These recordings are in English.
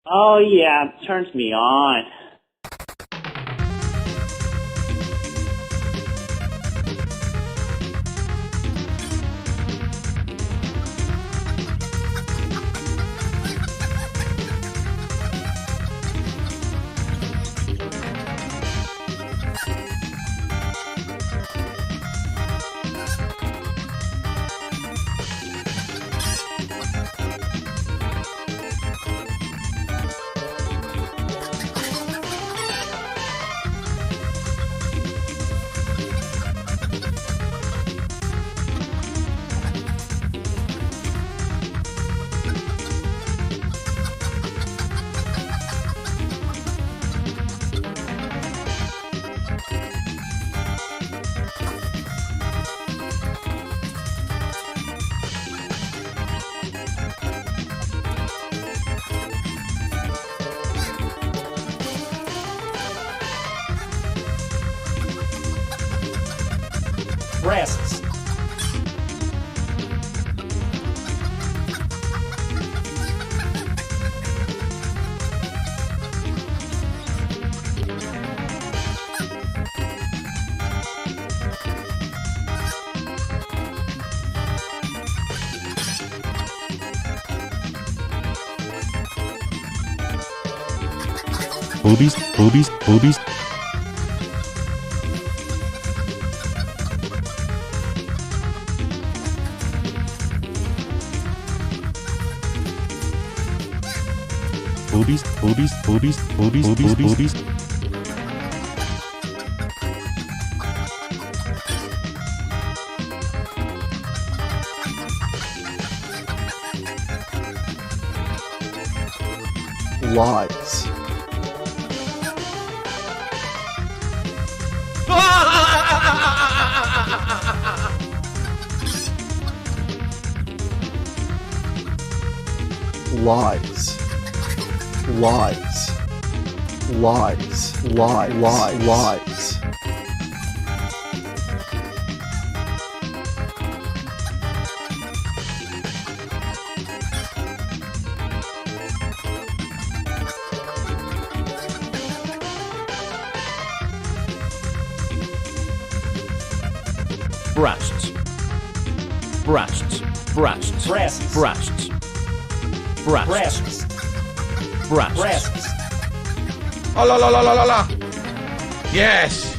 Oh yeah, it turns me on. Breasts. Boobies, boobies, boobies. Boobies, boobies, boobies, boobies, boobies, boobies. Lies. Lies. Lies. Lies. Lies. Breasts. Breasts. Breasts. Breasts. Breasts. Breasts. Breasts. Breasts. Breasts. Oh la la la la la la. Yes.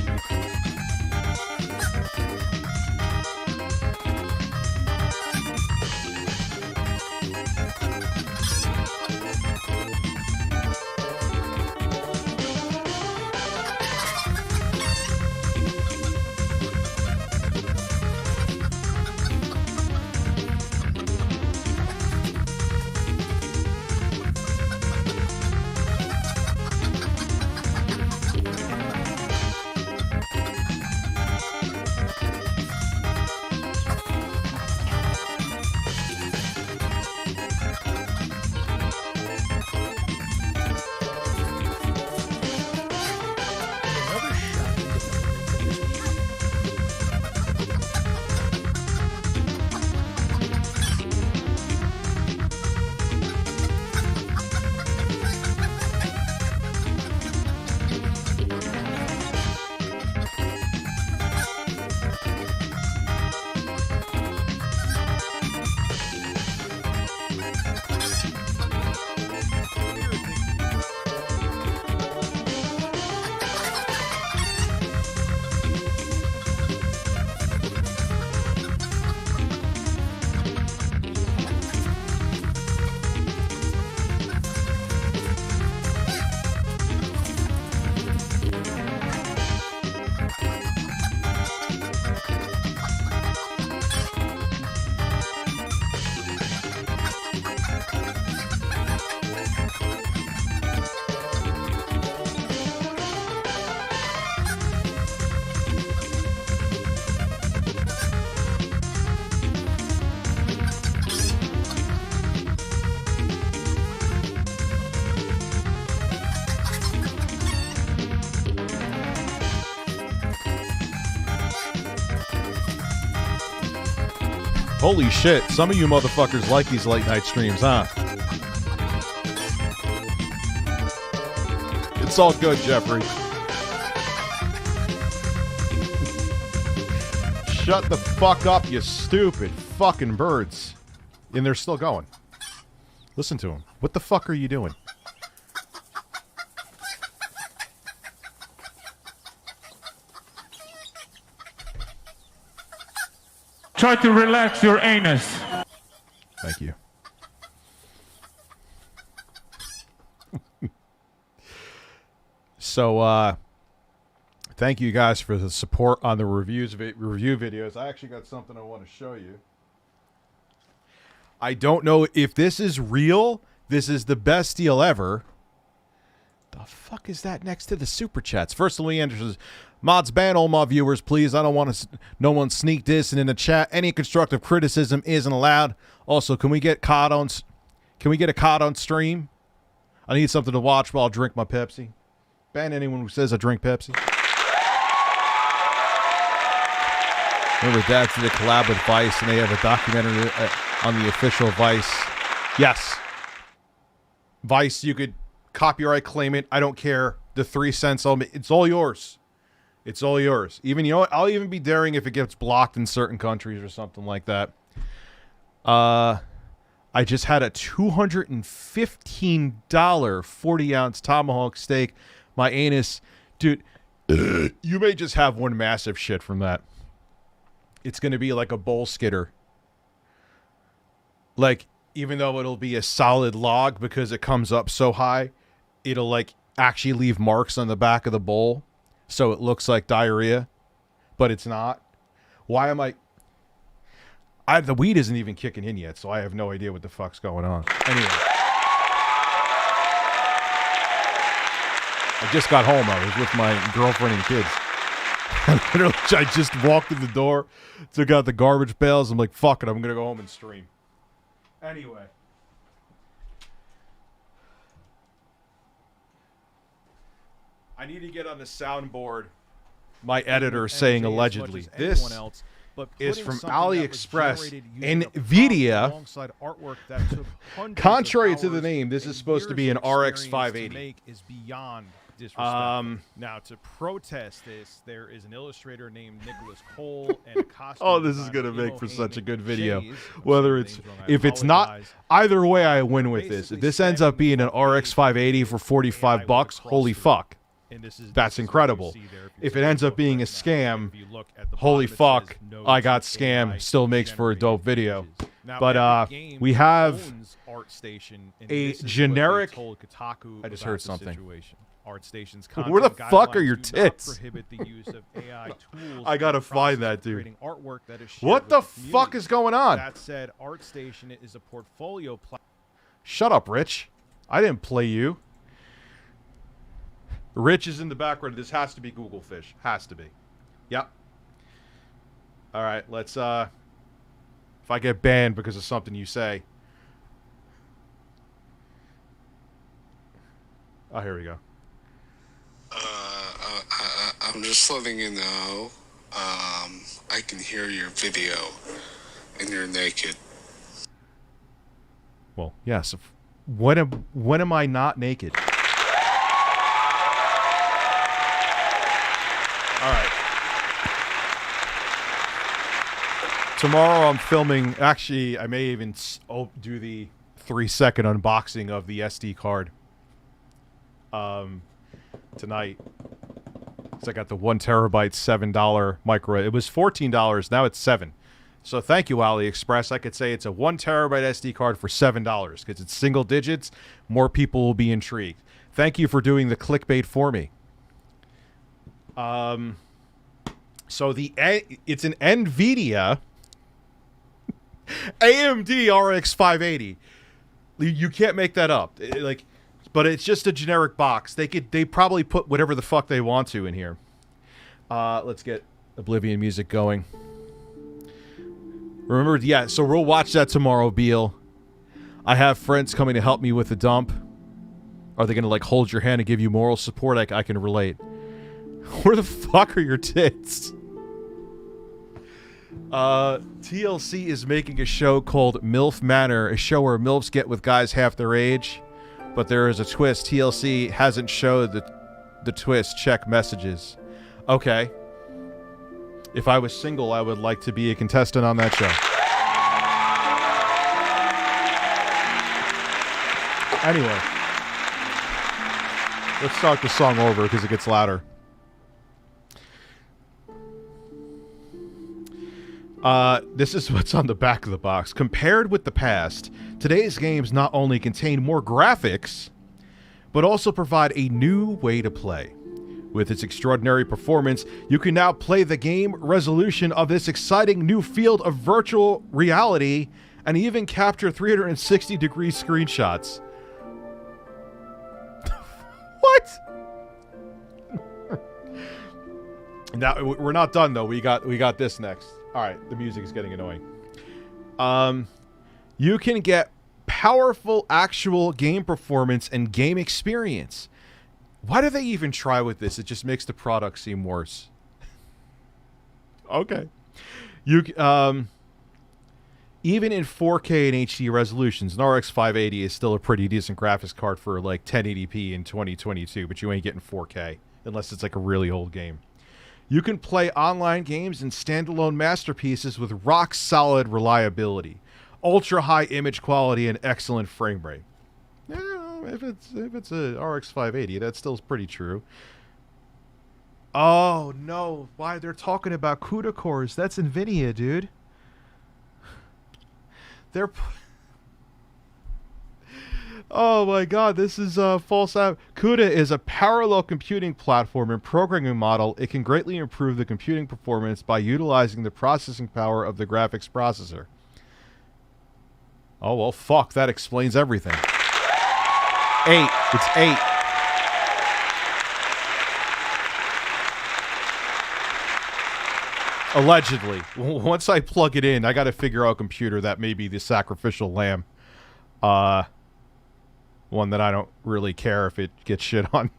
Holy shit, some of you motherfuckers like these late night streams, huh? It's all good, Jeffrey. Shut the fuck up, you stupid fucking birds. And they're still going. Listen to them. What the fuck are you doing? Try to relax your anus. Thank you. So, thank you guys for the support on the review videos. I actually got something I want to show you. I don't know if this is real. This is the best deal ever. The fuck is that next to the super chats? First, Lee Anderson says, mods ban all my viewers, please. I don't want no one sneak dissing in the chat. Any constructive criticism isn't allowed. Also, can we get COD on? Can we get a COD on stream? I need something to watch while I drink my Pepsi. Ban anyone who says I drink Pepsi. Remember Dads did a collab with Vice, and they have a documentary on the official Vice. Yes. Vice, you could copyright claim it. I don't care. The 3 cents, it's all yours. It's all yours. Even, you know what? I'll even be daring if it gets blocked in certain countries or something like that. I just had a $215 40-ounce tomahawk steak. My anus, dude, you may just have one massive shit from that. It's going to be like a bowl skitter. Like, even though it'll be a solid log because it comes up so high, it'll, like, actually leave marks on the back of the bowl. So it looks like diarrhea, but it's not. Why am I... the weed isn't even kicking in yet, so I have no idea what the fuck's going on. Anyway. I just got home. I was with my girlfriend and kids. I just walked in the door, took out the garbage bales. I'm like, fuck it, I'm going to go home and stream. Anyway. I need to get on the soundboard my editor saying allegedly. This is from AliExpress. NVIDIA, contrary to the name, this is supposed to be an RX 580. Now, to protest this, there is an illustrator named Nicholas Cole and a costume oh, this is going to make for such a good video. Whether it's, if it's not, either way I win with this. If this ends up being an RX 580 for 45 bucks, holy fuck. That's incredible. If it ends up being a scam, holy fuck, I got scammed, still makes for a dope video. But we have a generic... I just heard something. Where the fuck are your tits? I gotta find that, dude. What the fuck is going on? That said, ArtStation is a portfolio platform. Shut up, Rich. I didn't play you. Rich is in the background. This has to be Google Fish. Has to be. Yep. All right, let's, if I get banned because of something you say. Oh, here we go. I'm just letting you know, I can hear your video, and you're naked. Well, yes. When am I not naked? All right. Tomorrow I'm filming. Actually, I may even do the 3-second unboxing of the SD card. Tonight. So I got the 1 terabyte $7 micro. It was $14. Now it's $7. So thank you, AliExpress. I could say it's a 1 terabyte SD card for $7 because it's single digits. More people will be intrigued. Thank you for doing the clickbait for me. So it's an NVIDIA AMD RX 580. You can't make that up. But it's just a generic box. They probably put whatever the fuck they want to in here. Let's get Oblivion music going. Remember, yeah, so we'll watch that tomorrow, Beal. I have friends coming to help me with the dump. Are they going to, like, hold your hand and give you moral support? I can relate. Where the fuck are your tits? TLC is making a show called MILF Manor, a show where MILFs get with guys half their age. But there is a twist. TLC hasn't showed the the twist. Check messages. Okay. If I was single, I would like to be a contestant on that show. Anyway. Let's start the song over because it gets louder. This is what's on the back of the box. Compared with the past, today's games not only contain more graphics, but also provide a new way to play. With its extraordinary performance, you can now play the game resolution of this exciting new field of virtual reality and even capture 360-degree screenshots. What? Now, we're not done, though. We got this next. All right, the music is getting annoying. You can get powerful actual game performance and game experience. Why do they even try with this? It just makes the product seem worse. Okay. Even in 4K and HD resolutions, an RX 580 is still a pretty decent graphics card for like 1080p in 2022, but you ain't getting 4K unless it's like a really old game. You can play online games and standalone masterpieces with rock-solid reliability, ultra-high image quality, and excellent frame rate. Yeah, if it's a RX 580, that still's pretty true. Oh, no. Why? They're talking about CUDA cores. That's NVIDIA, dude. They're... Oh my god, this is false. CUDA is a parallel computing platform and programming model. It can greatly improve the computing performance by utilizing the processing power of the graphics processor. Oh, well, fuck. That explains everything. 8. It's 8. Allegedly. Once I plug it in, I got to figure out a computer that may be the sacrificial lamb. One that I don't really care if it gets shit on.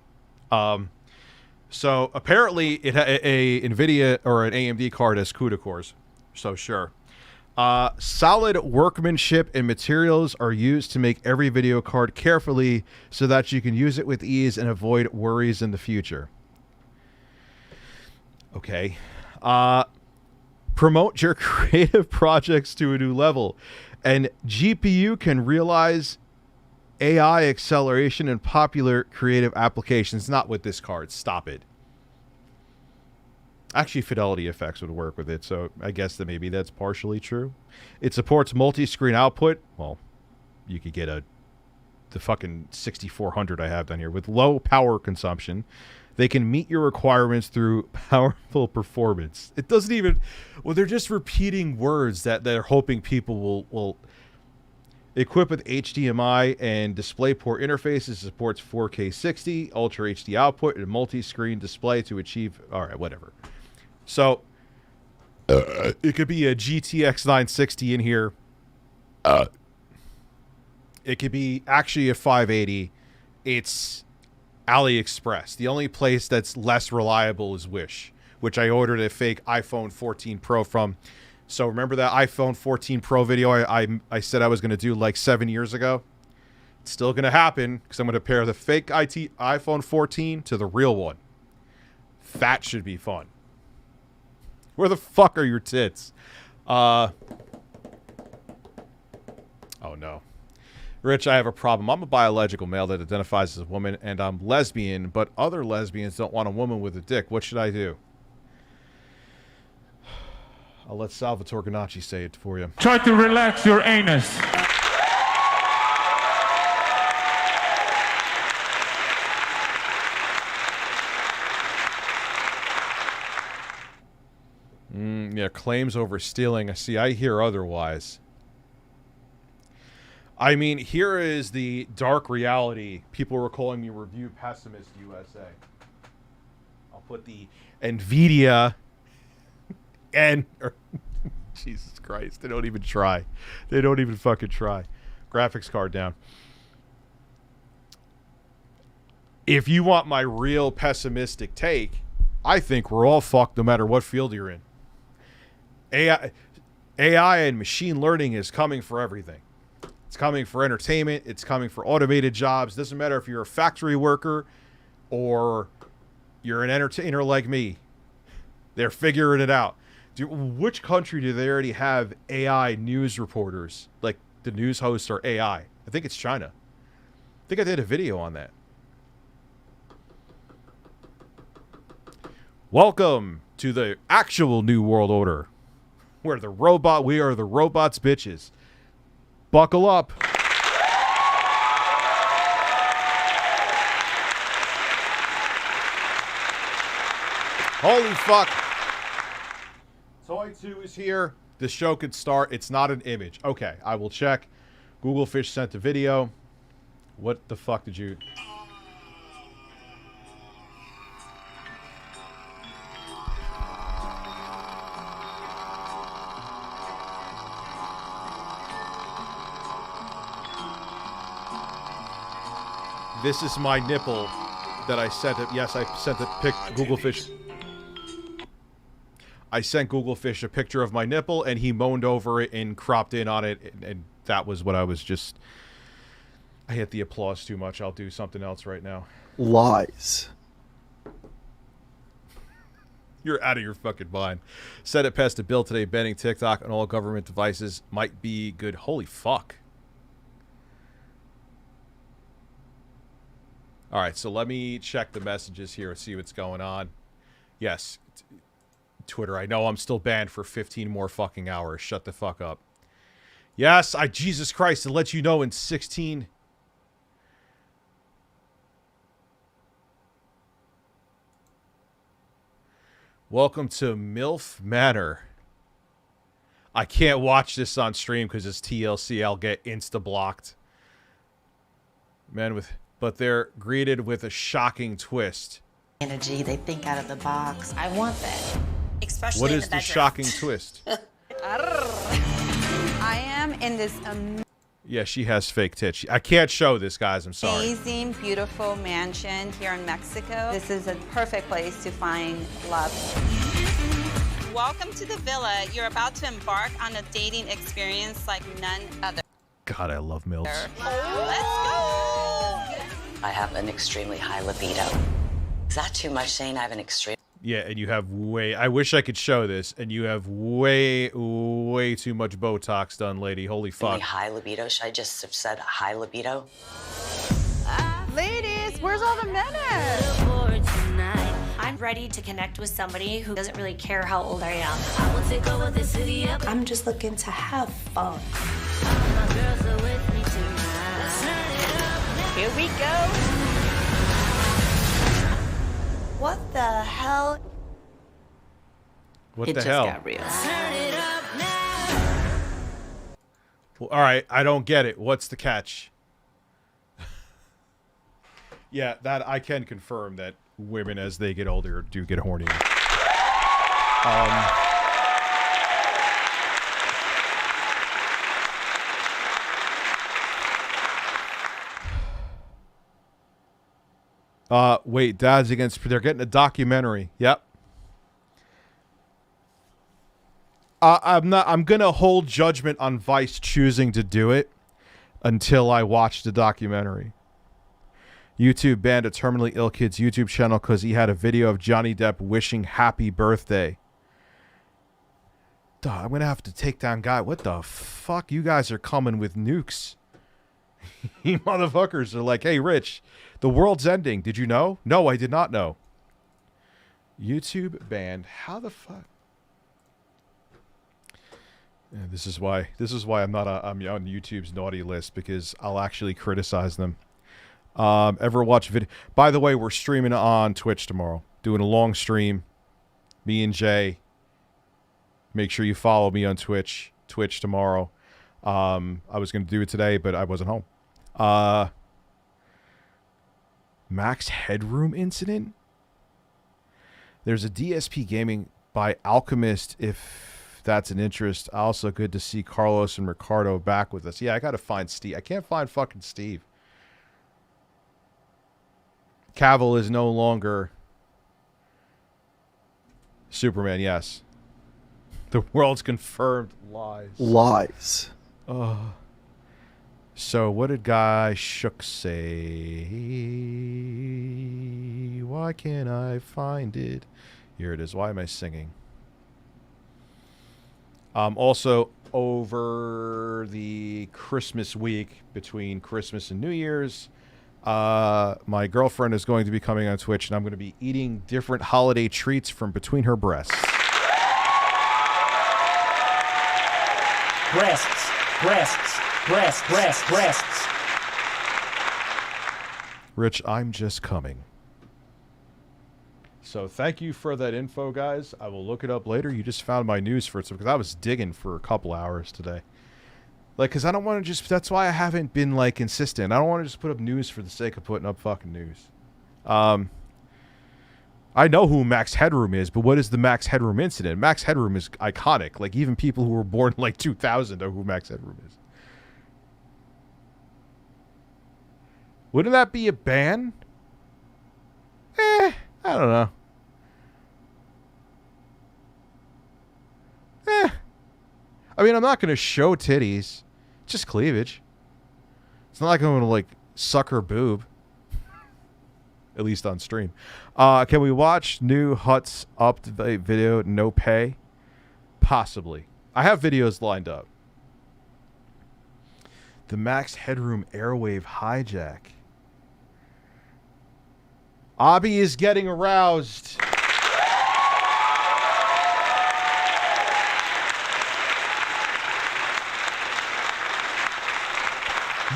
So apparently it a NVIDIA or an AMD card has CUDA cores. So sure. Solid workmanship and materials are used to make every video card carefully so that you can use it with ease and avoid worries in the future. Okay. Promote your creative projects to a new level. And GPU can realize AI acceleration in popular creative applications. Not with this card. Stop it. Actually, Fidelity Effects would work with it, so I guess that maybe that's partially true. It supports multi-screen output. Well, you could get the fucking 6400 I have down here with low power consumption. They can meet your requirements through powerful performance. It doesn't even... Well, they're just repeating words that they're hoping people will equip with HDMI and DisplayPort interfaces. Supports 4K 60, Ultra HD output, and multi-screen display to achieve... Alright, whatever. So, it could be a GTX 960 in here. It could be actually a 580. It's AliExpress. The only place that's less reliable is Wish, which I ordered a fake iPhone 14 Pro from. So remember that iPhone 14 Pro video I said I was going to do like 7 years ago? It's still going to happen because I'm going to pair the fake iPhone 14 to the real one. That should be fun. Where the fuck are your tits? Oh, no. Rich, I have a problem. I'm a biological male that identifies as a woman, and I'm lesbian, but other lesbians don't want a woman with a dick. What should I do? I'll let Salvatore Ganacci say it for you. Try to relax your anus. Yeah, claims over stealing. See, I hear otherwise. I mean, here is the dark reality. People were calling me Review Pessimist USA. I'll put the NVIDIA and... Jesus Christ, they don't even try. They don't even fucking try. Graphics card down. If you want my real pessimistic take, I think we're all fucked no matter what field you're in. AI and machine learning is coming for everything. It's coming for entertainment. It's coming for automated jobs. Doesn't matter if you're a factory worker or You're an entertainer like me. They're figuring it out. Which country do they already have AI news reporters? Like, the news hosts are AI. I think it's China. I think I did a video on that. Welcome to the actual New World Order. We are the robots bitches. Buckle up. Holy fuck. Toy 2 is here. The show could start. It's not an image. Okay, I will check. Google Fish sent a video. What the fuck did you... This is my nipple that I sent it. Yes, I sent a pic. Google Fish. I sent Google Fish a picture of my nipple, and he moaned over it and cropped in on it, and that was what I was just... I hit the applause too much. I'll do something else right now. Lies. You're out of your fucking mind. Senate passed a bill today banning TikTok on all government devices. Might be good. Holy fuck. All right, so let me check the messages here and see what's going on. Yes, Twitter, I know I'm still banned for 15 more fucking hours. Shut the fuck up. Yes, Jesus Christ, to let you know in 16... Welcome to MILF Manor. I can't watch this on stream because it's TLC. I'll get insta-blocked. But they're greeted with a shocking twist. Energy, they think out of the box. I want that. Especially what is the shocking twist? I am in this yeah, she has fake tits. I can't show this, guys. I'm sorry. amazing, beautiful mansion here in Mexico. This is a perfect place to find love. Welcome to the villa. You're about to embark on a dating experience like none other. God, I love MILFs. Let's go! I have an extremely high libido. Is that too much saying I have an extreme? Yeah, and you have I wish I could show this, and you have way too much Botox done, lady. Holy fuck. High libido? Should I just have said high libido? Ladies, where's all the men at? I'm ready to connect with somebody who doesn't really care how old I am. I'm just looking to have fun. Here we go. What the hell? What the hell? Got real. Well, all right, I don't get it. What's the catch? Yeah, that I can confirm that women as they get older do get hornier. Wait, Dad's against... They're getting a documentary. Yep. I'm gonna hold judgment on Vice choosing to do it until I watch the documentary. YouTube banned a terminally ill kid's YouTube channel because he had a video of Johnny Depp wishing happy birthday. Duh, I'm gonna have to take down guy. What the fuck? You guys are coming with nukes. You motherfuckers are like, hey, Rich, the world's ending. Did you know? No, I did not know. YouTube banned. How the fuck? Yeah, this is why I'm not I'm on YouTube's naughty list, because I'll actually criticize them. Ever watch video? By the way, we're streaming on Twitch tomorrow. Doing a long stream. Me and Jay. Make sure you follow me on Twitch tomorrow. I was going to do it today, but I wasn't home. Max Headroom incident? There's a DSP Gaming by Alchemist, if that's an interest. Also good to see Carlos and Ricardo back with us. Yeah, I got to find Steve. I can't find fucking Steve. Cavill is no longer Superman, yes. The world's confirmed lies. Lies. So what did Guy Shook say? Why can't I find it? Here it is. Why am I singing? Also, over the Christmas week, between Christmas and New Year's, my girlfriend is going to be coming on Twitch, and I'm going to be eating different holiday treats from between her breasts. Breasts. Breasts. Breasts. Breasts. Breasts. Rich, I'm just coming. So thank you for that info, guys. I will look it up later. You just found my news for it, because I was digging for a couple hours today. Like, because I don't want to just... That's why I haven't been, like, consistent. I don't want to just put up news for the sake of putting up fucking news. I know who Max Headroom is, but what is the Max Headroom incident? Max Headroom is iconic. Like, even people who were born in, like, 2000 know who Max Headroom is. Wouldn't that be a ban? I don't know. I mean, I'm not going to show titties. Just cleavage. It's not like I'm going to, like, suck her boob. At least on stream. Can we watch new Huts update video, no pay? Possibly. I have videos lined up. The Max Headroom Airwave Hijack. Abby is getting aroused.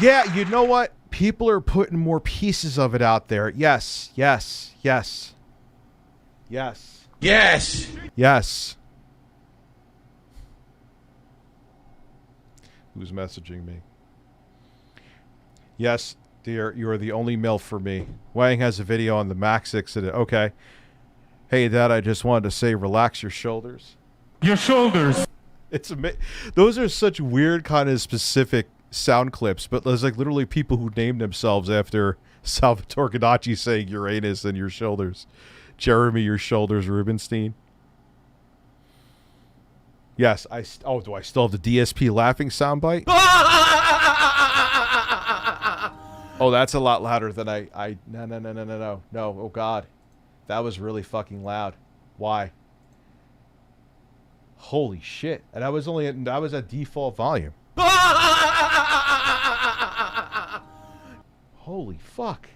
Yeah, you know what? People are putting more pieces of it out there. Yes, yes, yes. Yes. Yes. Yes. Who's messaging me? Yes, dear, you are the only MILF for me. Wang has a video on the Max incident. Okay. Hey, Dad, I just wanted to say relax your shoulders. Your shoulders. It's those are such weird kind of specific sound clips, but there's like literally people who named themselves after Salvatore Gaddafi saying Uranus and your shoulders. Jeremy, your shoulders, Rubenstein. Yes, do I still have the DSP laughing soundbite? Oh, that's a lot louder than no, oh God. That was really fucking loud. Why? Holy shit. And that was at default volume. Holy fuck.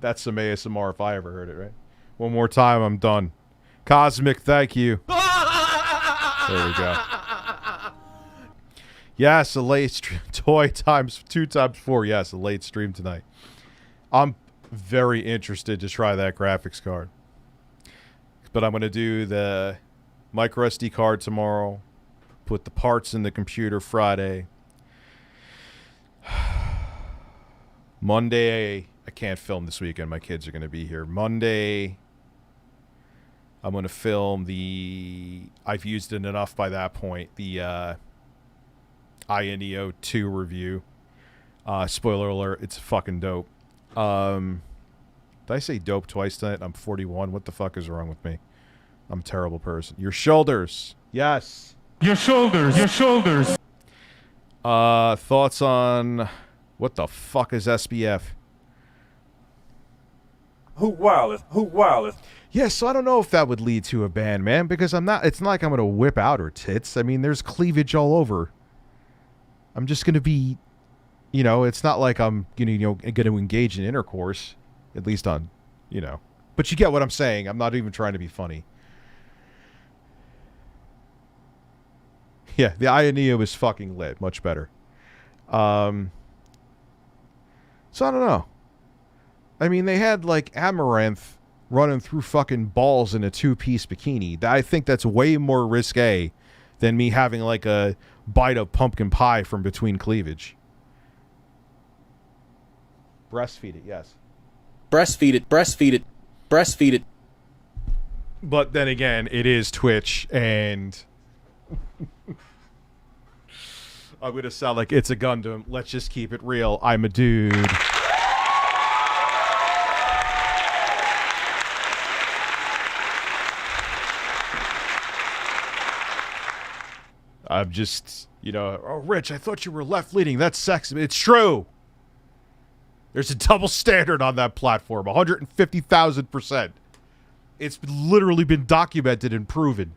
That's some ASMR if I ever heard it, right? One more time, I'm done. Cosmic, thank you. There we go. Yes, a late stream. Toy times 2 times 4. Yes, a late stream tonight. I'm very interested to try that graphics card. But I'm going to do the micro SD card tomorrow. Put the parts in the computer Friday. Monday, I can't film this weekend. My kids are going to be here. Monday, I'm going to film I've used it enough by that point. The INEO 2 review. Spoiler alert, it's fucking dope. Did I say dope twice tonight? I'm 41. What the fuck is wrong with me? I'm a terrible person. Your shoulders. Yes. Your shoulders. Your shoulders. Thoughts on what the fuck is SBF? Who wildeth? Who wildeth? Yeah, so I don't know if that would lead to a ban, man, because it's not like I'm going to whip out her tits. I mean, there's cleavage all over. I'm just going to be, it's not like I'm going to engage in intercourse, at least on, But you get what I'm saying. I'm not even trying to be funny. Yeah, the INEO is fucking lit. Much better. So I don't know. I mean, they had, like, Amaranth running through fucking balls in a 2-piece bikini. I think that's way more risque than me having, like, a bite of pumpkin pie from between cleavage. Breastfeed it, yes. Breastfeed it, breastfeed it, breastfeed it. But then again, it is Twitch, and I'm going to sound like it's a Gundam. Let's just keep it real. I'm a dude. I'm just, oh, Rich, I thought you were left-leaning. That's sexist. It's true. There's a double standard on that platform, 150,000%. It's literally been documented and proven.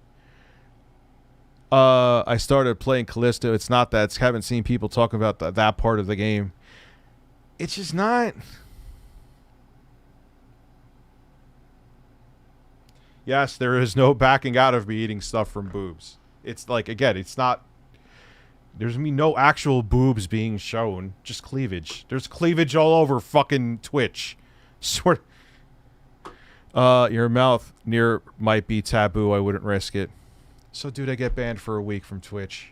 I started playing Callisto. It's not that. I haven't seen people talking about that part of the game. It's just not. Yes, there is no backing out of me eating stuff from boobs. It's like, again, it's not. There's me no actual boobs being shown, just cleavage. There's cleavage all over fucking Twitch. Sort. Your mouth near might be taboo. I wouldn't risk it. So, dude, I get banned for a week from Twitch.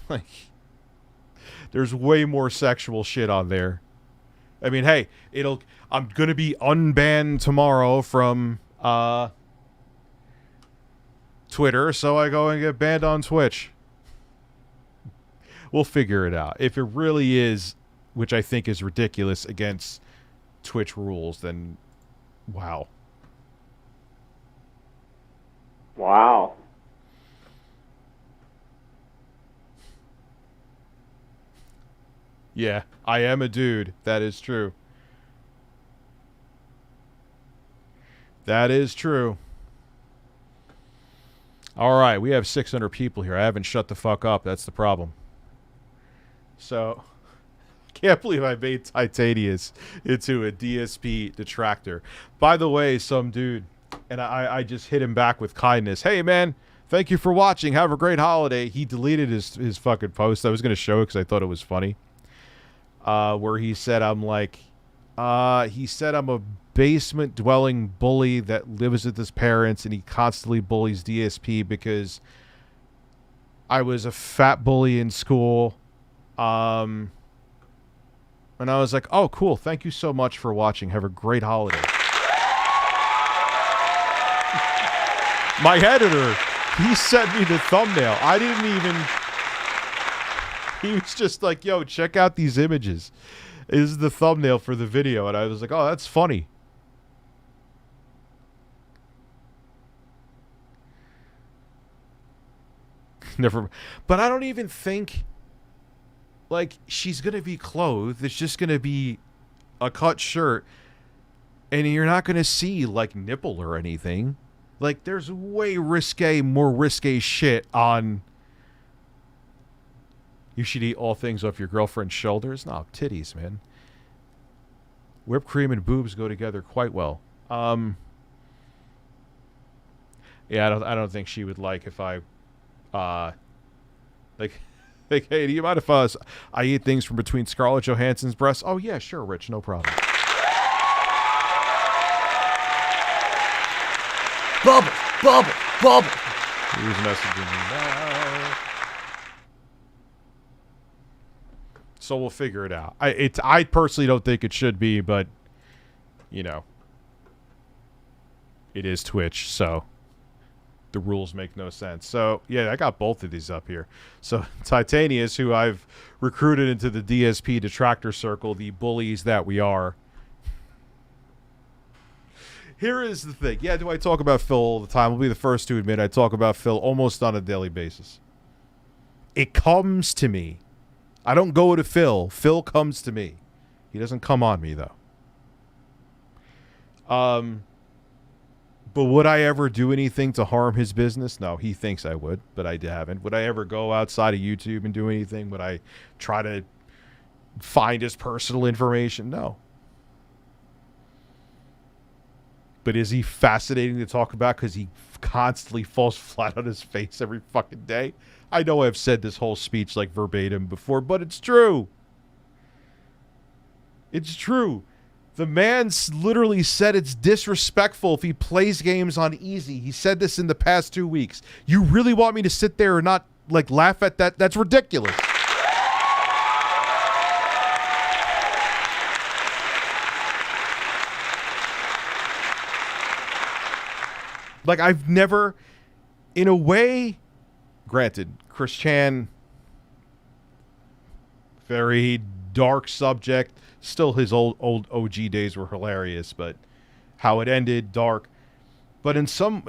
Like, there's way more sexual shit on there. I mean, hey, I'm gonna be unbanned tomorrow from Twitter, so I go and get banned on Twitch. We'll figure it out. If it really is, which I think is ridiculous, against Twitch rules, then wow. Wow. Yeah, I am a dude. That is true. That is true. All right, we have 600 people here. I haven't shut the fuck up. That's the problem. So, can't believe I made Titanius into a DSP detractor. By the way, some dude, and I just hit him back with kindness. Hey, man, thank you for watching. Have a great holiday. He deleted his fucking post. I was going to show it because I thought it was funny. Where he said, I'm a basement-dwelling bully that lives with his parents, and he constantly bullies DSP because I was a fat bully in school. And I was like, oh, cool. Thank you so much for watching. Have a great holiday. My editor, he sent me the thumbnail. I didn't even... He was just like, yo, check out these images. This is the thumbnail for the video. And I was like, oh, that's funny. Never. But I don't even think, like, she's going to be clothed. It's just going to be a cut shirt. And you're not going to see, like, nipple or anything. Like, there's way more risque shit on... You should eat all things off your girlfriend's shoulders. No, titties, man. Whipped cream and boobs go together quite well. Yeah, I don't think she would like if I, like, hey, do you mind if I eat things from between Scarlett Johansson's breasts? Oh yeah, sure, Rich, no problem. Bubble, bubble, bubble. Who's messaging me now? So we'll figure it out. I personally don't think it should be, but you know, it is Twitch, so the rules make no sense. So yeah, I got both of these up here. So Titanius, who I've recruited into the DSP detractor circle, the bullies that we are. Here is the thing. Yeah, do I talk about Phil all the time? I'll be the first to admit I talk about Phil almost on a daily basis. It comes to me. I don't go to Phil. Phil comes to me. He doesn't come on me, though. But would I ever do anything to harm his business? No, he thinks I would, but I haven't. Would I ever go outside of YouTube and do anything? Would I try to find his personal information? No. But is he fascinating to talk about because he constantly falls flat on his face every fucking day? I know I've said this whole speech like verbatim before, but it's true. It's true. The man's literally said it's disrespectful if he plays games on easy. He said this in the past 2 weeks. You really want me to sit there and not, like, laugh at that? That's ridiculous. Like, I've never, in a way... Granted, Chris Chan, very dark subject. Still, his old OG days were hilarious, but how it ended, dark. But in some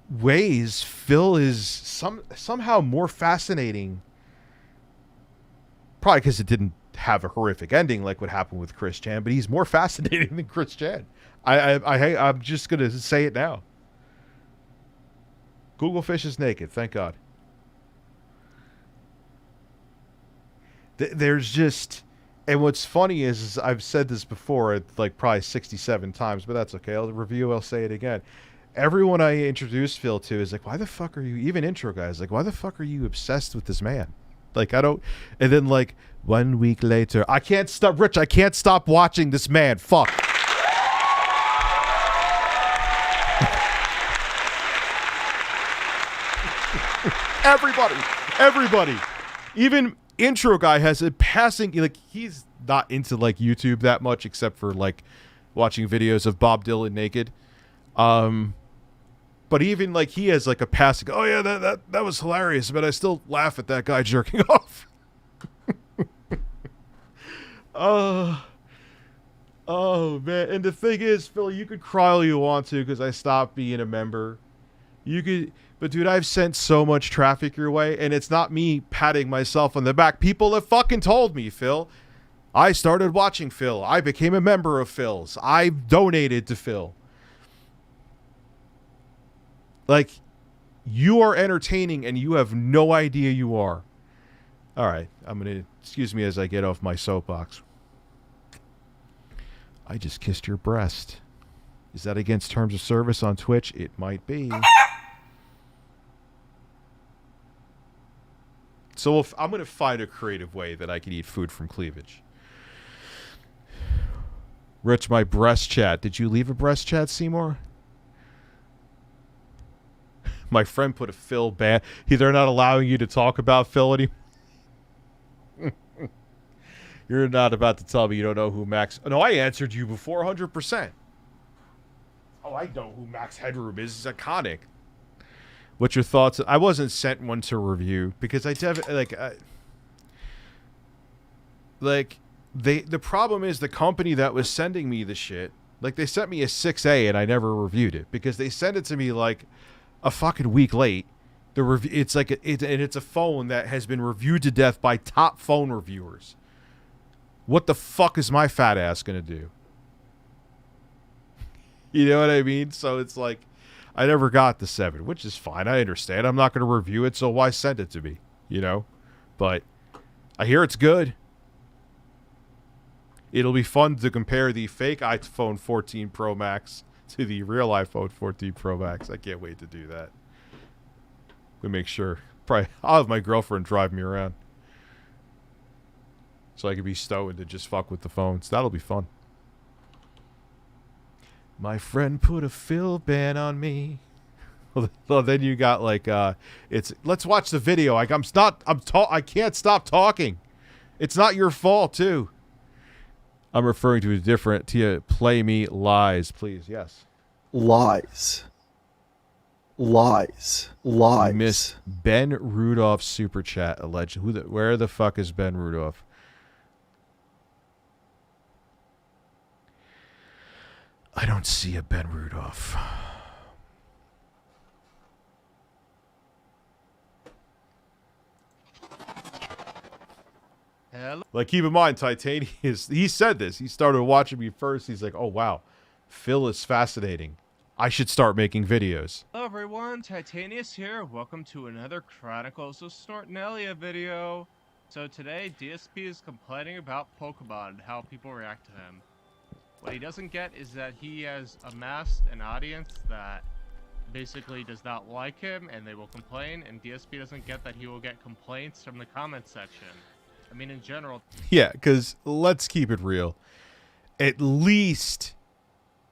ways, Phil is somehow more fascinating. Probably because it didn't have a horrific ending like what happened with Chris Chan, but he's more fascinating than Chris Chan. I'm just gonna say it now. Google Fish is naked, thank God. There's just, and what's funny is I've said this before, like probably 67 times, but that's okay. I'll say it again. Everyone I introduce Phil to is like, why the fuck are you, even intro guys, like, why the fuck are you obsessed with this man? Like, I don't, and then like 1 week later, I can't stop, Rich, I can't stop watching this man. Fuck. Everybody. Even intro guy has a passing, like, he's not into like YouTube that much except for like watching videos of Bob Dylan naked. But even like he has like a passing, oh yeah, that was hilarious, but I still laugh at that guy jerking off. Oh man, and the thing is, Phil, you could cry all you want to because I stopped being a member. You could, but dude, I've sent so much traffic your way, and it's not me patting myself on the back. People have fucking told me, Phil. I started watching Phil. I became a member of Phil's. I donated to Phil. Like, you are entertaining, and you have no idea you are. All right, I'm gonna, excuse me as I get off my soapbox. I just kissed your breast. Is that against terms of service on Twitch? It might be. So if I'm going to find a creative way that I can eat food from cleavage. Rich, my breast chat. Did you leave a breast chat, Seymour? My friend put a Phil ban. They're not allowing you to talk about Phil anymore. You're not about to tell me you don't know who Max... No, I answered you before 100%. Oh, I know who Max Headroom is. He's iconic. What's your thoughts? I wasn't sent one to review because I the problem is the company that was sending me the shit, like they sent me a 6A and I never reviewed it because they sent it to me like a fucking week late. The review, it's like and it's a phone that has been reviewed to death by top phone reviewers. What the fuck is my fat ass gonna do? You know what I mean? So it's like, I never got the 7, which is fine. I understand. I'm not going to review it, so why send it to me? You know? But I hear it's good. It'll be fun to compare the fake iPhone 14 Pro Max to the real iPhone 14 Pro Max. I can't wait to do that. We make sure. Probably, I'll have my girlfriend drive me around. So I can be stoned and just fuck with the phones. That'll be fun. My friend put a Phil ban on me. Well, then you got like it's let's watch the video. Like I can't stop talking. It's not your fault too. I'm referring to a different play me lies, please. Yes. Lies. Lies. Lies. Miss Ben Rudolph super chat alleged. Where the fuck is Ben Rudolph? I don't see a Ben Rudolph. Hello? Like, keep in mind, Titanium he said this. He started watching me first. He's like, oh, wow. Phil is fascinating. I should start making videos. Hello everyone, Titanius here. Welcome to another Chronicles of Snort and Elia video. So today, DSP is complaining about Pokemon and how people react to him. What he doesn't get is that he has amassed an audience that basically does not like him and they will complain, and DSP doesn't get that he will get complaints from the comment section. I mean, in general. Yeah, because let's keep it real. At least,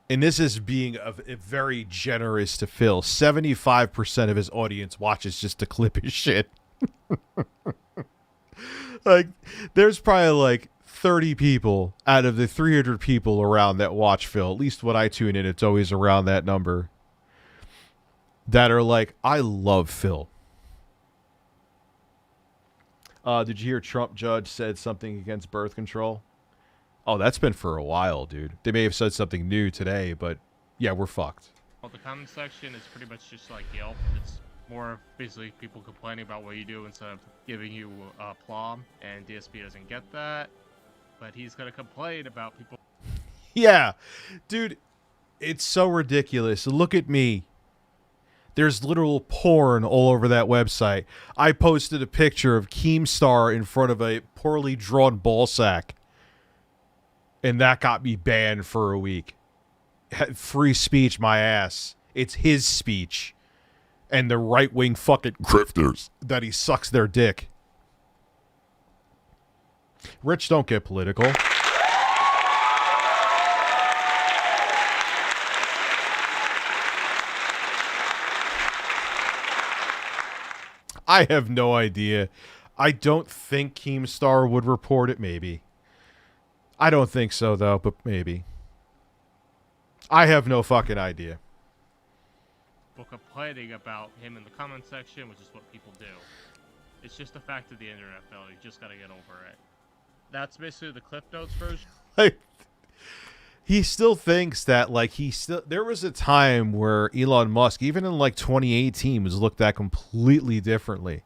and this is being a very generous to Phil, 75% of his audience watches just to clip his shit. Like, there's probably like 30 people out of the 300 people around that watch Phil, at least when I tune in, it's always around that number, that are like, I love Phil. Did you hear Trump judge said something against birth control? Oh, that's been for a while, dude. They may have said something new today, but yeah, we're fucked. Well, the comment section is pretty much just like Yelp. It's more of basically people complaining about what you do instead of giving you a plum, and DSP doesn't get that. but he's gonna complain about people. Yeah, dude, it's so ridiculous. Look at me. There's literal porn all over that website. I posted a picture of Keemstar in front of a poorly drawn ball sack. And that got me banned for a week. Free speech, my ass. It's his speech. And the right-wing fucking grifters that he sucks their dick. Rich, don't get political. I have no idea. I don't think Keemstar would report it, maybe. I don't think so, though, but maybe. I have no fucking idea. People complaining about him in the comment section, which is what people do. It's just a fact of the internet, Phil. You just gotta get over it. That's basically the Cliff Notes version. Like, he still thinks that, like, there was a time where Elon Musk, even in, like, 2018, was looked at completely differently.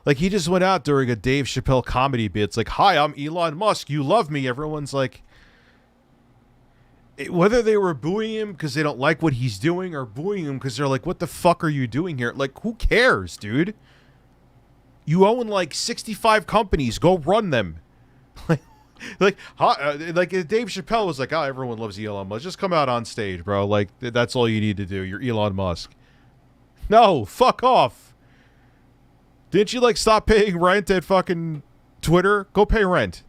Like, he just went out during a Dave Chappelle comedy bit. It's like, hi, I'm Elon Musk. You love me. Everyone's like, whether they were booing him because they don't like what he's doing or booing him because they're like, what the fuck are you doing here? Like, who cares, dude? You own, like, 65 companies. Go run them. Like Dave Chappelle was like, oh, everyone loves Elon Musk. Just come out on stage, bro. Like, that's all you need to do. You're Elon Musk. No, fuck off. Didn't you, like, stop paying rent at fucking Twitter? Go pay rent.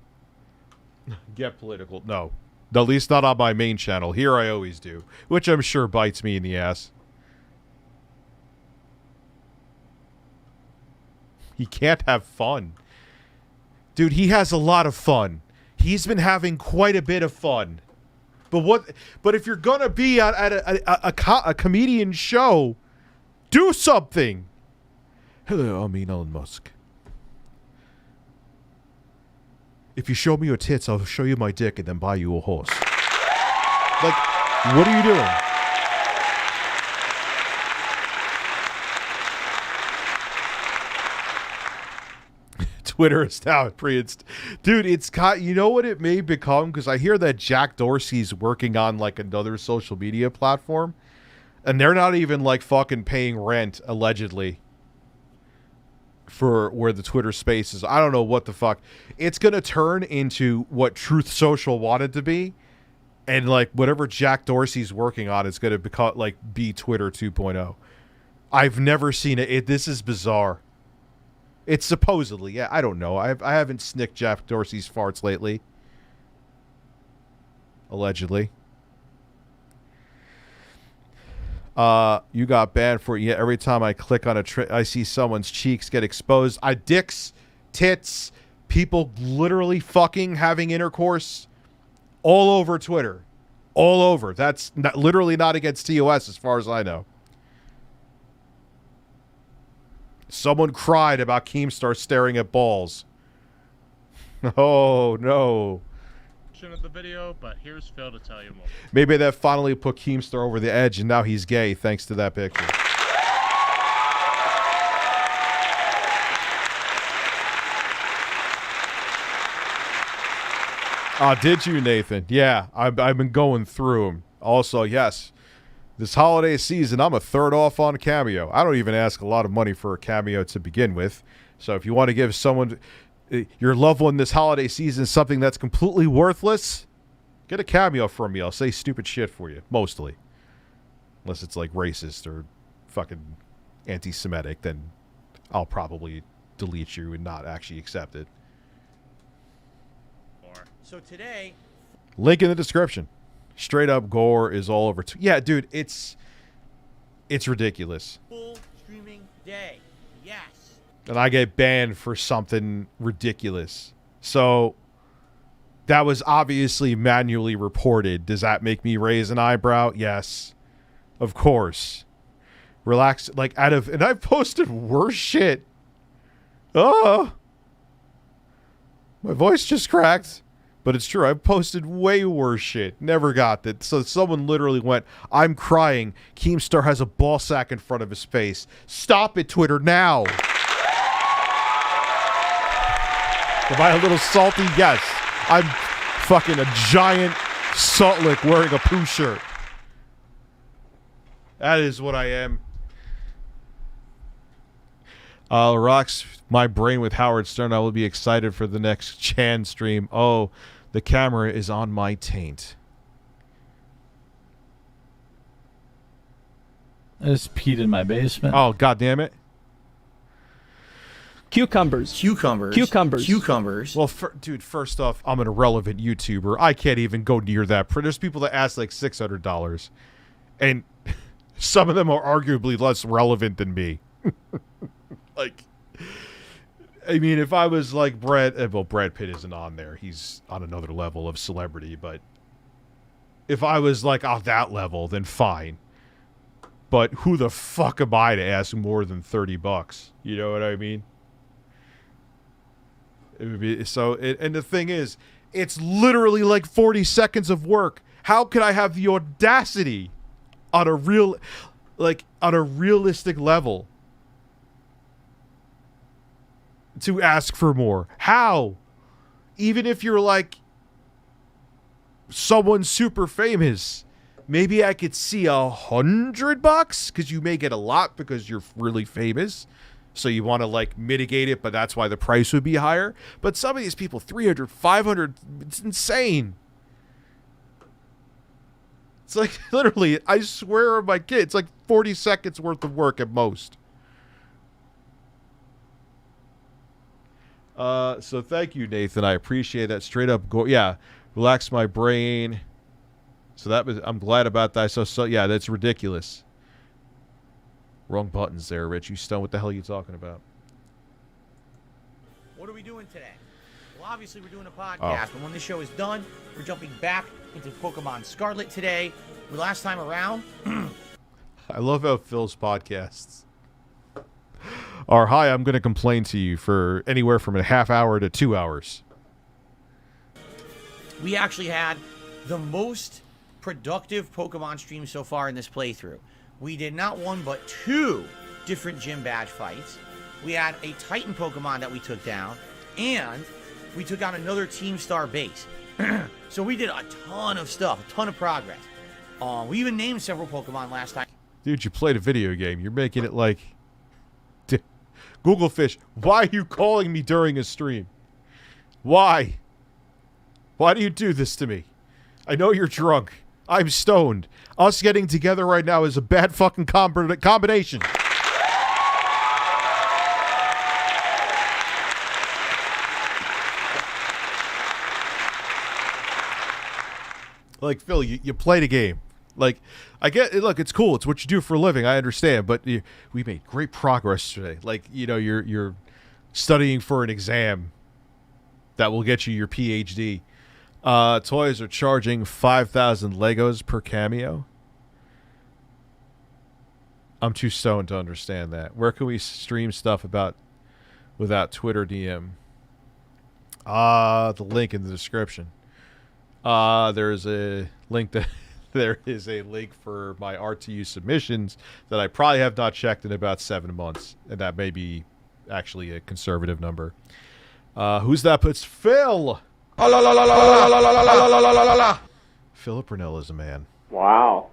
Get political. No. At least not on my main channel. Here I always do. Which I'm sure bites me in the ass. He can't have fun. Dude, he has a lot of fun. He's been having quite a bit of fun. But if you're gonna be at a comedian show, do something. Hello, I'm Elon Musk. If you show me your tits, I'll show you my dick and then buy you a horse. Like, what are you doing? Twitter is now dude, it's got, you know what it may become? Because I hear that Jack Dorsey's working on, like, another social media platform, and they're not even, like, fucking paying rent, allegedly, for where the Twitter space is. I don't know what the fuck. It's gonna turn into what Truth Social wanted to be, and, like, whatever Jack Dorsey's working on is gonna become, like, be Twitter 2.0. I've never seen it. This is bizarre. It's supposedly, yeah, I don't know. I haven't snicked Jack Dorsey's farts lately. Allegedly. You got banned for it. Yeah, every time I click on I see someone's cheeks get exposed. Dicks, tits, people literally fucking having intercourse all over Twitter. All over. That's literally not against TOS as far as I know. Someone cried about Keemstar staring at balls. Oh, no. Of the video, but here's Phil to tell you more. Maybe that finally put Keemstar over the edge, and now he's gay thanks to that picture. Did you, Nathan? Yeah, I've been going through them. Also, yes, this holiday season, I'm a third off on Cameo. I don't even ask a lot of money for a Cameo to begin with. So if you want to give someone, your loved one this holiday season, something that's completely worthless, get a Cameo from me. I'll say stupid shit for you, mostly. Unless it's like racist or fucking anti-Semitic, then I'll probably delete you and not actually accept it. So today, link in the description. Straight up gore is all over. Yeah, dude, it's ridiculous. full streaming day. Yes. And I get banned for something ridiculous. So that was obviously manually reported. Does that make me raise an eyebrow? Yes. Of course. Relax. Like, and I've posted worse shit. Oh. My voice just cracked. But it's true. I've posted way worse shit. Never got that. So someone literally went, I'm crying. Keemstar has a ball sack in front of his face. Stop it, Twitter, now. Am I a little salty? Yes. I'm fucking a giant salt lick wearing a poo shirt. That is what I am. Rocks my brain with Howard Stern. I will be excited for the next Chan stream. Oh, the camera is on my taint. I just peed in my basement. Oh, god damn it. Cucumbers. Cucumbers. Cucumbers. Cucumbers. Well, dude, first off, I'm an irrelevant YouTuber. I can't even go near that. There's people that ask like $600. And some of them are arguably less relevant than me. Like, I mean, if I was like well, Brad Pitt isn't on there. He's on another level of celebrity. But if I was like on that level, then fine. But who the fuck am I to ask more than $30? You know what I mean? It would be so. And the thing is, it's literally like 40 seconds of work. How could I have the audacity on a realistic level to ask for more? How? Even if you're like someone super famous, maybe I could see $100 because you may get a lot because you're really famous. So you want to like mitigate it, but that's why the price would be higher. But some of these people, 300, 500, it's insane. It's like literally, I swear on my kid, it's like 40 seconds worth of work at most. So thank you, Nathan. I appreciate that. Straight up, yeah, relax my brain. So that was, I'm glad about that. So yeah, that's ridiculous. Wrong buttons there, Rich. You stone. What the hell are you talking about? What are we doing today? Well, obviously we're doing a podcast, but when this show is done, we're jumping back into Pokemon Scarlet today. Last time around... I love how Phil's podcasts are, hi, I'm going to complain to you for anywhere from a half hour to 2 hours. We actually had the most productive Pokemon stream so far in this playthrough. We did not one, but 2 different gym badge fights. We had a Titan Pokemon that we took down, and we took out another Team Star base. So we did a ton of stuff, a ton of progress. We even named several Pokemon last time. Dude, you played a video game. You're making it like... Google Fish, why are you calling me during a stream? Why? Why do you do this to me? I know you're drunk. I'm stoned. Us getting together right now is a bad fucking combination. Like, Phil, you played a game. Like, I get it. Look, it's cool. It's what you do for a living. I understand. But we made great progress today. Like, you know, you're studying for an exam that will get you your PhD. Toys are charging 5,000 Legos per Cameo. I'm too stoned to understand that. Where can we stream stuff about without Twitter DM? The link in the description. There's a link that there is a link for my RTU submissions that I probably have not checked in about 7 months, and that may be actually a conservative number. Who's that? Puts Phil. Philip Brunel is a man. Wow.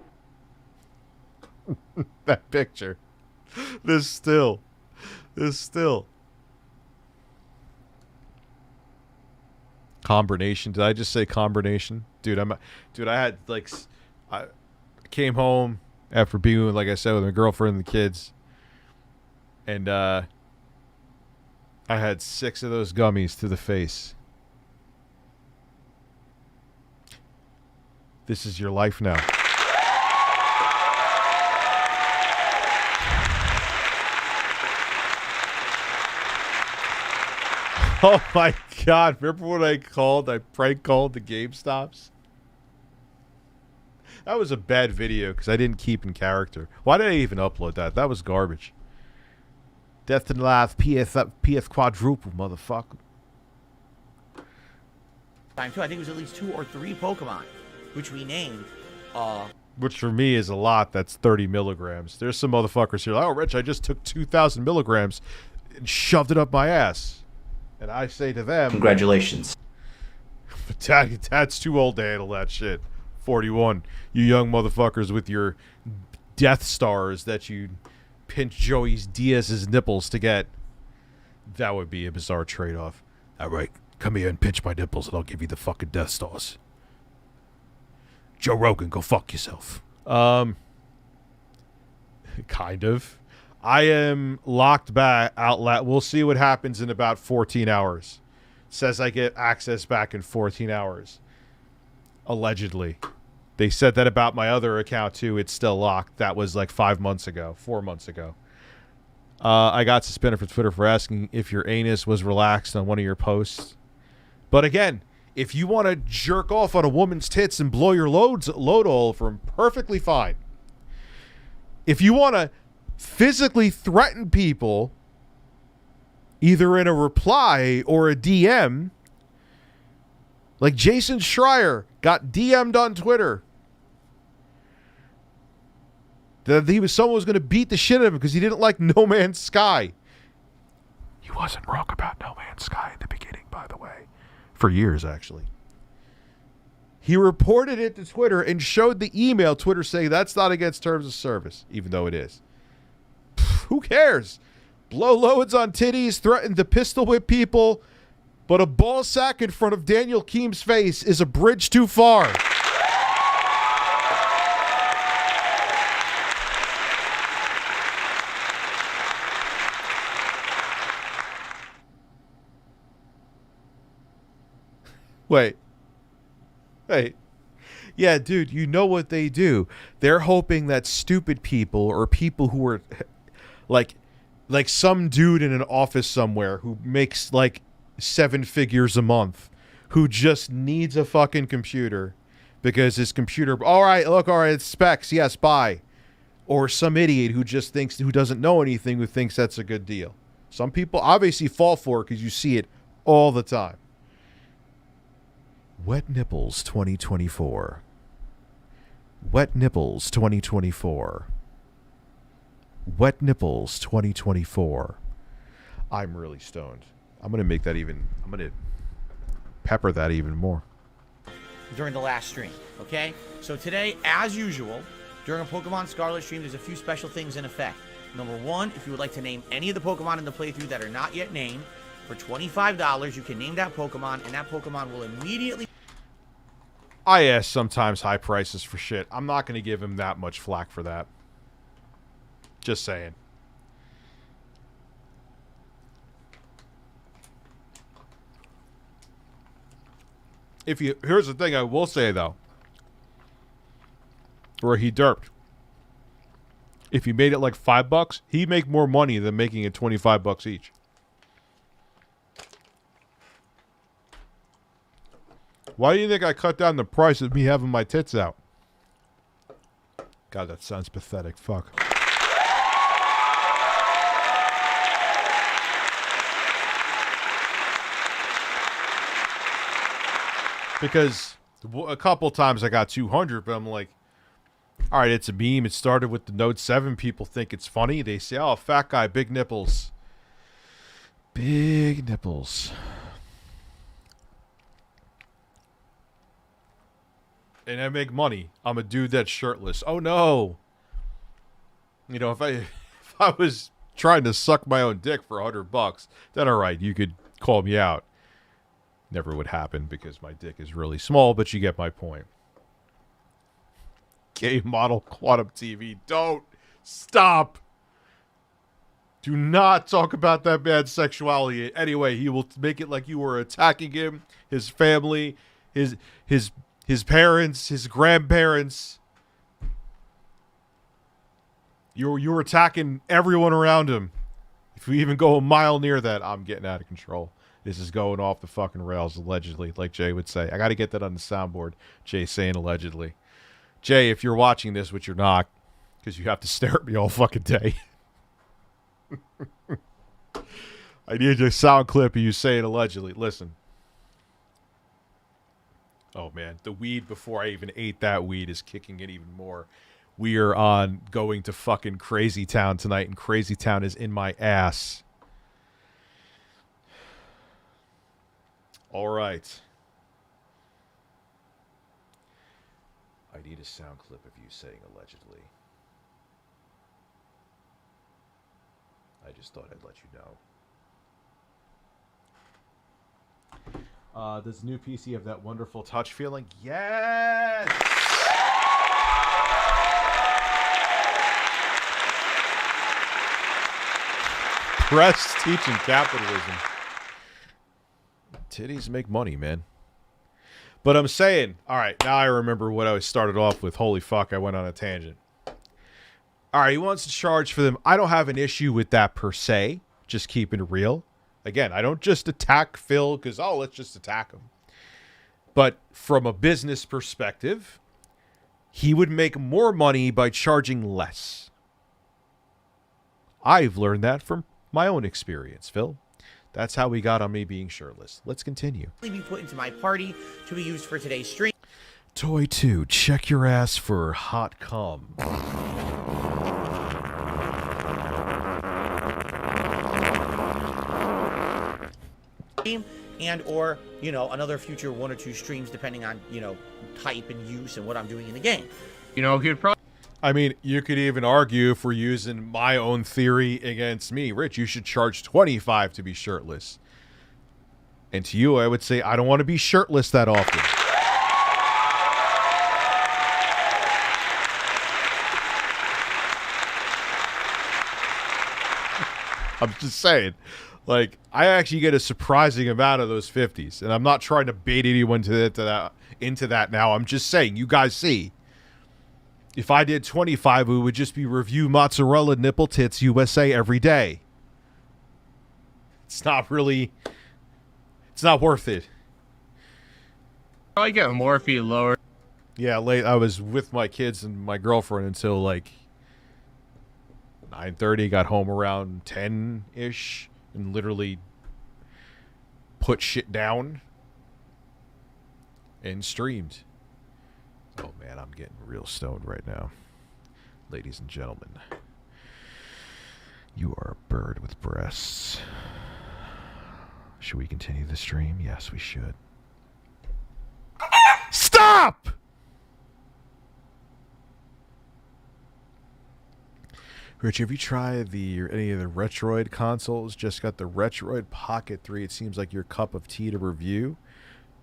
That picture. This still. Combination. Did I just say combination? Dude, I had like, I came home after being with, like I said, with my girlfriend and the kids, and I had 6 of those gummies to the face. This is your life now. Oh my God, remember what I prank called the GameStops? That was a bad video because I didn't keep in character. Why did I even upload that? That was garbage. Death and Life PS quadruple, motherfucker. Time too. I think it was at least 2 or 3 Pokemon, which we named. Which for me is a lot. That's 30 milligrams. There's some motherfuckers here like, oh, Rich, I just took 2,000 milligrams and shoved it up my ass. And I say to them, congratulations. But Dad's too old to handle that shit. 41. You young motherfuckers with your Death Stars that you pinch Joey Diaz's nipples to get. That would be a bizarre trade-off. All right, come here and pinch my nipples and I'll give you the fucking Death Stars. Joe Rogan, go fuck yourself. Kind of. I am locked back out loud. We'll see what happens in about 14 hours. Says I get access back in 14 hours. Allegedly. They said that about my other account too. It's still locked. That was like 4 months ago. I got suspended from Twitter for asking if your anus was relaxed on one of your posts. But again, if you want to jerk off on a woman's tits and blow your load all over them, perfectly fine. If you want to physically threaten people, either in a reply or a DM, like Jason Schreier got DM'd on Twitter that someone was going to beat the shit out of him because he didn't like No Man's Sky. He wasn't wrong about No Man's Sky in the beginning, by the way. For years, actually. He reported it to Twitter and showed the email Twitter saying that's not against terms of service, even though it is. Who cares? Blow loads on titties, threaten to pistol whip people, but a ball sack in front of Daniel Keem's face is a bridge too far. Wait. Yeah, dude, you know what they do. They're hoping that stupid people or people who are like some dude in an office somewhere who makes like 7 figures a month, who just needs a fucking computer because his computer, all right, it's specs, yes, buy. Or some idiot who just thinks, who doesn't know anything, who thinks that's a good deal. Some people obviously fall for it because you see it all the time. Wet Nipples 2024. Wet Nipples 2024. Wet Nipples 2024. I'm really stoned. I'm going to make that even, I'm going to pepper that even more. During the last stream, okay? So today, as usual, during a Pokemon Scarlet stream, there's a few special things in effect. Number one, if you would like to name any of the Pokemon in the playthrough that are not yet named, for $25, you can name that Pokemon, and that Pokemon will immediately... I ask sometimes high prices for shit. I'm not going to give him that much flack for that. Just saying. Here's the thing I will say, though. Where he derped. If you made it like $5, he'd make more money than making it $25 each. Why do you think I cut down the price of me having my tits out? God, that sounds pathetic. Fuck. Because a couple times I got 200, but I'm like, all right, it's a meme. It started with the Note 7. People think it's funny. They say, oh, fat guy, big nipples. Big nipples. And I make money. I'm a dude that's shirtless. Oh, no. You know, if I was trying to suck my own dick for $100, then all right, you could call me out. Never would happen because my dick is really small, but you get my point. Gay model Quantum TV. Don't stop. Do not talk about that man's sexuality. Anyway, he will make it like you were attacking him, his family, his parents, his grandparents. You're attacking everyone around him. If we even go a mile near that, I'm getting out of control. This is going off the fucking rails, allegedly, like Jay would say. I got to get that on the soundboard. Jay saying allegedly. Jay, if you're watching this, which you're not, because you have to stare at me all fucking day. I need a sound clip of you saying allegedly. Listen. Oh, man. The weed before I even ate that weed is kicking it even more. We are on going to fucking Crazy Town tonight, and Crazy Town is in my ass. All right. I need a sound clip of you saying allegedly. I just thought I'd let you know. Does the new PC have that wonderful touch feeling? Yes! Press teaching capitalism. Titties make money, man. But I'm saying, all right, now I remember what I started off with. Holy fuck, I went on a tangent. All right, he wants to charge for them. I don't have an issue with that per se. Just keeping it real. Again, I don't just attack Phil because, oh, let's just attack him. But from a business perspective, he would make more money by charging less. I've learned that from my own experience, Phil. That's how we got on me being shirtless. Let's continue. Be put into my party to be used for today's stream. Toy 2, check your ass for hot cum. And or, you know, another future 1 or 2 streams depending on, you know, type and use and what I'm doing in the game. You know, he'd probably... I mean, you could even argue if we're using my own theory against me. Rich, you should charge $25 to be shirtless. And to you, I would say, I don't want to be shirtless that often. I'm just saying. Like, I actually get a surprising amount of those 50s. And I'm not trying to bait anyone into that now. I'm just saying, you guys see. If I did 25, it would just be review mozzarella nipple tits USA every day. It's not really... It's not worth it. Probably get more if you lower. Yeah, late. I was with my kids and my girlfriend until like 9:30. Got home around 10-ish and literally put shit down and streamed. Oh man, I'm getting real stoned right now. Ladies and gentlemen, you are a bird with breasts. Should we continue the stream? Yes, we should. Stop! Rich, have you tried any of the Retroid consoles? Just got the Retroid Pocket 3. It seems like your cup of tea to review.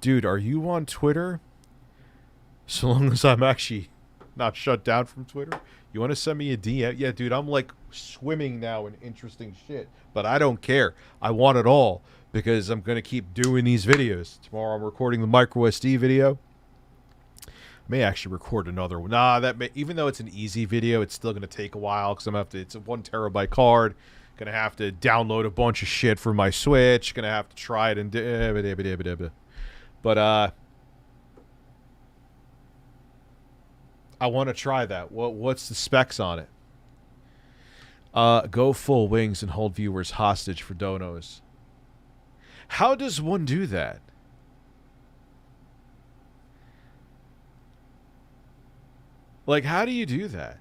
Dude, are you on Twitter? So long as I'm actually not shut down from Twitter. You want to send me a DM? Yeah, dude, I'm like swimming now in interesting shit. But I don't care. I want it all because I'm going to keep doing these videos. Tomorrow I'm recording the micro SD video. May actually record another one. Nah, even though it's an easy video, it's still going to take a while because I'm going to have to, it's a 1 terabyte card. Going to have to download a bunch of shit from my Switch. Going to have to try it and but I want to try that. What's the specs on it? Go full wings and hold viewers hostage for donos. How does one do that? Like, how do you do that?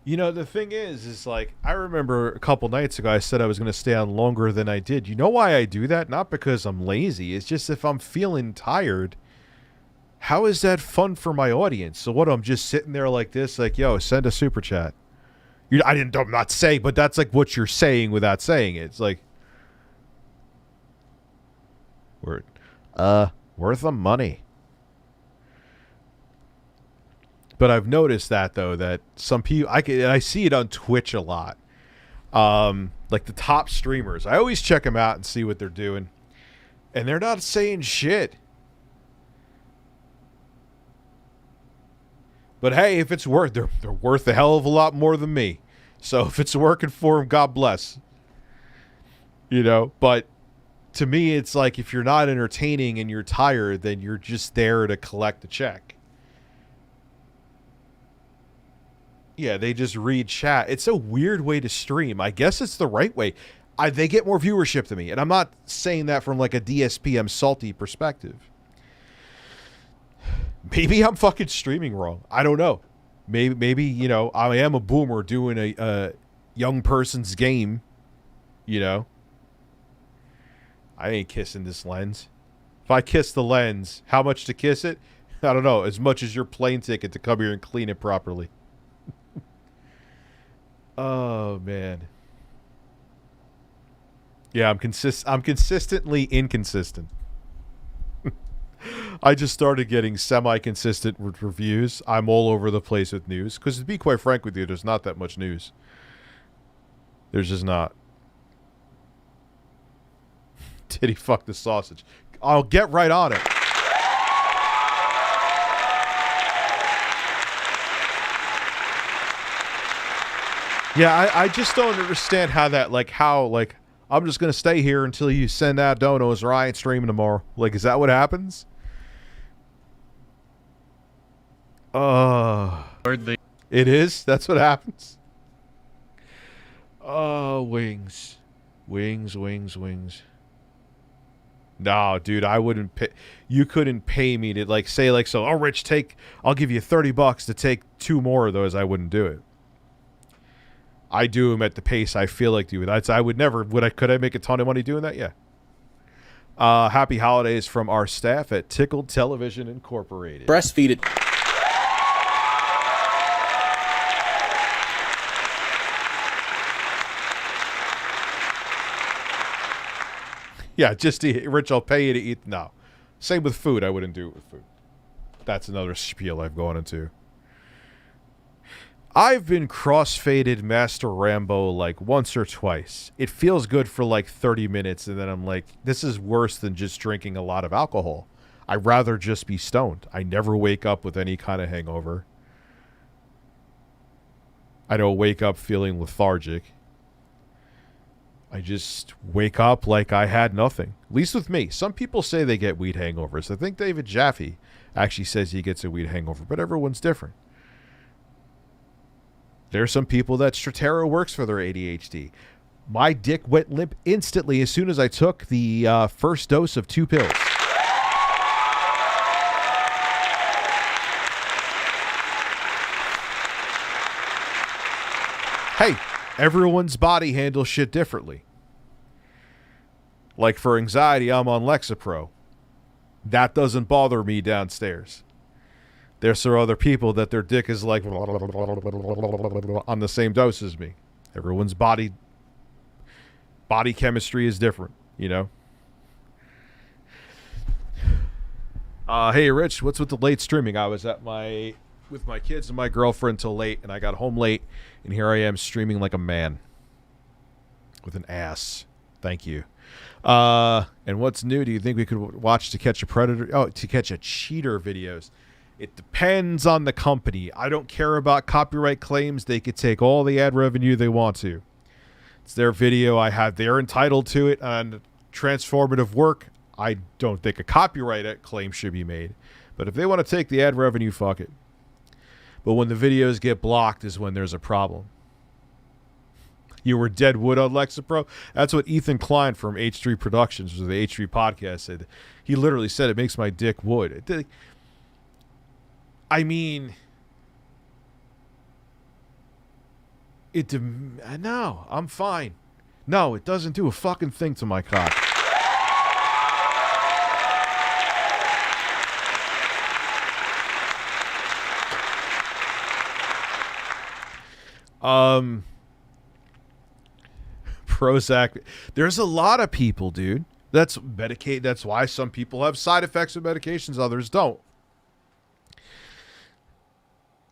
You know, the thing is like, I remember a couple nights ago I said I was going to stay on longer than I did. You know why I do that? Not because I'm lazy. It's just if I'm feeling tired, how is that fun for my audience? So what, I'm just sitting there like this, like, yo, send a super chat. I'm not saying, but that's like what you're saying without saying it. It's like, worth the money. But I've noticed that, though, that some people, I see it on Twitch a lot. Like the top streamers. I always check them out and see what they're doing. And they're not saying shit. But hey, if it's worth, they're worth a hell of a lot more than me. So if it's working for them, God bless. You know, but to me, it's like if you're not entertaining and you're tired, then you're just there to collect a check. Yeah, they just read chat. It's a weird way to stream. I guess it's the right way. They get more viewership than me. And I'm not saying that from like a DSPM salty perspective. Maybe I'm fucking streaming wrong. I don't know. Maybe you know, I am a boomer doing a young person's game. You know? I ain't kissing this lens. If I kiss the lens, how much to kiss it? I don't know, as much as your plane ticket to come here and clean it properly. Oh, man. Yeah, I'm consistently inconsistent. I just started getting semi-consistent reviews. I'm all over the place with news. Because to be quite frank with you, there's not that much news. There's just not. Did he fuck the sausage? I'll get right on it. Yeah, I just don't understand how that, like, I'm just going to stay here until you send out donos or I ain't streaming tomorrow. Like, is that what happens? It is? That's what happens? Oh, wings. Wings. No, dude, I wouldn't pay. You couldn't pay me to, like, say, like, so, oh, Rich, I'll give you $30 to take 2 more of those. I wouldn't do it. I do them at the pace I feel like doing. I would never. Could I make a ton of money doing that? Yeah. Happy holidays from our staff at Tickled Television Incorporated. Breastfeed it. Yeah, just to eat. Rich, I'll pay you to eat. No. Same with food. I wouldn't do it with food. That's another spiel I've gone into. I've been crossfaded Master Rambo like once or twice. It feels good for like 30 minutes, and then I'm like, this is worse than just drinking a lot of alcohol. I'd rather just be stoned. I never wake up with any kind of hangover. I don't wake up feeling lethargic. I just wake up like I had nothing. At least with me. Some people say they get weed hangovers. I think David Jaffe actually says he gets a weed hangover, but everyone's different. There are some people that Stratera works for their ADHD. My dick went limp instantly as soon as I took the first dose of 2 pills. Hey, everyone's body handles shit differently. Like for anxiety, I'm on Lexapro. That doesn't bother me downstairs. There's some other people that their dick is like on the same dose as me. Everyone's body chemistry is different, you know? Hey, Rich, what's with the late streaming? I was with my kids and my girlfriend till late, and I got home late, and here I am streaming like a man. With an ass. Thank you. And what's new? Do you think we could watch To Catch a Predator? Oh, To Catch a Cheater videos. It depends on the company. I don't care about copyright claims. They could take all the ad revenue they want to. It's their video. They're entitled to it. And transformative work, I don't think a copyright claim should be made. But if they want to take the ad revenue, fuck it. But when the videos get blocked is when there's a problem. You were dead wood on Lexapro? That's what Ethan Klein from H3 Productions, or the H3 podcast, said. He literally said, it makes my dick wood. I mean, no, I'm fine. No, it doesn't do a fucking thing to my cock. Prozac. There's a lot of people, dude. That's why some people have side effects of medications, others don't.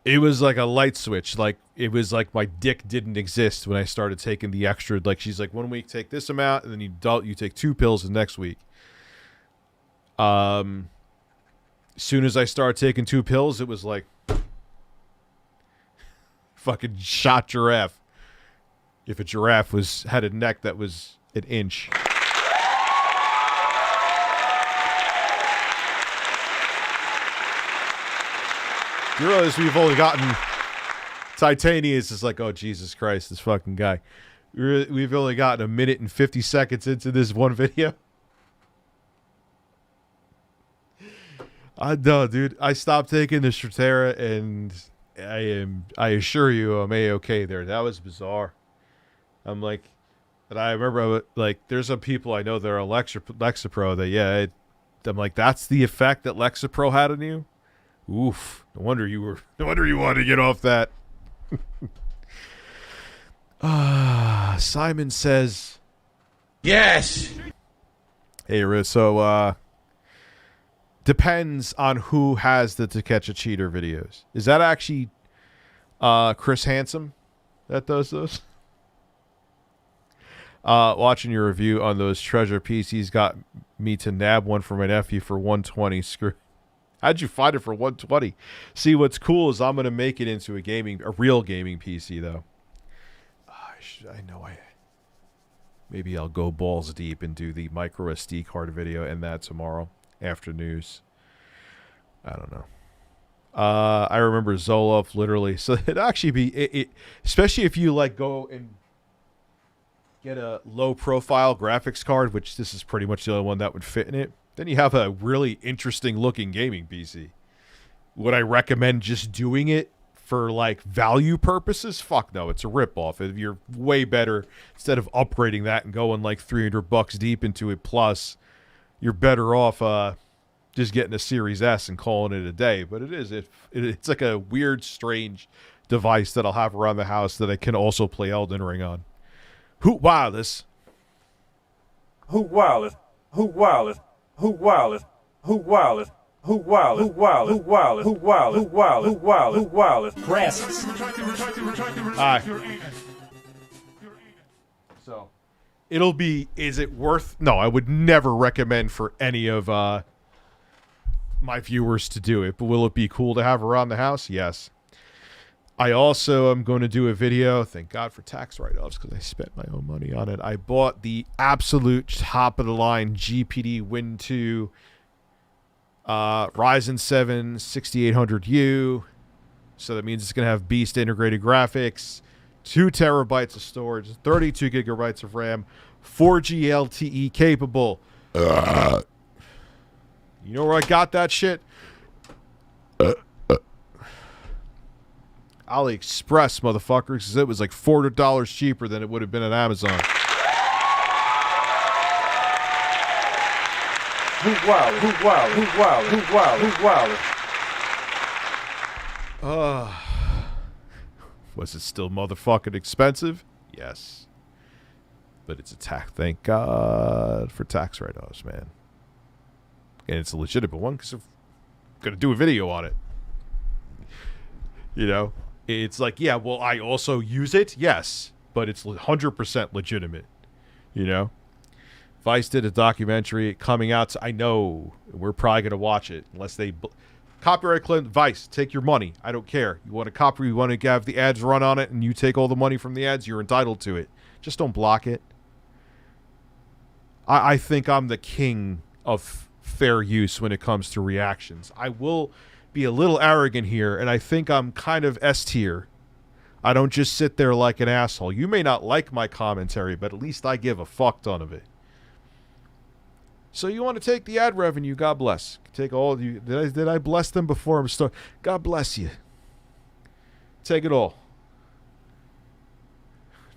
It was like a light switch. Like, it was like my dick didn't exist when I started taking the extra. Like, she's like, 1 week take this amount, and then you take 2 pills the next week. As soon as I started taking 2 pills, it was like fucking shot giraffe. If a giraffe had a neck that was an inch. You realize we've only gotten... Titanius is like, oh, Jesus Christ, this fucking guy. We've only gotten 1 minute and 50 seconds into this one video. No, dude. I stopped taking the Stratera, and I assure you, I'm A-okay there. That was bizarre. I'm like... And I remember, like, there's some people I know that are on Lexapro that, yeah, I'm like, that's the effect that Lexapro had on you? Oof. No wonder you wanted to get off that. Simon says, yes. Hey, Riz, so, depends on who has the To Catch a Cheater videos. Is that actually, Chris Handsome that does those? Watching your review on those treasure PCs got me to nab one for my nephew for 120. Screw. How'd you find it for 120? See, what's cool is I'm going to make it into a real gaming PC, though. Maybe I'll go balls deep and do the micro SD card video and that tomorrow after news. I don't know. I remember Zoloff literally. So it'd actually be, especially if you like go and get a low profile graphics card, which this is pretty much the only one that would fit in it. Then you have a really interesting looking gaming PC. Would I recommend just doing it for like value purposes? Fuck no, it's a ripoff. If you're way better, instead of upgrading that and going like $300 deep into it plus, you're better off just getting a Series S and calling it a day. But it's like a weird, strange device that I'll have around the house that I can also play Elden Ring on. Hoot wireless. Hoot wireless. Hoot wireless. Hoot wireless. Hoot wireless. Hoot wireless. Hoot wireless. Hoot wireless. Hoot wireless. Hoot wireless. Hoot wireless. Hoot wireless. Breasts. Alright. So, it'll be, is it worth, no, I would never recommend for any of my viewers to do it, but will it be cool to have around the house? Yes. I also am going to do a video, thank God for tax write-offs because I spent my own money on it. I bought the absolute top-of-the-line GPD Win 2 Ryzen 7 6800U. So that means it's going to have beast integrated graphics, 2 terabytes of storage, 32 gigabytes of RAM, 4G LTE capable. You know where I got that shit? AliExpress, motherfuckers, because it was like $400 cheaper than it would have been at Amazon. Hoot wireless. Hoot wireless. Hoot wireless. Hoot wireless. Hoot wireless. Was it still motherfucking expensive? Yes. But it's a tax. Thank God for tax write-offs, man. And it's a legitimate one because I'm going to do a video on it. You know? It's like, yeah, well, I also use it? Yes. But it's 100% legitimate. You know? Vice did a documentary coming out. I know. We're probably going to watch it. Unless they... Copyright claim. Vice, take your money. I don't care. You want to copy, you want to have the ads run on it, and you take all the money from the ads, you're entitled to it. Just don't block it. I think I'm the king of fair use when it comes to reactions. I will be a little arrogant here, and I think I'm kind of S tier. I don't just sit there like an asshole. You may not like my commentary, but at least I give a fuck ton of it. So you want to take the ad revenue? God bless. Take all of you. Did I bless them before I'm starting? God bless you. Take it all.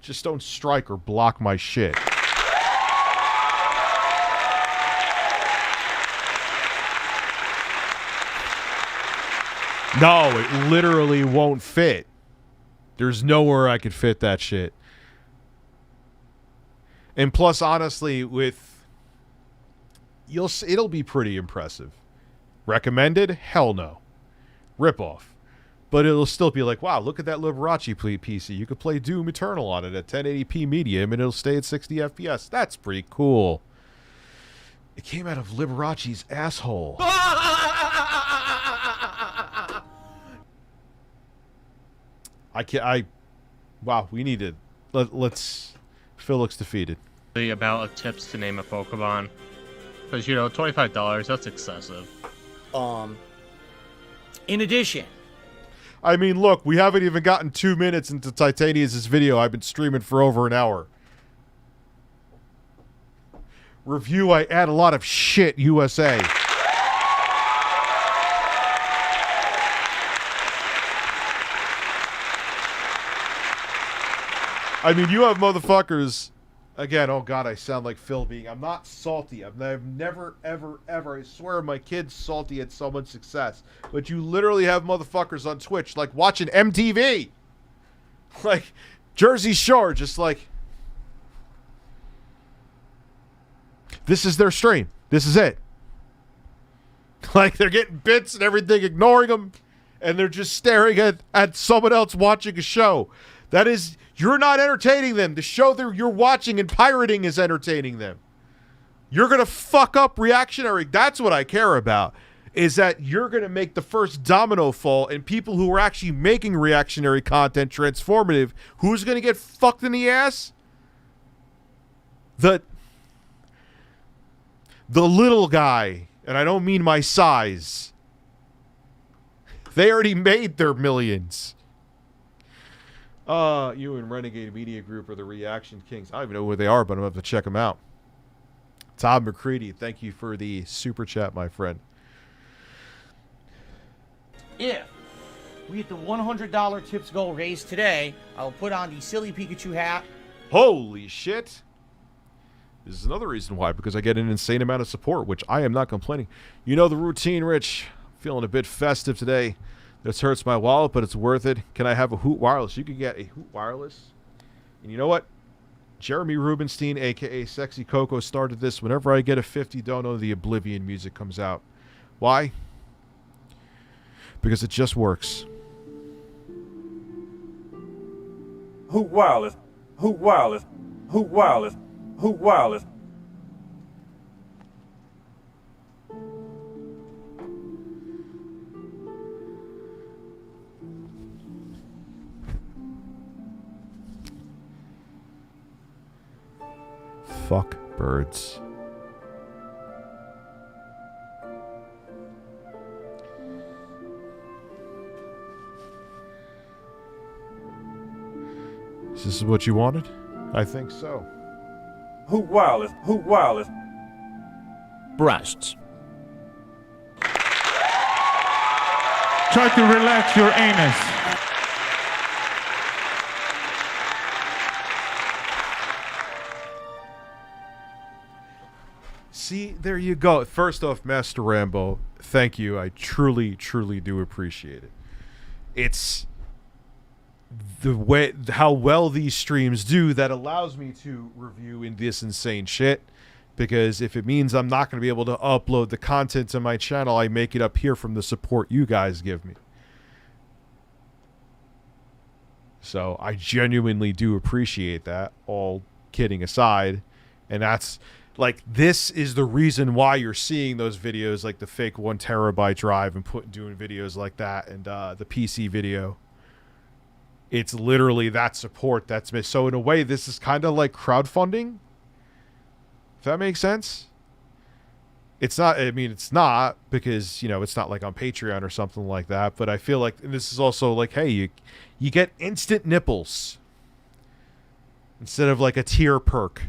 Just don't strike or block my shit. No, it literally won't fit. There's nowhere I could fit that shit. And plus, honestly, it'll be pretty impressive. Recommended? Hell no. Ripoff. But it'll still be like, wow, look at that Liberace PC. You could play Doom Eternal on it at 1080p medium and it'll stay at 60 FPS. That's pretty cool. It came out of Liberace's asshole. Wow, we need to, let's, Phil looks defeated. About tips to name a Pokemon. Because, you know, $25, that's excessive. In addition. I mean, look, we haven't even gotten 2 minutes into Titania's video. I've been streaming for over an hour. Review, I add a lot of shit, USA. I mean, you have motherfuckers Again, oh God, I sound like Phil being. I'm not salty. I've never, ever, ever. I swear, my kid's salty at someone's success. But you literally have motherfuckers on Twitch like watching MTV, like Jersey Shore, just like this is their stream. This is it. Like they're getting bits and everything, ignoring them, and they're just staring at someone else watching a show. That is. You're not entertaining them. The show that you're watching and pirating is entertaining them. You're going to fuck up reactionary. That's what I care about, is that you're going to make the first domino fall, and people who are actually making reactionary content transformative, who's going to get fucked in the ass? The little guy, and I don't mean my size. They already made their millions. You and Renegade Media Group are the Reaction Kings. I don't even know where they are, but I'm going to have to check them out. Todd McCready, thank you for the super chat, my friend. If we get the $100 tips goal raised today, I'll put on the silly Pikachu hat. Holy shit. This is another reason why, because I get an insane amount of support, which I am not complaining. You know the routine, Rich. Feeling a bit festive today. This hurts my wallet, but it's worth it. Can I have a Hoot Wireless? You can get a Hoot Wireless. And you know what? Jeremy Rubenstein, a.k.a. Sexy Coco, started this. Whenever I get a 50 dono, the Oblivion music comes out. Why? Because it just works. Hoot Wireless. Hoot Wireless. Hoot Wireless. Hoot Wireless. Fuck birds. Is this what you wanted? I think so. Hoot Wireless. Hoot Wireless. Breasts. Try to relax your anus. See, there you go. First off, Master Rambo, thank you. I truly, truly do appreciate it. It's the way, how well these streams do that allows me to review in this insane shit. Because if it means I'm not going to be able to upload the content to my channel, I make it up here from the support you guys give me. So I genuinely do appreciate that, all kidding aside. And that's... like, this is the reason why you're seeing those videos, like the fake 1 terabyte drive and doing videos like that, and the PC video. It's literally that support that's missed. So in a way, this is kind of like crowdfunding. If that makes sense. It's not, I mean, it's not, because, you know, it's not like on Patreon or something like that. But I feel like, and this is also like, hey, you get instant nipples instead of like a tier perk.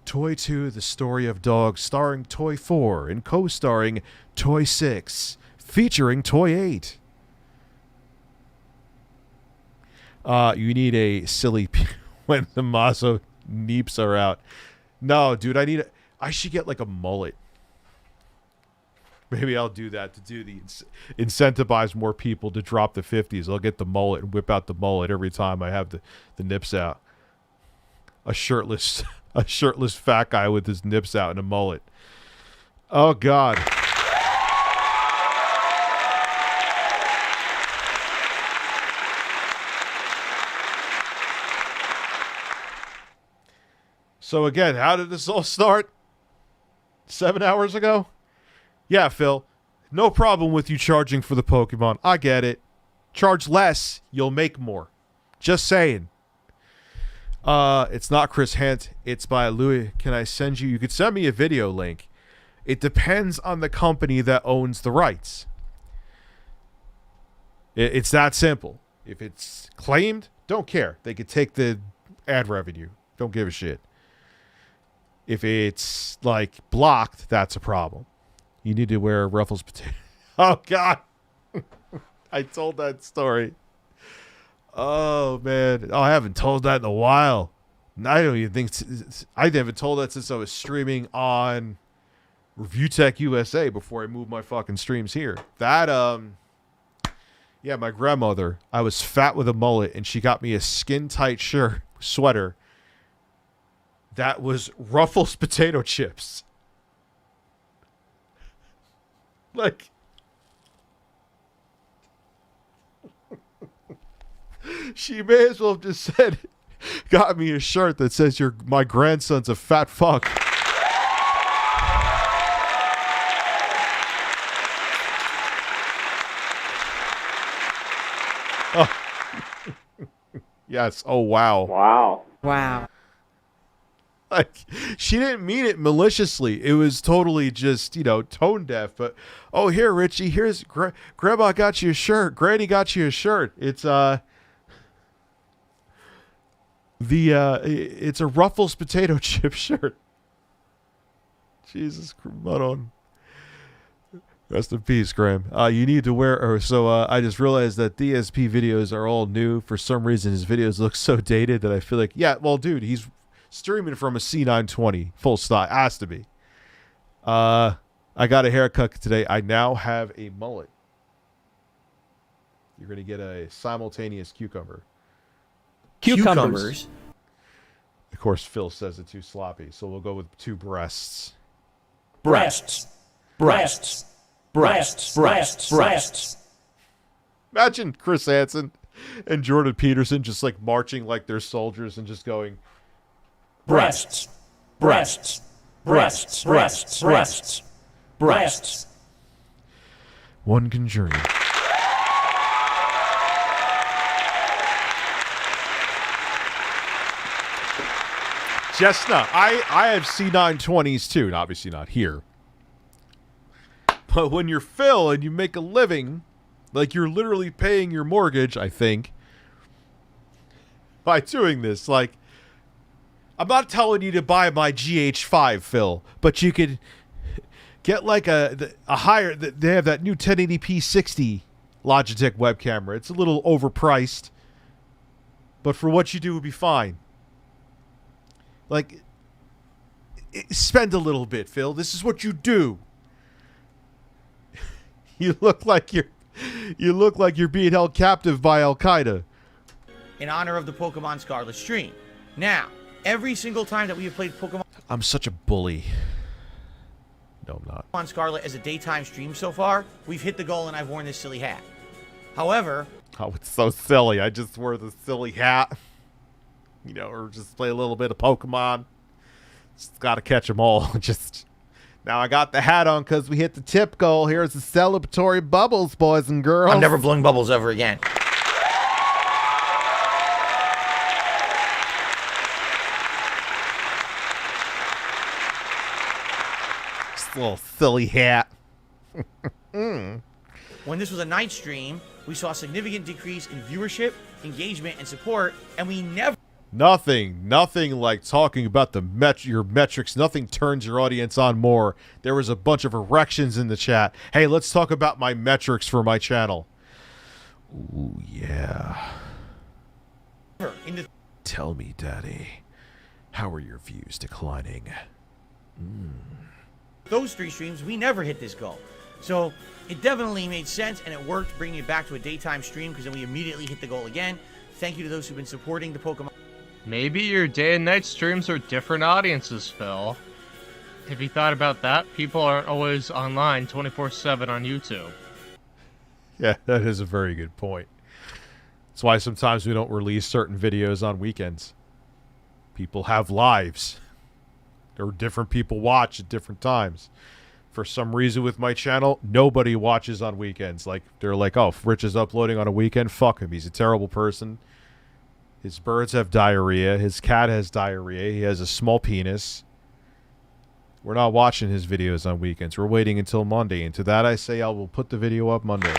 Toy 2, The Story of Dogs, starring Toy 4 and co-starring Toy 6, featuring Toy 8. You need a silly when the Mazo neeps are out. No, dude, I should get like a mullet. Maybe I'll do that to do the incentivize more people to drop the 50s. I'll get the mullet and whip out the mullet every time I have the nips out. A shirtless fat guy with his nips out and a mullet. Oh, God. So, again, how did this all start? 7 hours ago? Yeah, Phil. No problem with you charging for the Pokemon. I get it. Charge less, you'll make more. Just saying. It's not Chris Hant. It's by Louis. Can I send you? You could send me a video link. It depends on the company that owns the rights. It's that simple. If it's claimed, don't care. They could take the ad revenue. Don't give a shit. If it's, like, blocked, that's a problem. You need to wear Ruffles potato. Oh, God. I told that story. Oh, man. Oh, I haven't told that in a while. I don't even think I haven't told that since I was streaming on ReviewTechUSA before I moved my fucking streams here. That yeah, my grandmother, I was fat with a mullet and she got me a skin tight sweater that was Ruffles potato chips. Like she may as well have just said, got me a shirt that says my grandson's a fat fuck. Oh. Yes. Oh, wow. Wow. Wow. Like, she didn't mean it maliciously. It was totally just, you know, tone deaf. But, oh, here, Richie, here's Grandma got you a shirt. Granny got you a shirt. It's it's a Ruffles potato chip shirt. Jesus, hold on. Rest in peace, Graham. You need to wear. I just realized that DSP videos are all new. For some reason, his videos look so dated that I feel like, yeah, well, dude, he's streaming from a C920, full stop. Has to be. I got a haircut today. I now have a mullet. You're gonna get a simultaneous cucumber. Cucumbers. Of course, Phil says it's too sloppy, so we'll go with 2 breasts. Breasts. Breasts. Breasts. Breasts. Breasts. Imagine Chris Hansen and Jordan Peterson just like marching like they're soldiers and just going breasts. Breasts. Breasts. Breasts. Breasts. Breasts. One can dream. Chestnut. I have C920s too, and obviously not here. But when you're Phil and you make a living, like you're literally paying your mortgage, I think, by doing this. Like, I'm not telling you to buy my GH5, Phil, but you could get like a higher. They have that new 1080p 60 Logitech web camera. It's a little overpriced, but for what you do, it would be fine. Like, spend a little bit, Phil. This is what you do. You look like you're being held captive by Al Qaeda. In honor of the Pokemon Scarlet stream. Now, every single time that we have played Pokemon, I'm such a bully. No, I'm not. Pokemon Scarlet as a daytime stream so far, we've hit the goal and I've worn this silly hat. However, oh, it's so silly. I just wore the silly hat. You know, or just play a little bit of Pokemon. Just got to catch them all. Just now I got the hat on because we hit the tip goal. Here's the celebratory bubbles, boys and girls. I'm never blowing bubbles ever again. Just a little silly hat. When this was a night stream, we saw a significant decrease in viewership, engagement, and support, and we never... Nothing like talking about your metrics. Nothing turns your audience on more. There was a bunch of erections in the chat. Hey, let's talk about my metrics for my channel. Ooh, yeah. Tell me, Daddy, how are your views declining? Those 3 streams, we never hit this goal. So it definitely made sense, and it worked bringing it back to a daytime stream because then we immediately hit the goal again. Thank you to those who've been supporting the Pokemon. Maybe your day and night streams are different audiences, Phil. Have you thought about that? People aren't always online 24/7 on YouTube. Yeah, that is a very good point. That's why sometimes we don't release certain videos on weekends. People have lives. Or different people watch at different times. For some reason with my channel, nobody watches on weekends. Like, they're like, oh, if Rich is uploading on a weekend, fuck him. He's a terrible person. His birds have diarrhea. His cat has diarrhea. He has a small penis. We're not watching his videos on weekends. We're waiting until Monday. And to that I say I will put the video up Monday.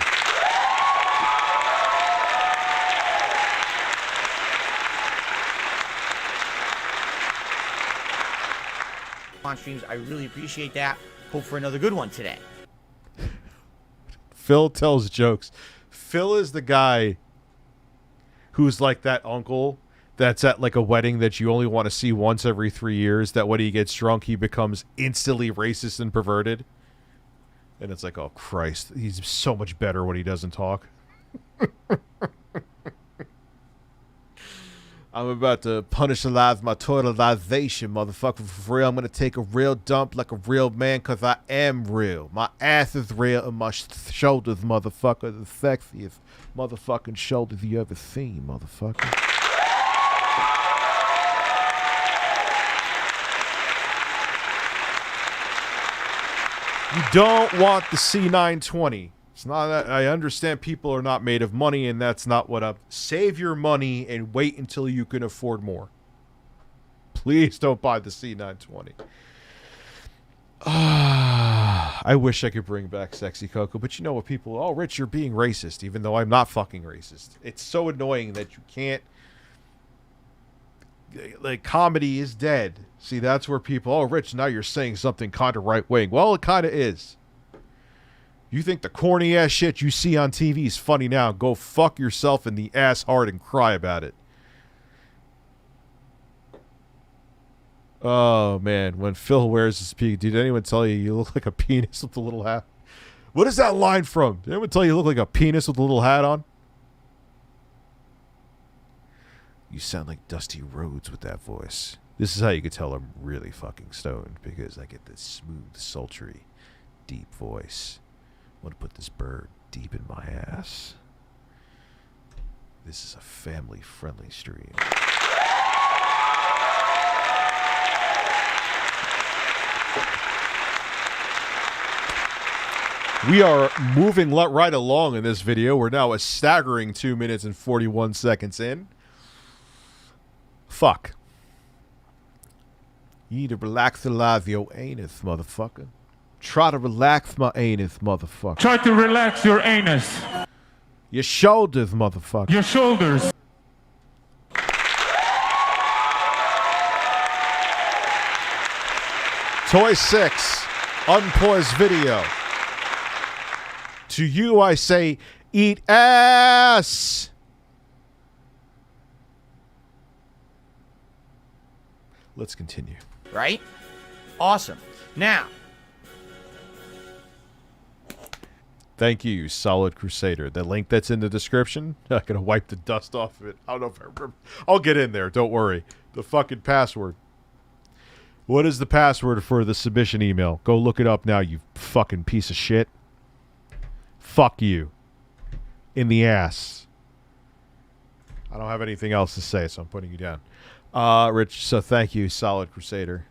On streams, I really appreciate that. Hope for another good one today. Phil tells jokes. Phil is the guy who's like that uncle that's at like a wedding that you only want to see once every 3 years, that when he gets drunk, he becomes instantly racist and perverted. And it's like, oh, Christ, he's so much better when he doesn't talk. I'm about to punishalize my totalization, motherfucker, for real. I'm going to take a real dump like a real man, because I am real. My ass is real and my shoulders, motherfucker, the sexiest motherfucking shoulders you ever seen, motherfucker. You don't want the C920. It's not that I understand people are not made of money, and that's not what I'm. Save your money and wait until you can afford more. Please don't buy the C920. I wish I could bring back Sexy Coco, but you know what people... Oh, Rich, you're being racist, even though I'm not fucking racist. It's so annoying that you can't... Like, comedy is dead. See, that's where people... Oh, Rich, now you're saying something kind of right-wing. Well, it kind of is. You think the corny-ass shit you see on TV is funny now? Go fuck yourself in the ass hard and cry about it. Oh, man. When Phil wears his peak, did anyone tell you look like a penis with a little hat? What is that line from? Did anyone tell you look like a penis with a little hat on? You sound like Dusty Rhodes with that voice. This is how you could tell I'm really fucking stoned, because I get this smooth, sultry, deep voice. I want to put this bird deep in my ass. This is a family-friendly stream. We are moving right along in this video. We're now a staggering 2 minutes and 41 seconds in. Fuck. You need to relax your anus, motherfucker. Try to relax my anus, motherfucker. Try to relax your anus. Your shoulders, motherfucker. Your shoulders. Toy 6. Unpaused video. To you I say, eat ass! Let's continue. Right? Awesome. Now. Thank you, you solid crusader. The link that's in the description, I'm going to wipe the dust off of it. I don't know if I remember. I'll get in there, don't worry. The fucking password. What is the password for the submission email? Go look it up now, you fucking piece of shit. Fuck you. In the ass. I don't have anything else to say, so I'm putting you down. Rich, so thank you, solid crusader.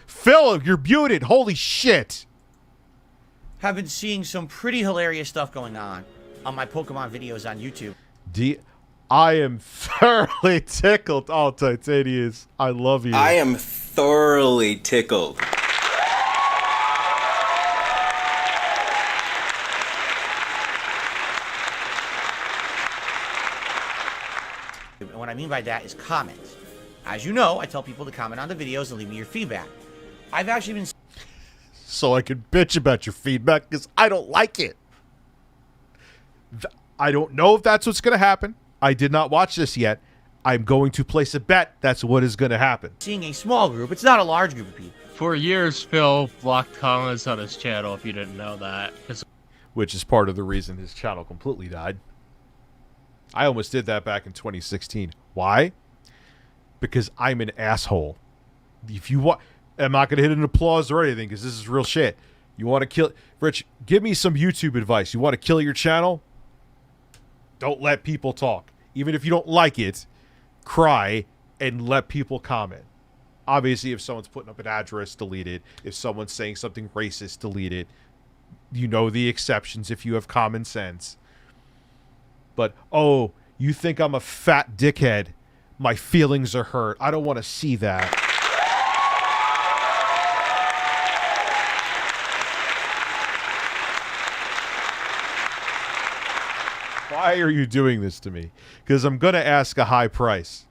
Phil, you're muted. Holy shit. Have been seeing some pretty hilarious stuff going on my Pokemon videos on YouTube. I am thoroughly tickled. Oh, Titanius, I love you. I am thoroughly tickled. And what I mean by that is comments. As you know, I tell people to comment on the videos and leave me your feedback. I've actually been... So I can bitch about your feedback because I don't like it. I don't know if that's what's going to happen. I did not watch this yet. I'm going to place a bet that's what is going to happen. Seeing a small group. It's not a large group of people. For years, Phil blocked comments on his channel, if you didn't know that. Which is part of the reason his channel completely died. I almost did that back in 2016. Why? Because I'm an asshole. If you want... I'm not going to hit an applause or anything because this is real shit. You want to kill... Rich, give me some YouTube advice. You want to kill your channel? Don't let people talk. Even if you don't like it, cry and let people comment. Obviously, if someone's putting up an address, delete it. If someone's saying something racist, delete it. You know the exceptions if you have common sense. But, oh, you think I'm a fat dickhead. My feelings are hurt. I don't want to see that. Why are you doing this to me? Because I'm going to ask a high price.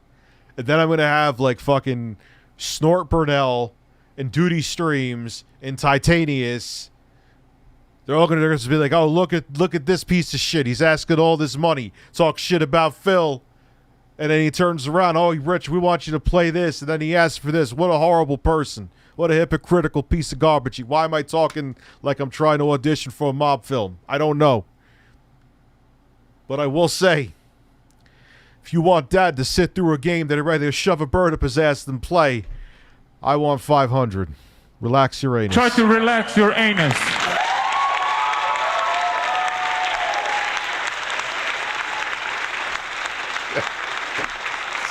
And then I'm going to have, like, fucking Snort Burnell and Duty Streams and Titanius. They're all going to be like, oh, look at this piece of shit. He's asking all this money. Talk shit about Phil. And then he turns around, oh, Rich, we want you to play this. And then he asks for this. What a horrible person. What a hypocritical piece of garbage. Why am I talking like I'm trying to audition for a mob film? I don't know. But I will say, if you want Dad to sit through a game that he'd rather shove a bird up his ass than play, I want 500. Relax your anus. Try to relax your anus.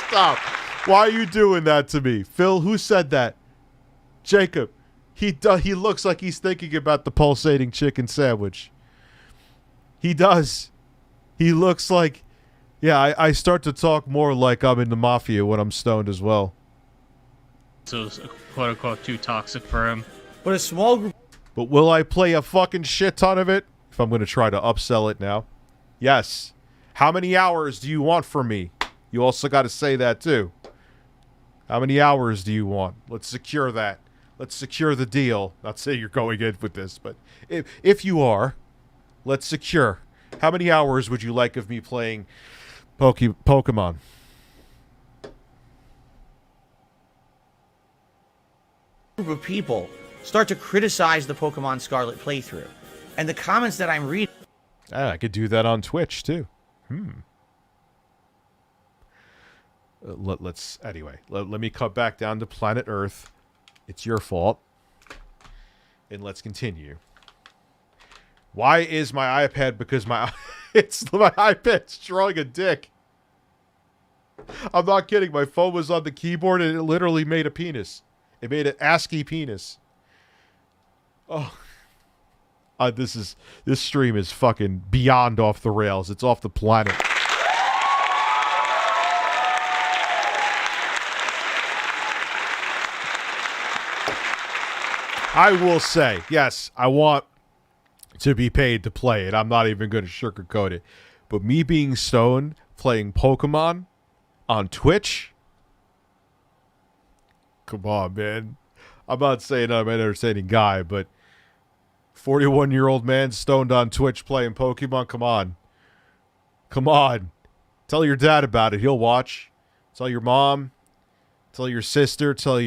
Stop. Why are you doing that to me? Phil, who said that? Jacob. He looks like he's thinking about the pulsating chicken sandwich. He does. He looks like... Yeah, I start to talk more like I'm in the mafia when I'm stoned as well. So it's quote-unquote too toxic for him. But a small group... But will I play a fucking shit ton of it? If I'm going to try to upsell it now. Yes. How many hours do you want from me? You also got to say that too. How many hours do you want? Let's secure that. Let's secure the deal. Not say you're going in with this, but if you are, let's secure. How many hours would you like of me playing Pokemon? Group of people start to criticize the Pokemon Scarlet playthrough. And the comments that I'm reading... I could do that on Twitch too. Anyway, let me cut back down to planet Earth. It's your fault. And let's continue. Why is my iPad? Because my iPad's drawing a dick. I'm not kidding. My phone was on the keyboard and it literally made a penis. It made an ASCII penis. Oh. This stream is fucking beyond off the rails. It's off the planet. I will say, yes, I want to be paid to play it. I'm not even going to sugarcoat it. But me being stoned, playing Pokemon on Twitch? Come on, man. I'm not saying I'm an entertaining guy, but 41-year-old man stoned on Twitch playing Pokemon? Come on. Come on. Tell your dad about it. He'll watch. Tell your mom. Tell your sister. Tell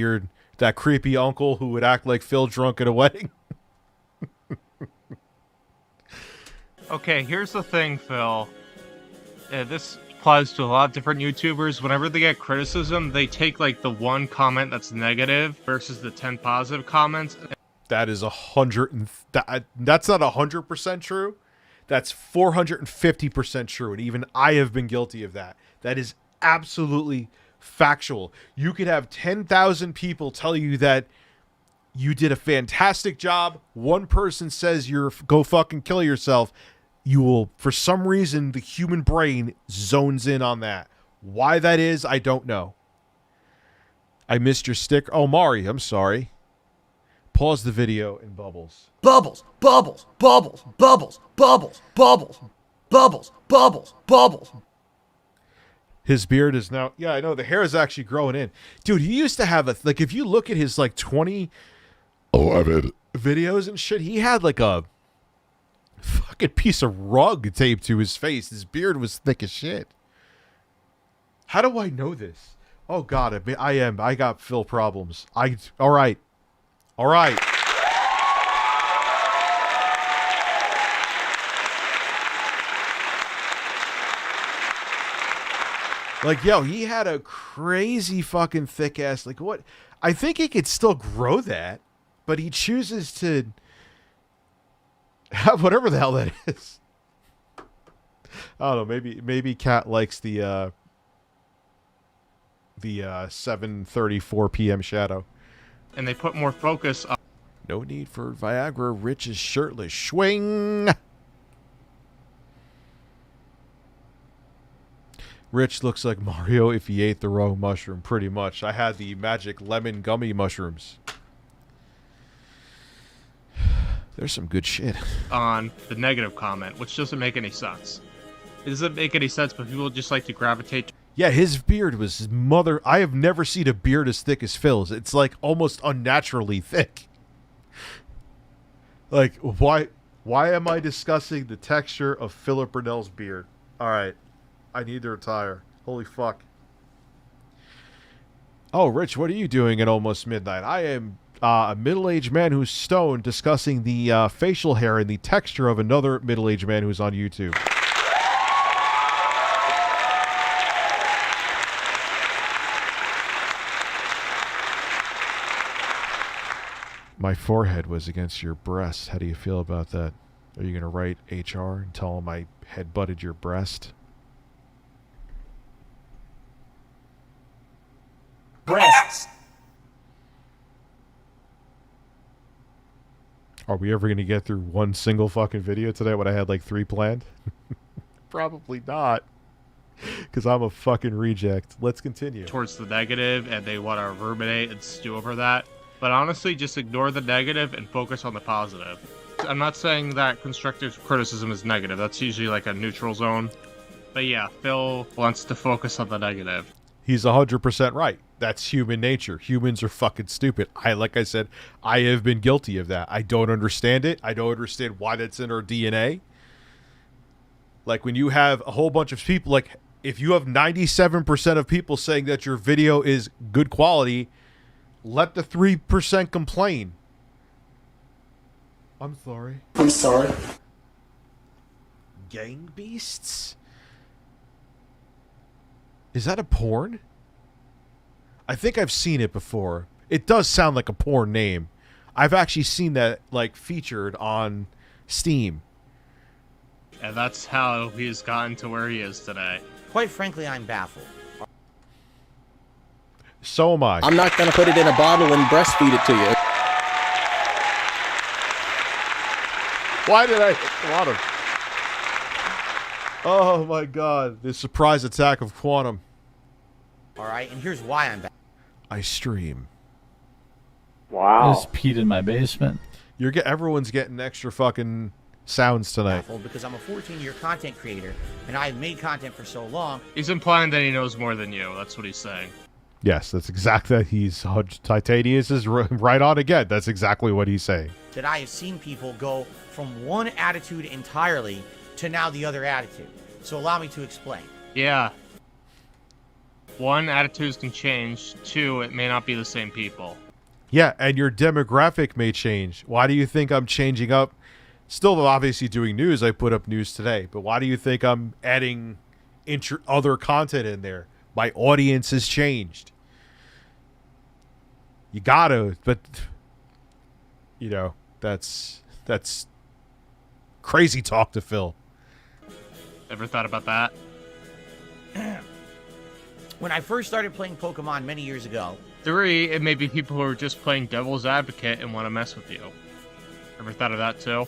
that creepy uncle who would act like Phil drunk at a wedding. Okay, here's the thing, Phil. This applies to a lot of different YouTubers. Whenever they get criticism, they take like the one comment that's negative versus the 10 positive comments. That is that's not 100% true. That's 450% true, and even I have been guilty of that. That is absolutely factual. You could have 10,000 people tell you that you did a fantastic job. One person says go fucking kill yourself. You will, for some reason, the human brain zones in on that. Why that is, I don't know. I missed your stick. Oh, Mari, I'm sorry. Pause the video and bubbles. Bubbles, bubbles, bubbles, bubbles, bubbles, bubbles, bubbles, bubbles, bubbles. His beard is now... Yeah, I know. The hair is actually growing in. Dude, he used to have like, if you look at his, 20 videos and shit, he had, a fucking piece of rug taped to his face. His beard was thick as shit. How do I know this? Oh, God. I got Phil problems. All right. All right. Yo, he had a crazy fucking thick ass. What? I think he could still grow that, but he chooses to have whatever the hell that is. I don't know. Maybe Cat likes the 7:34 p.m. shadow. And they put more focus on... No need for Viagra. Rich is shirtless. Swing. Rich looks like Mario if he ate the wrong mushroom, pretty much. I had the magic lemon gummy mushrooms. There's some good shit. On the negative comment, which doesn't make any sense. It doesn't make any sense, but people just like to gravitate... Yeah, his beard was I have never seen a beard as thick as Phil's. It's almost unnaturally thick. Why am I discussing the texture of Philip Burnell's beard? All right. I need to retire. Holy fuck. Oh, Rich, what are you doing at almost midnight? I am a middle-aged man who's stoned discussing the facial hair and the texture of another middle-aged man who's on YouTube. My forehead was against your breast. How do you feel about that? Are you going to write HR and tell them I headbutted your breast? Breasts. Are we ever going to get through one single fucking video today when I had like 3 planned? Probably not. Because I'm a fucking reject. Let's continue. Towards the negative, and they want to ruminate and stew over that. But honestly, just ignore the negative and focus on the positive. I'm not saying that constructive criticism is negative. That's usually like a neutral zone. But yeah, Phil wants to focus on the negative. He's 100% right. That's human nature. Humans are fucking stupid. Like I said, I have been guilty of that. I don't understand it. I don't understand why that's in our DNA. Like when you have a whole bunch of people, like if you have 97% of people saying that your video is good quality, let the 3% complain. I'm sorry. I'm sorry. Gang beasts? Is that a porn? I think I've seen it before. It does sound like a porn name. I've actually seen that like featured on Steam. And that's how he's gotten to where he is today. Quite frankly, I'm baffled. So am I. I'm not going to put it in a bottle and breastfeed it to you. Why did I hit Quantum? Oh my god. The surprise attack of Quantum. Alright, and here's why I'm baffled. I stream. Wow. Just peed in my basement. Everyone's getting extra fucking sounds tonight. Because I'm a 14-year content creator, and I've made content for so long. He's implying that he knows more than you. That's what he's saying. Yes, that's exactly that. Titanius is right on again. That's exactly what he's saying. That I have seen people go from one attitude entirely to now the other attitude. So allow me to explain. Yeah. 1, attitudes can change. 2, it may not be the same people. Yeah, and your demographic may change. Why do you think I'm changing up? Still obviously doing news. I put up news today. But why do you think I'm adding other content in there? My audience has changed. You gotta, but you know, that's crazy talk to Phil. Ever thought about that? When I first started playing Pokemon many years ago. 3, it may be people who are just playing devil's advocate and want to mess with you. Ever thought of that too?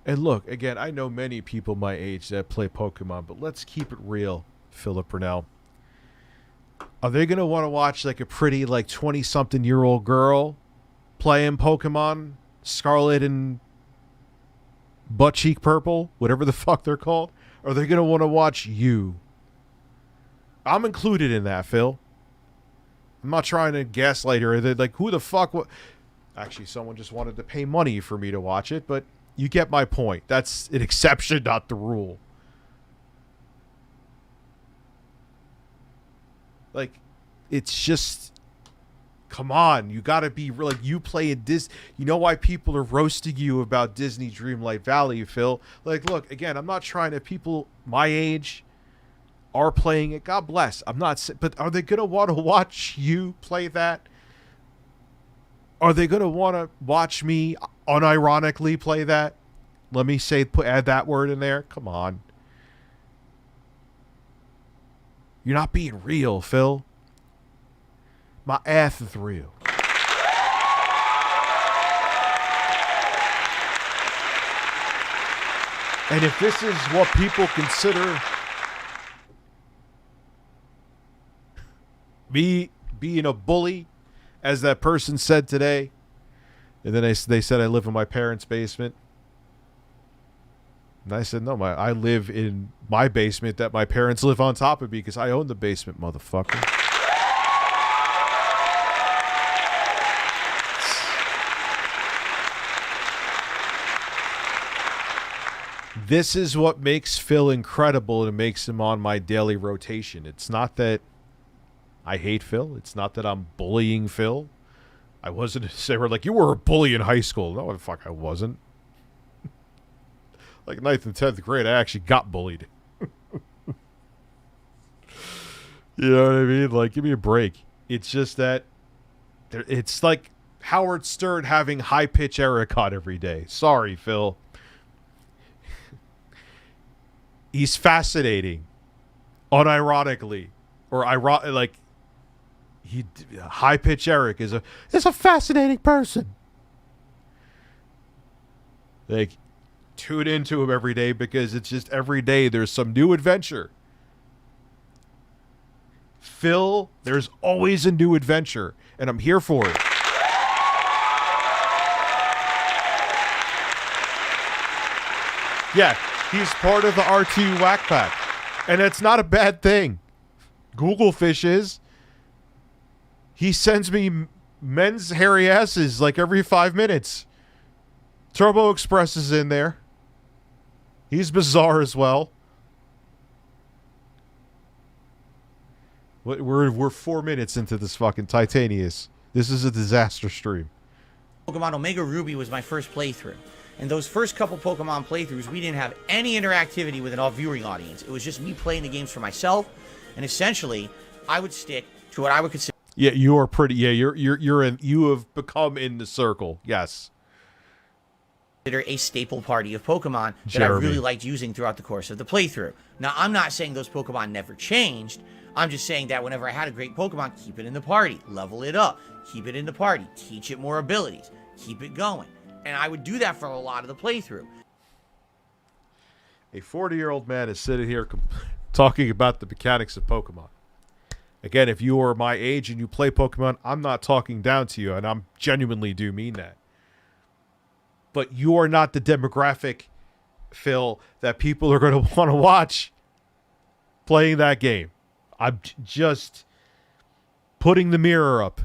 And look, again, I know many people my age that play Pokemon, but let's keep it real, Philip Burnell. Are they going to want to watch like a pretty like 20-something-year-old girl playing Pokemon Scarlet and Butt Cheek Purple, whatever the fuck they're called? Or are they going to want to watch you? I'm included in that, Phil. I'm not trying to gaslight her. They're like, who the fuck? Actually, someone just wanted to pay money for me to watch it, but you get my point. That's an exception, not the rule. Like, it's just, come on. You got to be like, you play in Disney. You know why people are roasting you about Disney Dreamlight Valley, Phil? Like, look, again, I'm not trying to, people my age are playing it. God bless. I'm not, but are they going to want to watch you play that? Are they going to want to watch me unironically play that? Let me say, add that word in there. Come on. You're not being real, Phil. My ass is real. And if this is what people consider me being a bully, as that person said today, and then they said I live in my parents' basement. And I said, no, I live in my basement that my parents live on top of me because I own the basement, motherfucker. This is what makes Phil incredible and makes him on my daily rotation. It's not that I hate Phil. It's not that I'm bullying Phil. I wasn't. They were like, you were a bully in high school. No, fuck, I wasn't. Like 9th and 10th grade, I actually got bullied. You know what I mean? Like, give me a break. It's just that it's like Howard Stern having high-pitch Eric on every day. Sorry, Phil. He's fascinating, unironically, or like high-pitch Eric is a fascinating person. Like, tune into him every day because it's just every day there's some new adventure. Phil, there's always a new adventure, and I'm here for it. Yeah, he's part of the RT Whack Pack, and it's not a bad thing. Googlefish is. He sends me men's hairy asses like every 5 minutes. Turbo Express is in there. He's bizarre as well. We're 4 minutes into this fucking Titanius. This is a disaster stream. Pokemon Omega Ruby was my first playthrough. And those first couple Pokemon playthroughs, we didn't have any interactivity with an viewing audience. It was just me playing the games for myself. And essentially, I would stick to what I would consider. Yeah, you are pretty. Yeah, you have become in the circle. Yes. A staple party of Pokemon that I really liked using throughout the course of the playthrough. Now, I'm not saying those Pokemon never changed. I'm just saying that whenever I had a great Pokemon, keep it in the party, level it up, keep it in the party, teach it more abilities, keep it going. And I would do that for a lot of the playthrough. A 40-year-old man is sitting here talking about the mechanics of Pokemon. Again, if you are my age and you play Pokemon, I'm not talking down to you, and I genuinely do mean that. But you are not the demographic, Phil, that people are going to want to watch playing that game. I'm just putting the mirror up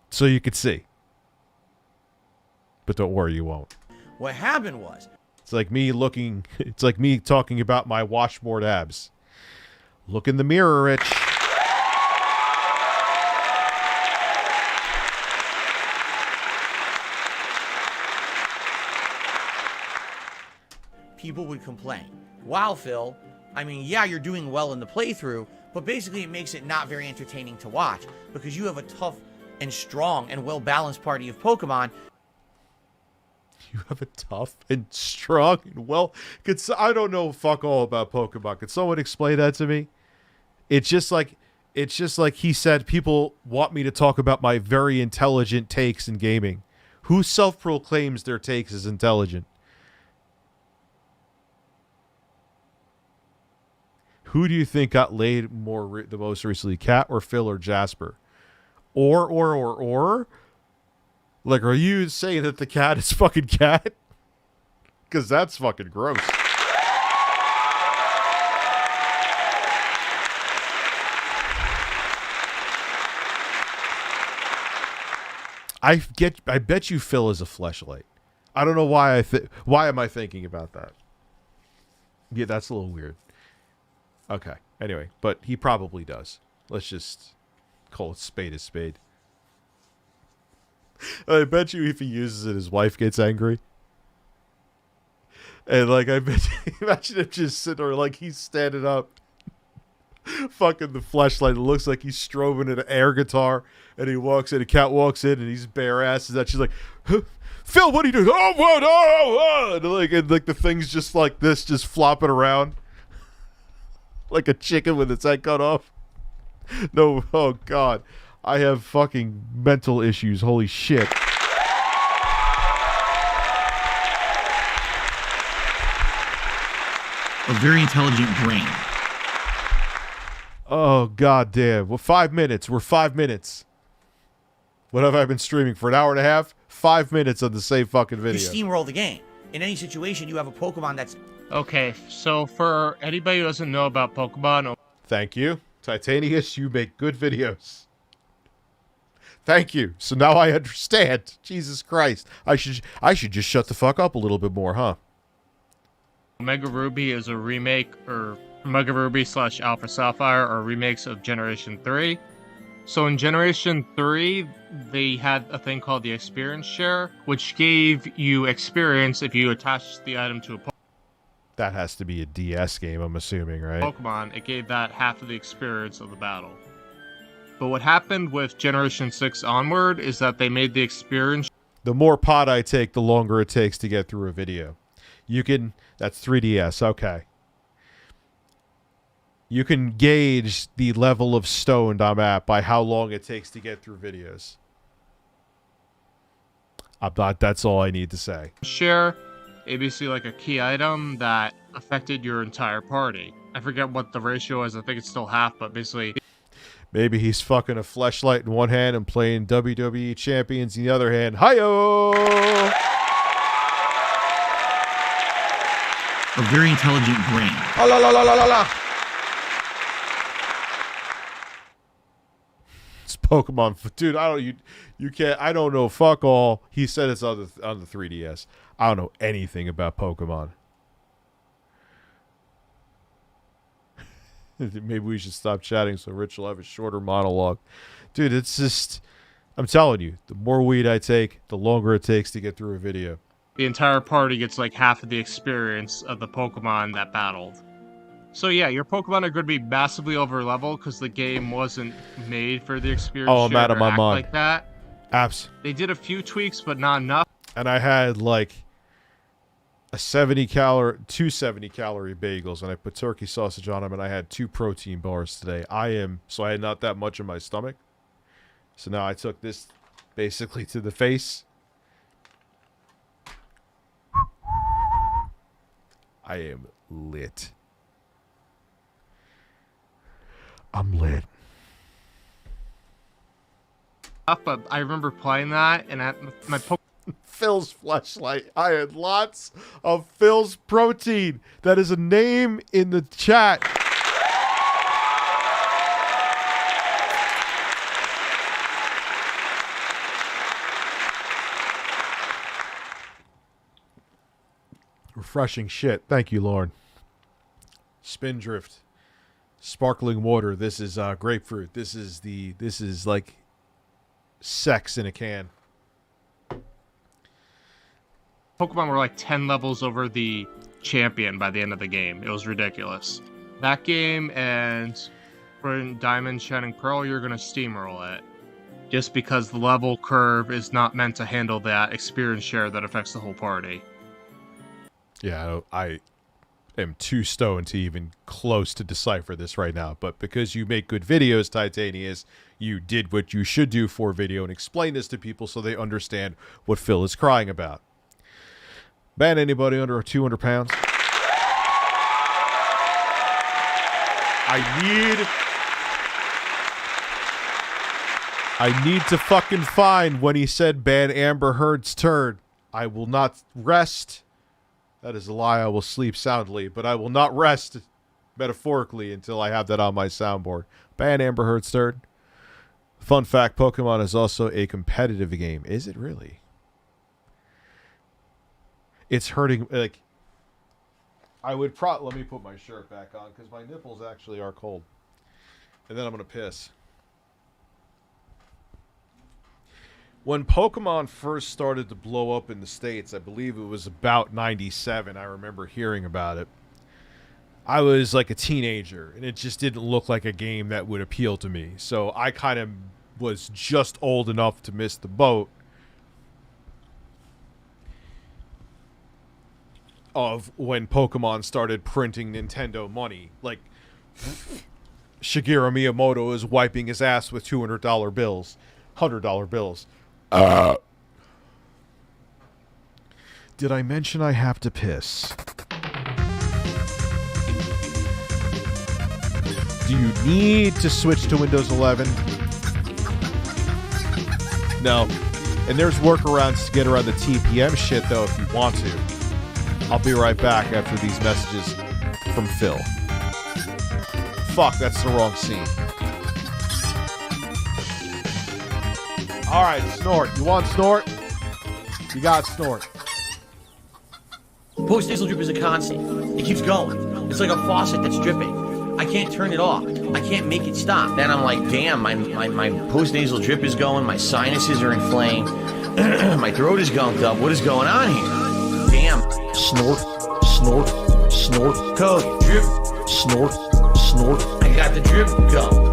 so you could see. But don't worry, you won't. What happened was... It's like me talking about my washboard abs. Look in the mirror, Rich. People would complain. Wow, Phil, I mean, yeah, you're doing well in the playthrough, but basically it makes it not very entertaining to watch because you have a tough and strong and well-balanced party of Pokemon. You have a tough and strong and well... I don't know fuck all about Pokemon. Could someone explain that to me? It's just like he said, people want me to talk about my very intelligent takes in gaming. Who self-proclaims their takes as intelligent? Who do you think got laid the most recently, Cat or Phil or Jasper? Or? Like, are you saying that the cat is fucking Cat? Because that's fucking gross. I bet you Phil is a fleshlight. I don't know why why am I thinking about that? Yeah, that's a little weird. Okay. Anyway, but he probably does. Let's just call it spade a spade. I bet you if he uses it, his wife gets angry. And like, I bet you, imagine him just sitting there like he's standing up. Fucking the fleshlight. It looks like he's strobing an air guitar. And he walks in, a cat walks in, and he's bare ass. And she's like, Phil, what are you doing? Oh, what? Oh. And like the thing's just like this, just flopping around. Like a chicken with its head cut off. No, oh God. I have fucking mental issues. Holy shit. A very intelligent brain. Oh, God damn. Well, 5 minutes. We're 5 minutes. What have I been streaming for an hour and a half? 5 minutes on the same fucking video. You steamroll the game. In any situation, you have a Pokemon that's... Okay, so for anybody who doesn't know about Pokemon... Thank you. Titanius, you make good videos. Thank you. So now I understand. Jesus Christ. I should just shut the fuck up a little bit more, huh? Omega Ruby is a remake, or Mega Ruby / Alpha Sapphire are remakes of Generation 3. So in Generation 3, they had a thing called the Experience Share, which gave you experience if you attached the item to a That has to be a DS game, I'm assuming, right? Pokemon. It gave that half of the experience of the battle. But what happened with Generation 6 onward is that they made the experience... The more pot I take, the longer it takes to get through a video. You can... That's 3DS, okay. You can gauge the level of stoned I'm at by how long it takes to get through videos. That's all I need to say. Share, basically like a key item that affected your entire party. I forget what the ratio is, I think it's still half, but basically... Maybe he's fucking a fleshlight in one hand and playing WWE champions in the other hand. Hi-yo! A very intelligent brain. Oh, la la la la la la! It's Pokemon, dude. You can't. I don't know. Fuck all. He said it's on the 3DS. I don't know anything about Pokemon. Maybe we should stop chatting so Rich will have a shorter monologue. Dude, it's just... I'm telling you, the more weed I take, the longer it takes to get through a video. The entire party gets like half of the experience of the Pokemon that battled. So yeah, your Pokemon are going to be massively over level because the game wasn't made for the experience. Oh, I'm out of my mind. Like that. Apps. They did a few tweaks, but not enough. And I had like two 70 calorie bagels, and I put turkey sausage on them, and I had 2 protein bars today. So I had not that much in my stomach. So now I took this basically to the face. I am lit. I'm lit. But I remember playing that, and my Phil's fleshlight. I had lots of Phil's protein. That is a name in the chat. Refreshing shit. Thank you, Lauren. Spindrift. Sparkling water. This is grapefruit. This is like sex in a can. Pokemon were like 10 levels over the champion by the end of the game. It was ridiculous. That game, and for Diamond Shining Pearl, you're going to steamroll it. Just because the level curve is not meant to handle that experience share that affects the whole party. Yeah, I am too stoned to even close to decipher this right now. But because you make good videos, Titanius, you did what you should do for video and explain this to people so they understand what Phil is crying about. Ban anybody under 200 pounds. I need to fucking find when he said ban Amber Heard's turd. I will not rest. That is a lie. I will sleep soundly, but I will not rest metaphorically until I have that on my soundboard. Ban Amber Heard's turd. Fun fact, Pokemon is also a competitive game. Is it really? It's hurting, like, I would let me put my shirt back on because my nipples actually are cold. And then I'm going to piss. When Pokemon first started to blow up in the States, I believe it was about 97, I remember hearing about it. I was like a teenager, and it just didn't look like a game that would appeal to me. So I kind of was just old enough to miss the boat of when Pokemon started printing Nintendo money. Like, Shigeru Miyamoto is wiping his ass with $200 bills, $100 bills. Did I mention I have to piss? Do you need to switch to Windows 11? No. And there's workarounds to get around the TPM shit, though, if you want to. I'll be right back after these messages from Phil. Fuck, that's the wrong scene. Alright, Snort. You want Snort? You got Snort. Post-nasal drip is a constant. It keeps going. It's like a faucet that's dripping. I can't turn it off. I can't make it stop. Then I'm like, damn, my post-nasal drip is going, my sinuses are inflamed, my throat is gunked up. What is going on here? Damn. Snort, snort, snort, code, drip, snort, snort. I got the drip going.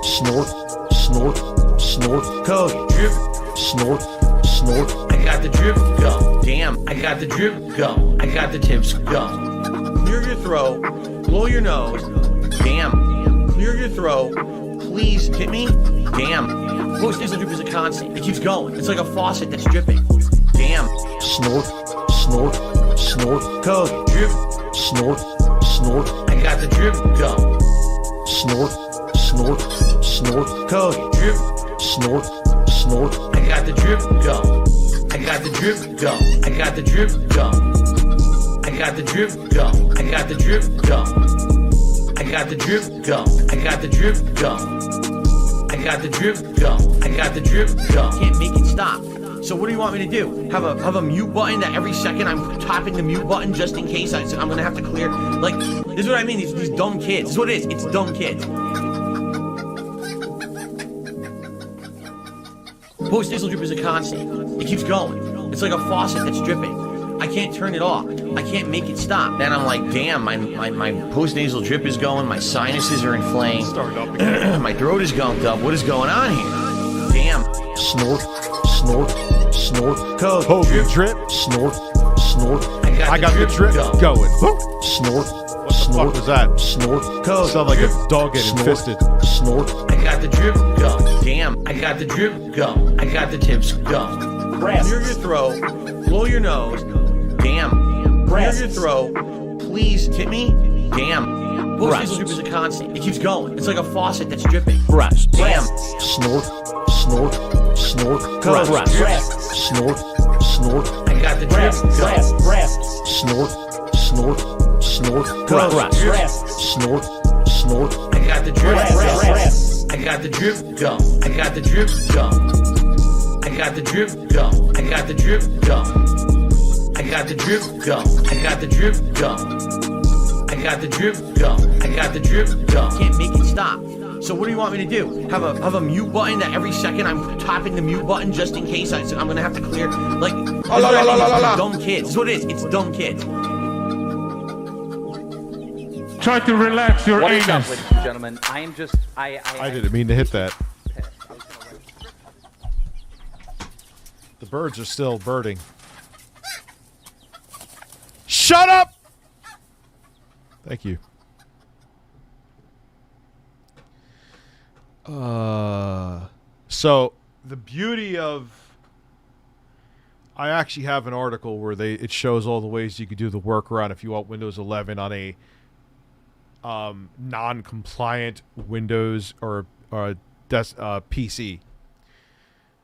Snort, snort, snort, code, drip, snort, snort. I got the drip going. Damn, I got the drip going. I got the tips going. Clear your throat, blow your nose. Damn, clear your throat. Please hit me. Damn, post-nasal drip is a constant. It keeps going. It's like a faucet that's dripping. Damn, snort, snort, snort, code, drip, snort, snort. I got the drip going. Snort, snort, snort, code, drip, snort, snort. I got the drip going. I got the drip going. I got the drip going. I got the drip going. I got the drip going. I got the drip going. I got the drip going. I got the drip going. I got the drip going. Can't make it stop. So what do you want me to do? Have a mute button that every second I'm tapping the mute button just in case I'm gonna have to clear? Like, this is what I mean. These dumb kids. This is what it is. It's dumb kids. Post-nasal drip is a constant. It keeps going. It's like a faucet that's dripping. I can't turn it off. I can't make it stop. Then I'm like, damn, my post-nasal drip is going, my sinuses are inflamed, my throat is gunked up. What is going on here? Damn. Snort, snort, snort, code. Hogan drip. Snort, snort. I got the drip going. Snort. What the fuck was that? Snort, code. Sound like a dog getting fisted. Snort. I got the drip going. Damn, I got the drip going. I got the tips going. Clear your throat, blow your nose. Damn, clear your throat. Please hit me. Damn, post-nasal drip is a constant. It keeps going. It's like a faucet that's dripping. Damn, snort, snort, snort, code. Snort, snort. I got the drip going. Snort, snort, snort, code. Snort, snort. I got the drip going. I got the drip going. I got the drip going. I got the drip going. I got the drip going. I got the drip going. I got the drip going. I got the drip going. I got the drip going. Can't make it stop. So what do you want me to do? Have a mute button that every second I'm tapping the mute button just in case I'm gonna have to clear? Like, this is what I mean. It's dumb kids. This is what it is. It's dumb kids. Try to relax your What is up, anus. ladies and gentlemen? I am just I didn't mean to hit that. The birds are still birding. Shut up! Thank you. So the beauty of, I actually have an article where it shows all the ways you could do the workaround if you want Windows 11 on a non-compliant Windows or PC.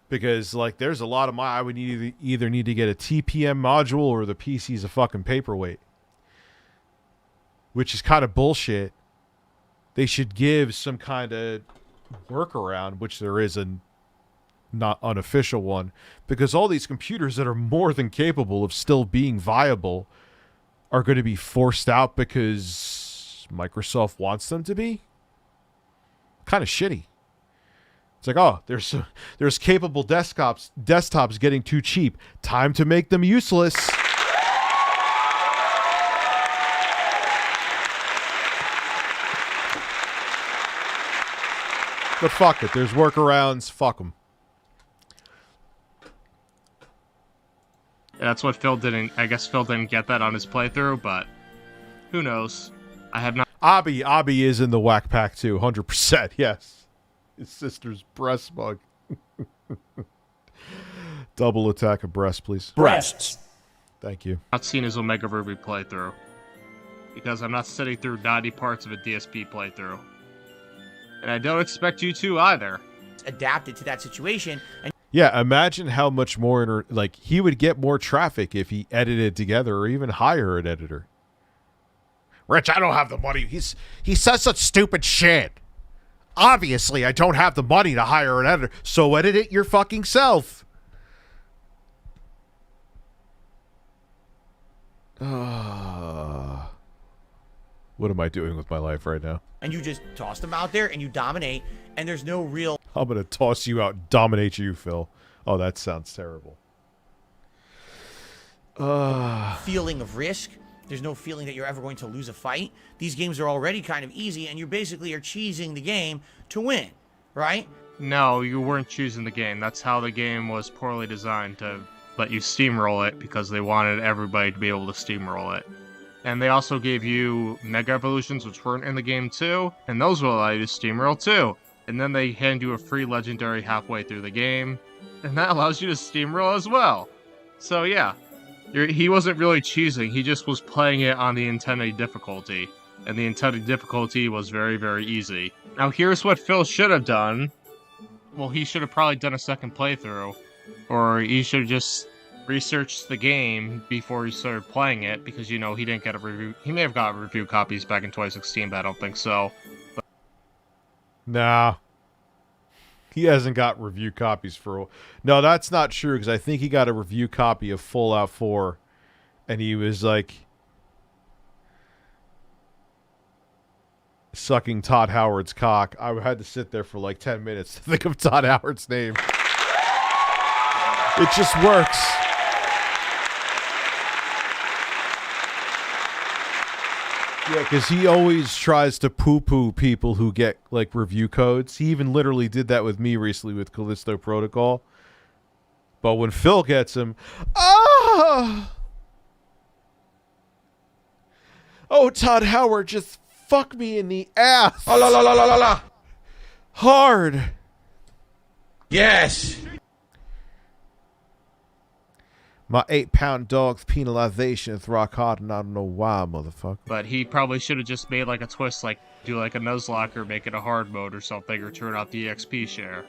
Because, like, there's a lot of I would either need to get a TPM module or the PC's a fucking paperweight. Which is kind of bullshit. They should give some kind of workaround, which there is a not unofficial one. Because all these computers that are more than capable of still being viable are going to be forced out because Microsoft wants them to be. Kind of shitty. It's like, oh, there's capable desktops getting too cheap. Time to make them useless. But fuck it. There's workarounds. Fuck them. Yeah, that's what Phil didn't. I guess Phil didn't get that on his playthrough, but who knows? I have not. Abby is in the whack pack too. 100%. Yes. His sister's breast mug. Double attack of breast, please. Breasts. Thank you. Not seen his Omega Ruby playthrough because I'm not sitting through 90 parts of a DSP playthrough, and I don't expect you to either. Adapted to that situation. And yeah, imagine how much more he would get more traffic if he edited together or even hire an editor. Rich, I don't have the money. He says such stupid shit. Obviously, I don't have the money to hire an editor, so edit it your fucking self. What am I doing with my life right now? And you just toss them out there and you dominate, and there's no real... I'm gonna toss you out and dominate you, Phil. Oh, that sounds terrible. feeling of risk. There's no feeling that you're ever going to lose a fight. These games are already kind of easy, and you basically are cheesing the game to win, right? No, you weren't choosing the game. That's how the game was poorly designed, to let you steamroll it because they wanted everybody to be able to steamroll it. And they also gave you Mega Evolutions, which weren't in the game too, and those will allow you to steamroll too. And then they hand you a free Legendary halfway through the game, and that allows you to steamroll as well. So yeah, he wasn't really cheesing, he just was playing it on the intended difficulty. And the intended difficulty was very, very easy. Now here's what Phil should have done. Well, he should have probably done a second playthrough. Or he should have just researched the game before he started playing it, because, you know, he didn't get a review. He may have got review copies back in 2016, but I don't think so. But nah. He hasn't got review copies for... No, that's not true, because I think he got a review copy of Fallout 4, and he was, like... sucking Todd Howard's cock. I had to sit there for like 10 minutes to think of Todd Howard's name. It just works. Yeah, because he always tries to poo-poo people who get, like, review codes. He even literally did that with me recently with Callisto Protocol. But when Phil gets him... Ah! Oh, Todd Howard, just fuck me in the ass. Oh, la, la, la, la, la, la. Hard. Yes. My 8-pound dog's penalization is rock hard, and I don't know why, motherfucker. But he probably should have just made like a twist, like do like a Nuzlocke, make it a hard mode or something, or turn out the EXP share.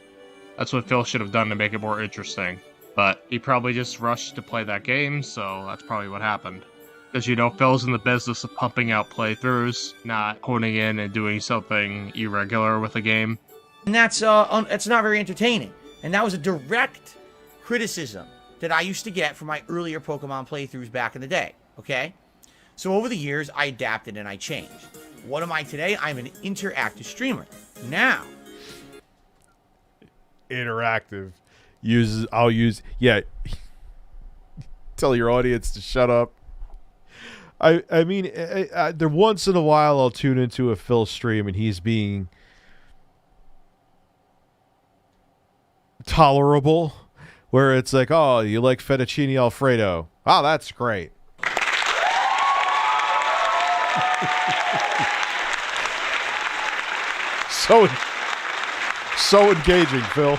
That's what Phil should have done to make it more interesting. But he probably just rushed to play that game, so that's probably what happened. Because, you know, Phil's in the business of pumping out playthroughs, not honing in and doing something irregular with a game. And that's not very entertaining. And that was a direct criticism that I used to get from my earlier Pokemon playthroughs back in the day, okay? So over the years, I adapted and I changed. What am I today? I'm an interactive streamer. Now. Interactive. I'll use, yeah. Tell your audience to shut up. I mean, there once in a while I'll tune into a Phil stream and he's being tolerable, where it's like, oh, you like fettuccine Alfredo. Oh, that's great. so engaging, Phil.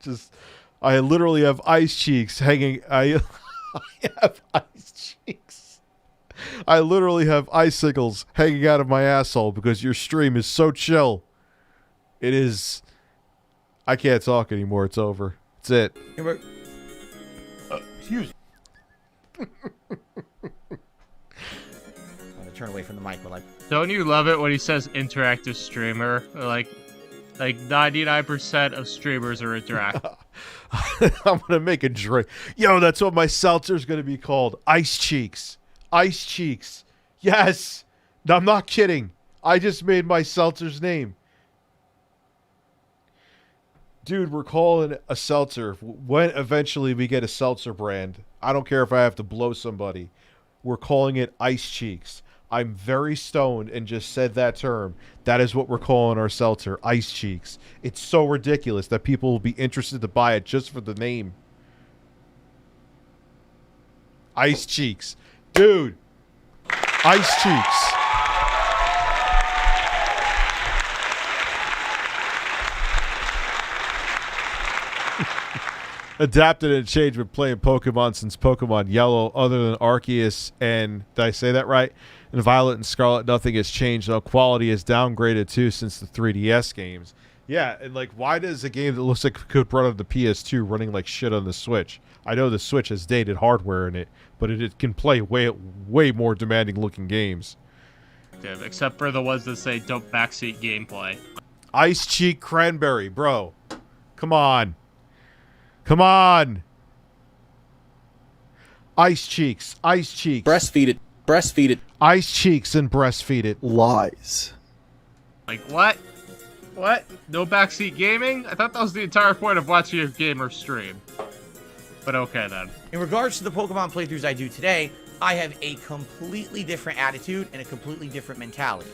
Just, I literally have ice cheeks hanging. I have ice cheeks. I literally have icicles hanging out of my asshole because your stream is so chill. It is. I can't talk anymore. It's over. That's it. Excuse me. I'm gonna turn away from the mic while I... Don't you love it when he says interactive streamer? Like 99% of streamers are interactive. I'm gonna make a drink. Yo, that's what my seltzer's gonna be called. Ice Cheeks. Ice Cheeks. Yes. No, I'm not kidding. I just made my seltzer's name. Dude, we're calling it a seltzer. When eventually we get a seltzer brand, I don't care if I have to blow somebody. We're calling it Ice Cheeks. I'm very stoned and just said that term. That is what we're calling our seltzer, Ice Cheeks. It's so ridiculous that people will be interested to buy it just for the name. Ice Cheeks. Dude. Ice Cheeks. Adapted and changed when playing Pokemon since Pokemon Yellow, other than Arceus and, did I say that right? And Violet and Scarlet, nothing has changed. No, quality is downgraded too since the 3DS games. Yeah, and like, why does a game that looks like it could run on the PS2 running like shit on the Switch? I know the Switch has dated hardware in it, but it can play way more demanding looking games. Except for the ones that say don't backseat gameplay. Ice Cheek Cranberry, bro. Come on. Come on. Ice Cheeks. Ice Cheeks. Breastfeed it. Breastfeed it. Ice cheeks and breastfeed it. Lies. Like, what? What? No backseat gaming? I thought that was the entire point of watching a gamer stream. But okay, then. In regards to the Pokemon playthroughs I do today, I have a completely different attitude and a completely different mentality.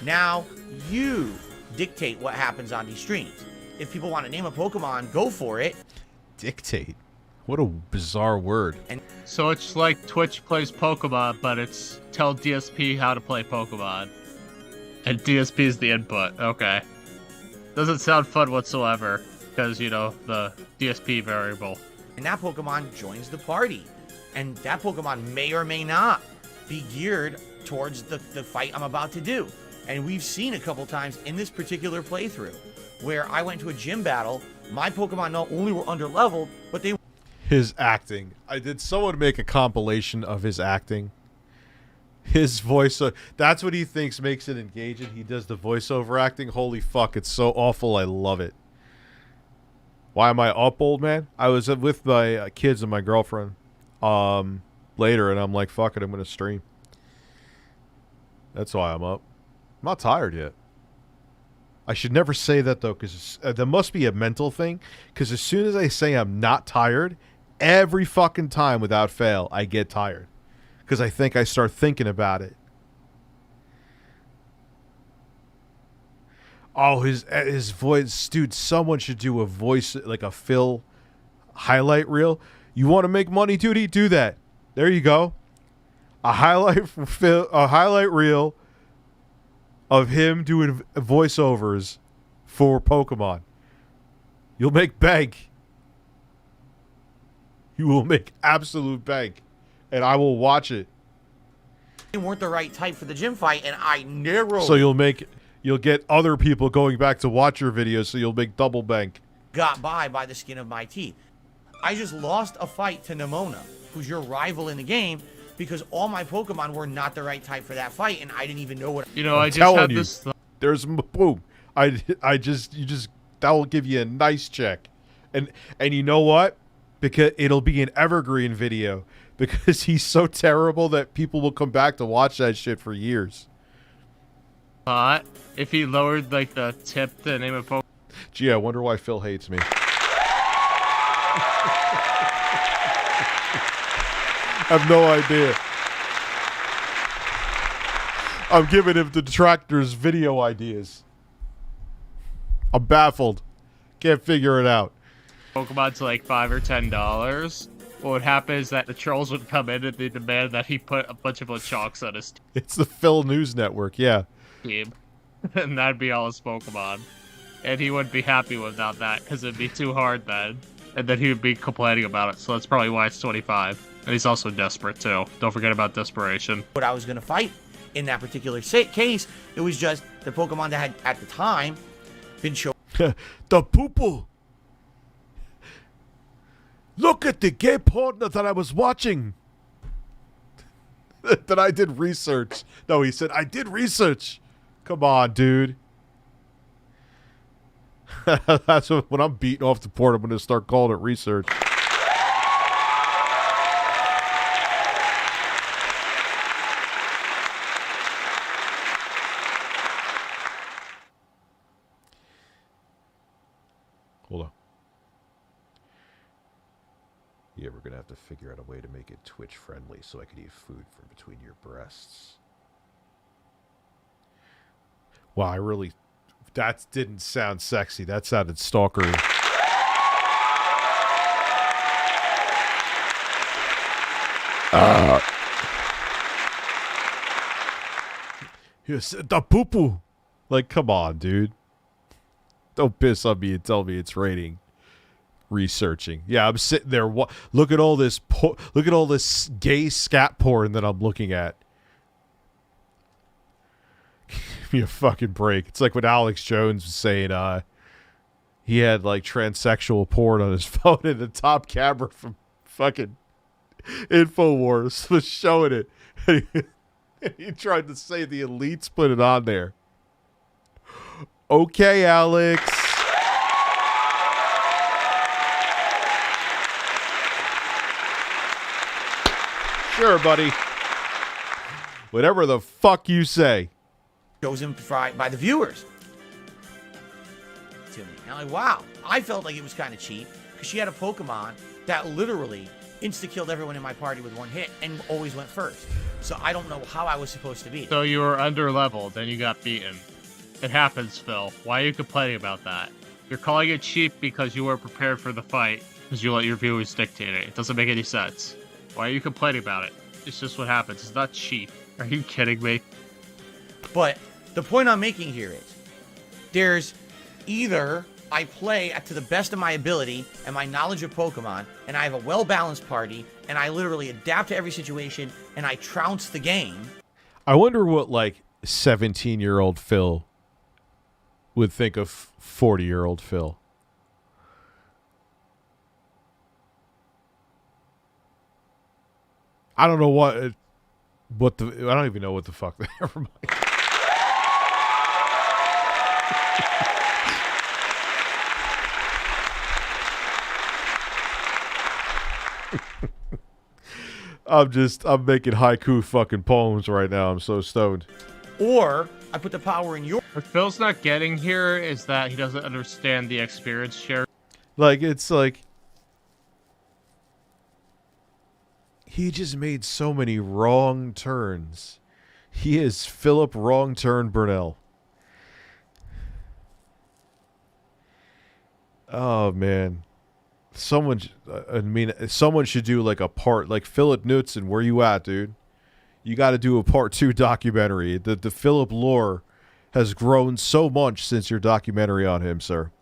Now, you dictate what happens on these streams. If people want to name a Pokemon, go for it. Dictate? What a bizarre word. And so it's like Twitch plays Pokemon, but it's tell DSP how to play Pokemon. And DSP is the input. Okay. Doesn't sound fun whatsoever, because, you know, the DSP variable. And that Pokemon joins the party. And that Pokemon may or may not be geared towards the fight I'm about to do. And we've seen a couple times in this particular playthrough where I went to a gym battle, my Pokemon not only were under-leveled, but they... His acting. Did someone make a compilation of his acting? His voice, that's what he thinks makes it engaging. He does the voiceover acting. Holy fuck, it's so awful. I love it. Why am I up, old man? I was with my kids and my girlfriend later, and I'm like, fuck it, I'm going to stream. That's why I'm up. I'm not tired yet. I should never say that, though, because there must be a mental thing, because as soon as I say I'm not tired, every fucking time without fail, I get tired. Because I think I start thinking about it. Oh, his voice, dude. Someone should do a voice like a Phil highlight reel. You want to make money, dude? Do that. There you go. A highlight from Phil, a highlight reel of him doing voiceovers for Pokemon. You'll make bank. You will make absolute bank. And I will watch it. They weren't the right type for the gym fight, and I narrowed... So you'll get other people going back to watch your videos, so you'll make double bank. Got by the skin of my teeth. I just lost a fight to Nimona, who's your rival in the game, because all my Pokemon were not the right type for that fight, and I didn't even know what... You know, I just had this... There's boom. That will give you a nice check. And you know what? Because it'll be an evergreen video. Because he's so terrible that people will come back to watch that shit for years. If he lowered, like, the tip to name a Pokemon... Gee, I wonder why Phil hates me. I have no idea. I'm giving him the detractors video ideas. I'm baffled. Can't figure it out. Pokemon's like $5 or $10. What would happen is that the trolls would come in and they demand that he put a bunch of Lechonks on his It's the Phil News Network, yeah. team. And that'd be all his Pokemon. And he wouldn't be happy without that, because it'd be too hard then. And then he would be complaining about it, so that's probably why it's 25. And he's also desperate, too. Don't forget about desperation. What I was going to fight in that particular case, it was just the Pokemon that had, at the time, been shown... The poo-poo! Look at the gay porn that I was watching. That I did research. No, he said, I did research. Come on, dude. That's when I'm beating off the porn, I'm going to start calling it research. Hold on. Yeah, we're going to have to figure out a way to make it Twitch friendly so I can eat food from between your breasts. Wow, I really... That didn't sound sexy. That sounded stalkery. Yes, the poo-poo. Like, come on, dude. Don't piss on me and tell me it's raining. Researching. Yeah, I'm sitting there. Look at all this. Look at all this gay scat porn that I'm looking at. Give me a fucking break. It's like when Alex Jones was saying he had like transsexual porn on his phone, and the top camera from fucking InfoWars was showing it. And he tried to say the elites put it on there. Okay, Alex. Sure, buddy. Whatever the fuck you say. Chosen by the viewers. To me. And I'm like, wow. I felt like it was kind of cheap because she had a Pokemon that literally insta-killed everyone in my party with one hit and always went first. So I don't know how I was supposed to beat it. So you were under-leveled, and you got beaten. It happens, Phil. Why are you complaining about that? You're calling it cheap because you weren't prepared for the fight, because you let your viewers dictate it. It doesn't make any sense. Why are you complaining about it? It's just what happens. It's not cheap. Are you kidding me? But the point I'm making here is, there's either I play to the best of my ability and my knowledge of Pokemon, and I have a well-balanced party, and I literally adapt to every situation, and I trounce the game. I wonder what, like, 17-year-old Phil would think of 40-year-old Phil. I don't know what the I don't even know what the fuck. Never mind. I'm making haiku fucking poems right now. I'm so stoned. Or I put the power in your... What Phil's not getting here is that he doesn't understand the experience share. Like, it's like... He just made so many wrong turns. He is Philip Wrong Turn Burnell. Oh, man. Someone should do like a part, like Philip Knudsen, where you at, dude? You got to do a part 2 documentary. The Philip lore has grown so much since your documentary on him, sir.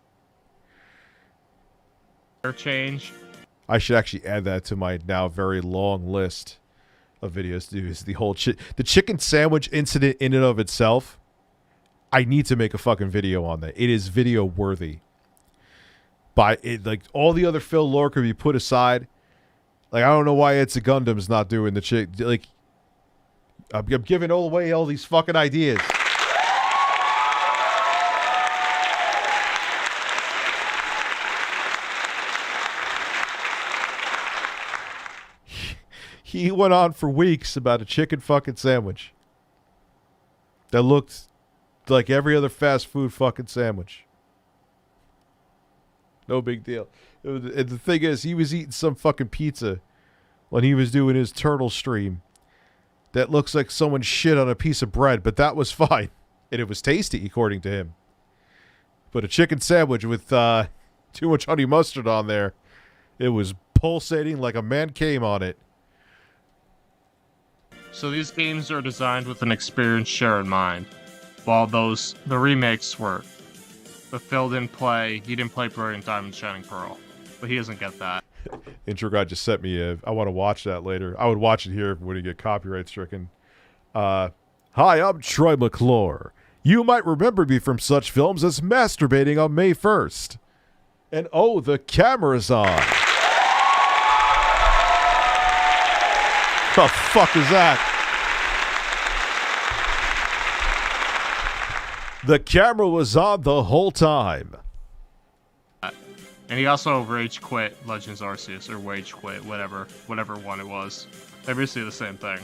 Change. I should actually add that to my now very long list of videos to do. Is the whole the chicken sandwich incident in and of itself. I need to make a fucking video on that. It is video worthy. Like all the other Phil lore could be put aside. Like, I don't know why It's a Gundam's not doing the chick. Like, I'm giving away all these fucking ideas. He went on for weeks about a chicken fucking sandwich that looked like every other fast food fucking sandwich. No big deal. And the thing is, he was eating some fucking pizza when he was doing his turtle stream that looks like someone shit on a piece of bread, but that was fine. And it was tasty, according to him. But a chicken sandwich with too much honey mustard on there, it was pulsating like a man came on it. So these games are designed with an experience share in mind, while the remakes were. But Phil didn't play. He didn't play Brilliant Diamond Shining Pearl, but he doesn't get that. Intro guy just sent me I want to watch that later. I would watch it here when you get copyright stricken. Hi, I'm Troy McClure. You might remember me from such films as Masturbating on May 1st. And oh, the camera's on. What the fuck is that? The camera was on the whole time. And he also rage quit Legends Arceus, or wage quit, whatever one it was. They're basically the same thing.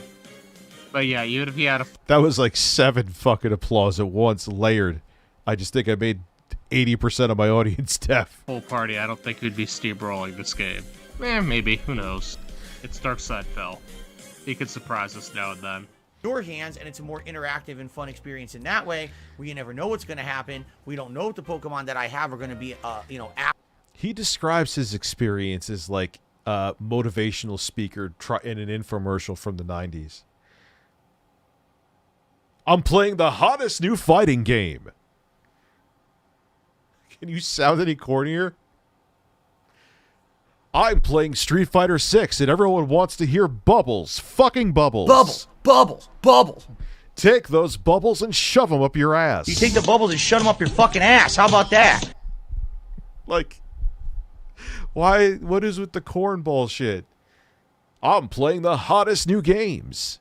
But yeah, even if he had a... That was like 7 fucking applause at once, layered. I just think I made 80% of my audience deaf. Full party, I don't think he'd be steamrolling this game. Maybe, who knows. It's Dark Side Phil. He could surprise us now and then. Your hands, and it's a more interactive and fun experience in that way, where you never know what's going to happen. We don't know what the Pokemon that I have are going to be, He describes his experience as like a motivational speaker in an infomercial from the 90s. I'm playing the hottest new fighting game. Can you sound any cornier? I'm playing Street Fighter 6 and everyone wants to hear bubbles. Fucking bubbles. Bubbles. Bubbles. Bubbles. Take those bubbles and shove them up your ass. You take the bubbles and shove them up your fucking ass. How about that? Like, why? What is with the cornball shit? I'm playing the hottest new games.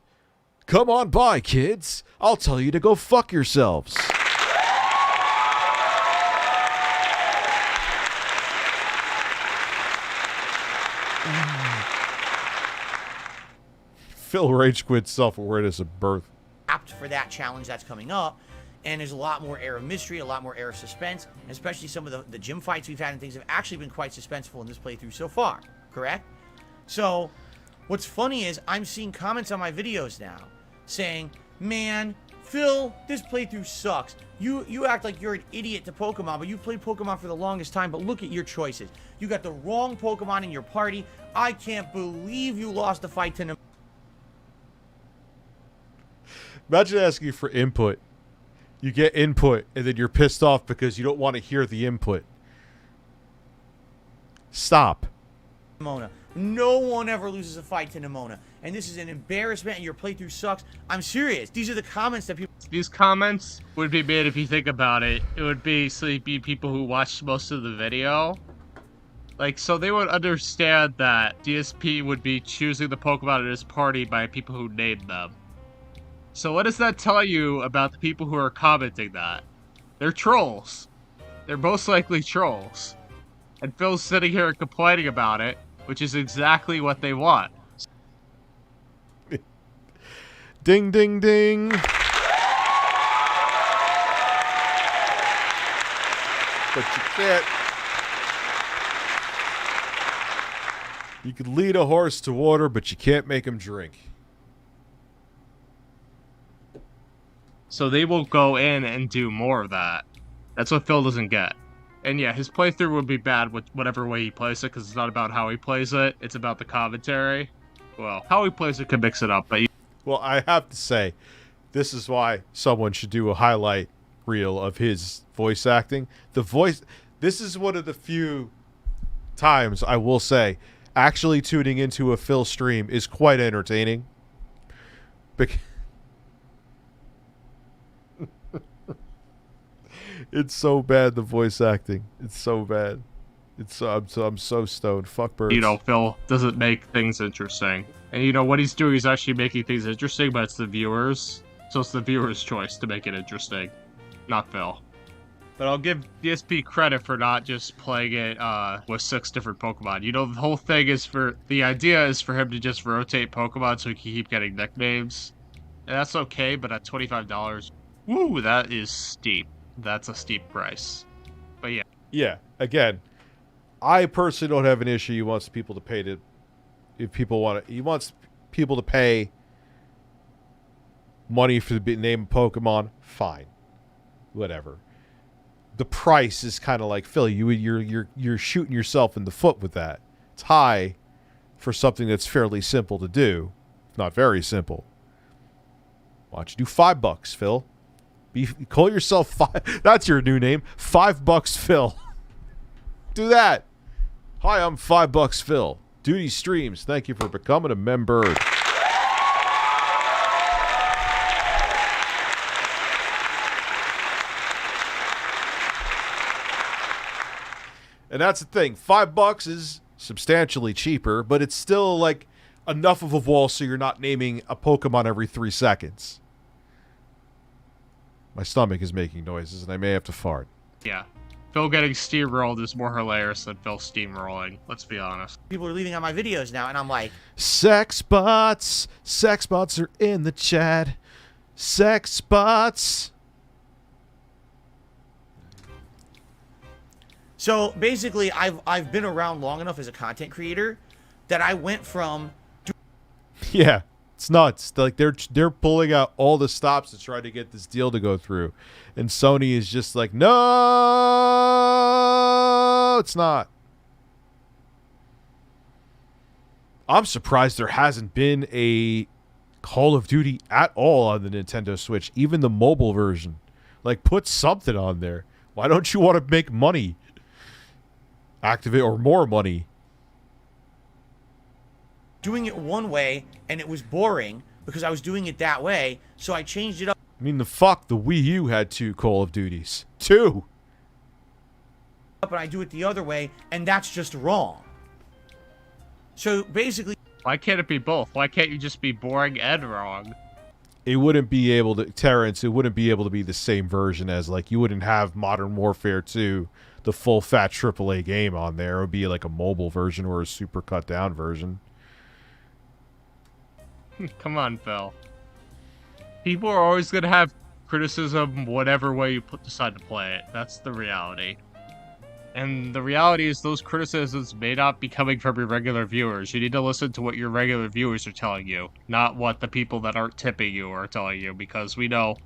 Come on by, kids. I'll tell you to go fuck yourselves. Phil rage quit self-awareness at birth. for that challenge that's coming up. And there's a lot more air of mystery, a lot more air of suspense, and especially some of the gym fights we've had and things have actually been quite suspenseful in this playthrough so far, correct? So, what's funny is I'm seeing comments on my videos now saying, man, Phil, this playthrough sucks. You act like you're an idiot to Pokemon, but you've played Pokemon for the longest time, but look at your choices. You got the wrong Pokemon in your party. I can't believe you lost the fight to them. Imagine asking for input. You get input, and then you're pissed off because you don't want to hear the input. Stop. Nimona. No one ever loses a fight to Nimona. And this is an embarrassment, and your playthrough sucks. I'm serious. These are the comments that people... These comments would be made if you think about it. It would be sleepy people who watched most of the video. Like, so they would understand that DSP would be choosing the Pokemon in his party by people who named them. So what does that tell you about the people who are commenting that? They're trolls. They're most likely trolls. And Phil's sitting here complaining about it, which is exactly what they want. Ding, ding, ding. But you can't. You can lead a horse to water, but you can't make him drink. So they will go in and do more of that. That's what Phil doesn't get. And yeah, his playthrough would be bad with whatever way he plays it, because it's not about how he plays it, it's about the commentary. Well, how he plays it could mix it up, but... Well, I have to say, this is why someone should do a highlight reel of his voice acting. The voice... This is one of the few times, I will say, actually tuning into a Phil stream is quite entertaining. It's so bad, the voice acting. It's so bad. I'm so stoned. Fuck birds. You know, Phil doesn't make things interesting. And you know, what he's doing is actually making things interesting, but it's the viewers. So it's the viewers' choice to make it interesting, not Phil. But I'll give DSP credit for not just playing it with 6 different Pokemon. You know, the whole thing is the idea is for him to just rotate Pokemon so he can keep getting nicknames. And that's okay, but at $25, woo, that is steep. That's a steep price. But yeah. Yeah, again, I personally don't have an issue. He wants people to pay to... If people want to... He wants people to pay money for the name of Pokemon. Fine. Whatever. The price is kind of like, Phil, you're shooting yourself in the foot with that. It's high for something that's fairly simple to do. Not very simple. Why don't you do $5, Phil? Call yourself that's your new name. $5 Phil. Do that. Hi, I'm $5 Phil. Duty Streams. Thank you for becoming a member. And that's the thing. $5 is substantially cheaper, but it's still like enough of a wall so you're not naming a Pokemon every 3 seconds. My stomach is making noises, and I may have to fart. Yeah. Phil getting steamrolled is more hilarious than Phil steamrolling. Let's be honest. People are leaving on my videos now, and I'm like... Sex bots! Sex bots are in the chat. Sex bots! So, basically, I've been around long enough as a content creator that I went from... Yeah. It's nuts. Like they're pulling out all the stops to try to get this deal to go through, and Sony is just like, no, it's not. I'm surprised there hasn't been a Call of Duty at all on the Nintendo Switch, even the mobile version. Like, put something on there. Why don't you want to make money? Activate or more money. Doing it one way, and it was boring because I was doing it that way, so I changed it up. I mean, the Wii U had 2 Call of Duties. 2! And I do it the other way, and that's just wrong. So, basically... Why can't it be both? Why can't you just be boring and wrong? It wouldn't be able to... Terrence, it wouldn't be able to be the same version as, like, you wouldn't have Modern Warfare 2, the full-fat AAA game on there. It would be, like, a mobile version or a super cut-down version. Come on, Phil. People are always going to have criticism whatever way you decide to play it. That's the reality. And the reality is those criticisms may not be coming from your regular viewers. You need to listen to what your regular viewers are telling you, not what the people that aren't tipping you are telling you, because we know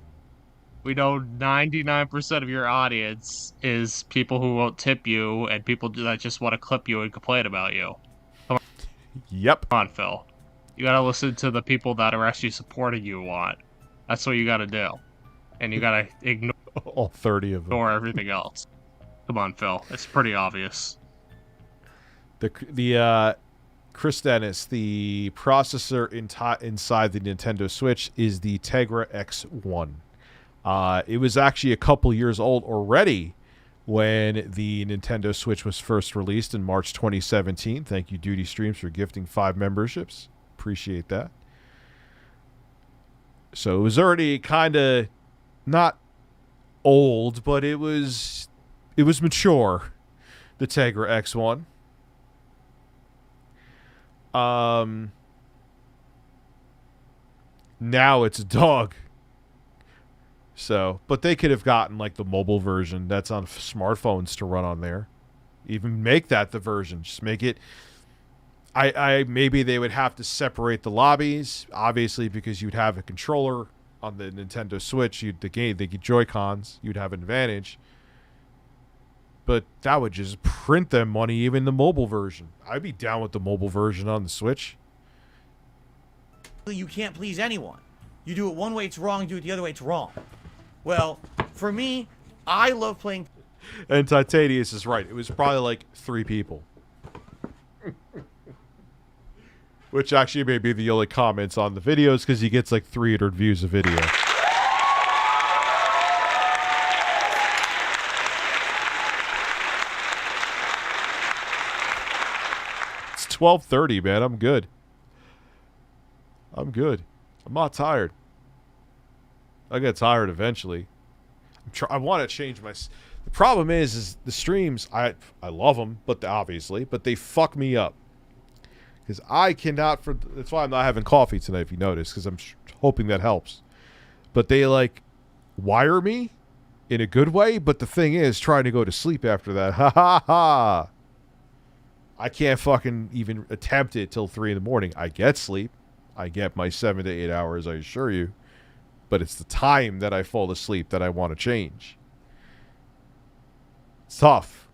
99% of your audience is people who won't tip you and people that just want to clip you and complain about you. Come on. Yep. Come on, Phil. You gotta listen to the people that are actually supporting you a lot. That's what you gotta do. And you gotta ignore all 30 of them. Ignore everything else. Come on, Phil. It's pretty obvious. The Chris Dennis, the processor inside the Nintendo Switch is the Tegra X1. It was actually a couple years old already when the Nintendo Switch was first released in March 2017. Thank you, Duty Streams, for gifting 5 memberships. Appreciate that. So it was already kind of not old, but it was mature, the Tegra X1. Now it's a dog. So, but they could have gotten like the mobile version that's on smartphones to run on there. Even make that the version. Just make it. Maybe they would have to separate the lobbies, obviously, because you'd have a controller on the Nintendo Switch. The Joy-Cons, you'd have an advantage. But that would just print them money, even the mobile version. I'd be down with the mobile version on the Switch. You can't please anyone. You do it one way, it's wrong. Do it the other way, it's wrong. Well, for me, I love playing. And Titanius is right. It was probably like 3 people. Which actually may be the only comments on the videos because he gets like 300 views a video. It's 12:30, man. I'm good. I'm good. I'm not tired. I get tired eventually. I want to change my... The problem is the streams, I love them, but obviously, but they fuck me up. Because I cannot... That's why I'm not having coffee tonight, if you notice, because I'm hoping that helps. But they, like, wire me in a good way, but the thing is, trying to go to sleep after that, ha ha ha! I can't fucking even attempt it till 3 in the morning. I get sleep. I get my 7 to 8 hours, I assure you. But it's the time that I fall asleep that I want to change. It's tough.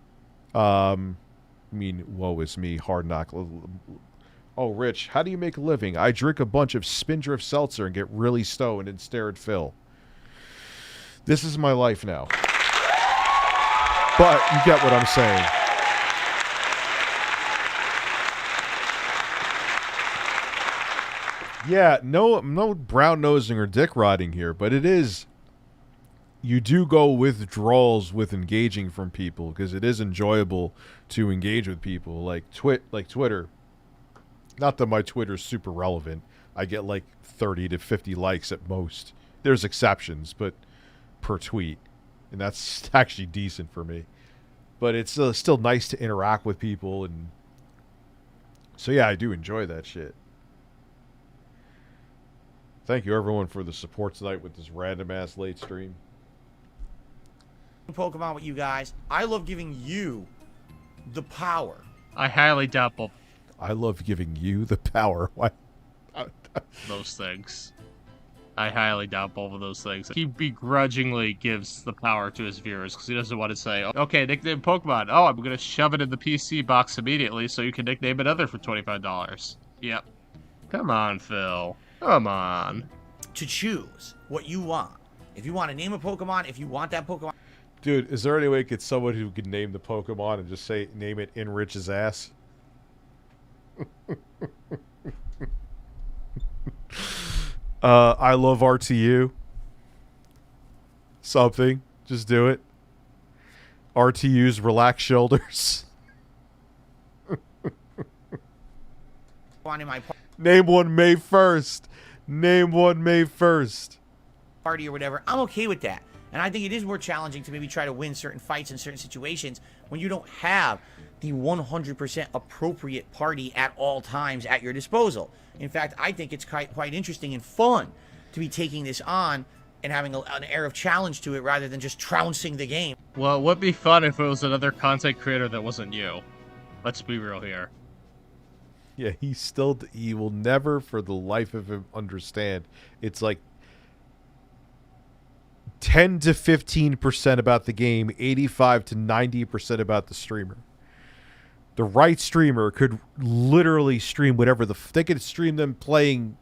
I mean, woe is me, hard knock. Oh, Rich, how do you make a living? I drink a bunch of Spindrift seltzer and get really stoned and stare at Phil. This is my life now. But you get what I'm saying. Yeah, no brown nosing or dick riding here, but it is. You do go withdrawals with engaging from people because it is enjoyable to engage with people, like Twitter. Not that my Twitter's super relevant. I get like 30 to 50 likes at most. There's exceptions, but per tweet, and that's actually decent for me. But it's still nice to interact with people, and so yeah, I do enjoy that shit. Thank you, everyone, for the support tonight with this random-ass late stream. Pokemon with you guys. I love giving you the power. I highly doubt both. I love giving you the power. Why? Those things. I highly doubt both of those things. He begrudgingly gives the power to his viewers because he doesn't want to say, okay, nickname Pokemon. Oh, I'm going to shove it in the PC box immediately so you can nickname another for $25. Yep. Come on, Phil. Come on. To choose what you want. If you want to name a Pokemon, if you want that Pokemon. Dude, is there any way to get someone who can name the Pokemon and just say, name it in Rich's ass? I love RTU. Something. Just do it. RTU's relaxed shoulders. Name one May 1st. Name one May 1st. Party or whatever. I'm okay with that. And I think it is more challenging to maybe try to win certain fights in certain situations when you don't have the 100% appropriate party at all times at your disposal. In fact, I think it's quite interesting and fun to be taking this on and having an air of challenge to it rather than just trouncing the game. Well, it would be fun if it was another content creator that wasn't you. Let's be real here. Yeah, he will never for the life of him understand. It's like 10 to 15% about the game, 85 to 90% about the streamer. The right streamer could literally stream whatever they could stream them playing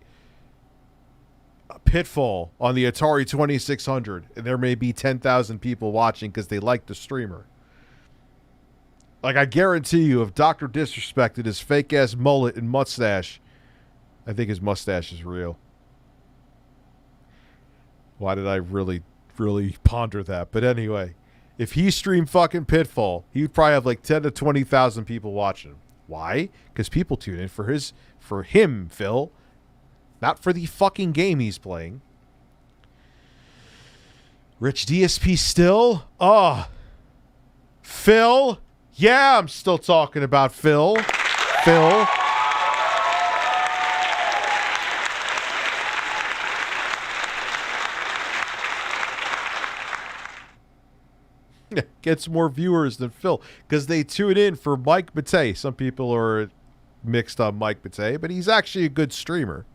Pitfall on the Atari 2600, and there may be 10,000 people watching because they like the streamer. Like, I guarantee you, if Dr. disrespected his fake-ass mullet and mustache, I think his mustache is real. Why did I really ponder that? But anyway, if he streamed fucking Pitfall, he would probably have like 10 to 20,000 people watching him. Why? Because people tune in for him, Phil. Not for the fucking game he's playing. Rich DSP still? Phil? Yeah, I'm still talking about Phil. Phil. Gets more viewers than Phil because they tune in for Mike Matei. Some people are mixed on Mike Matei, but he's actually a good streamer.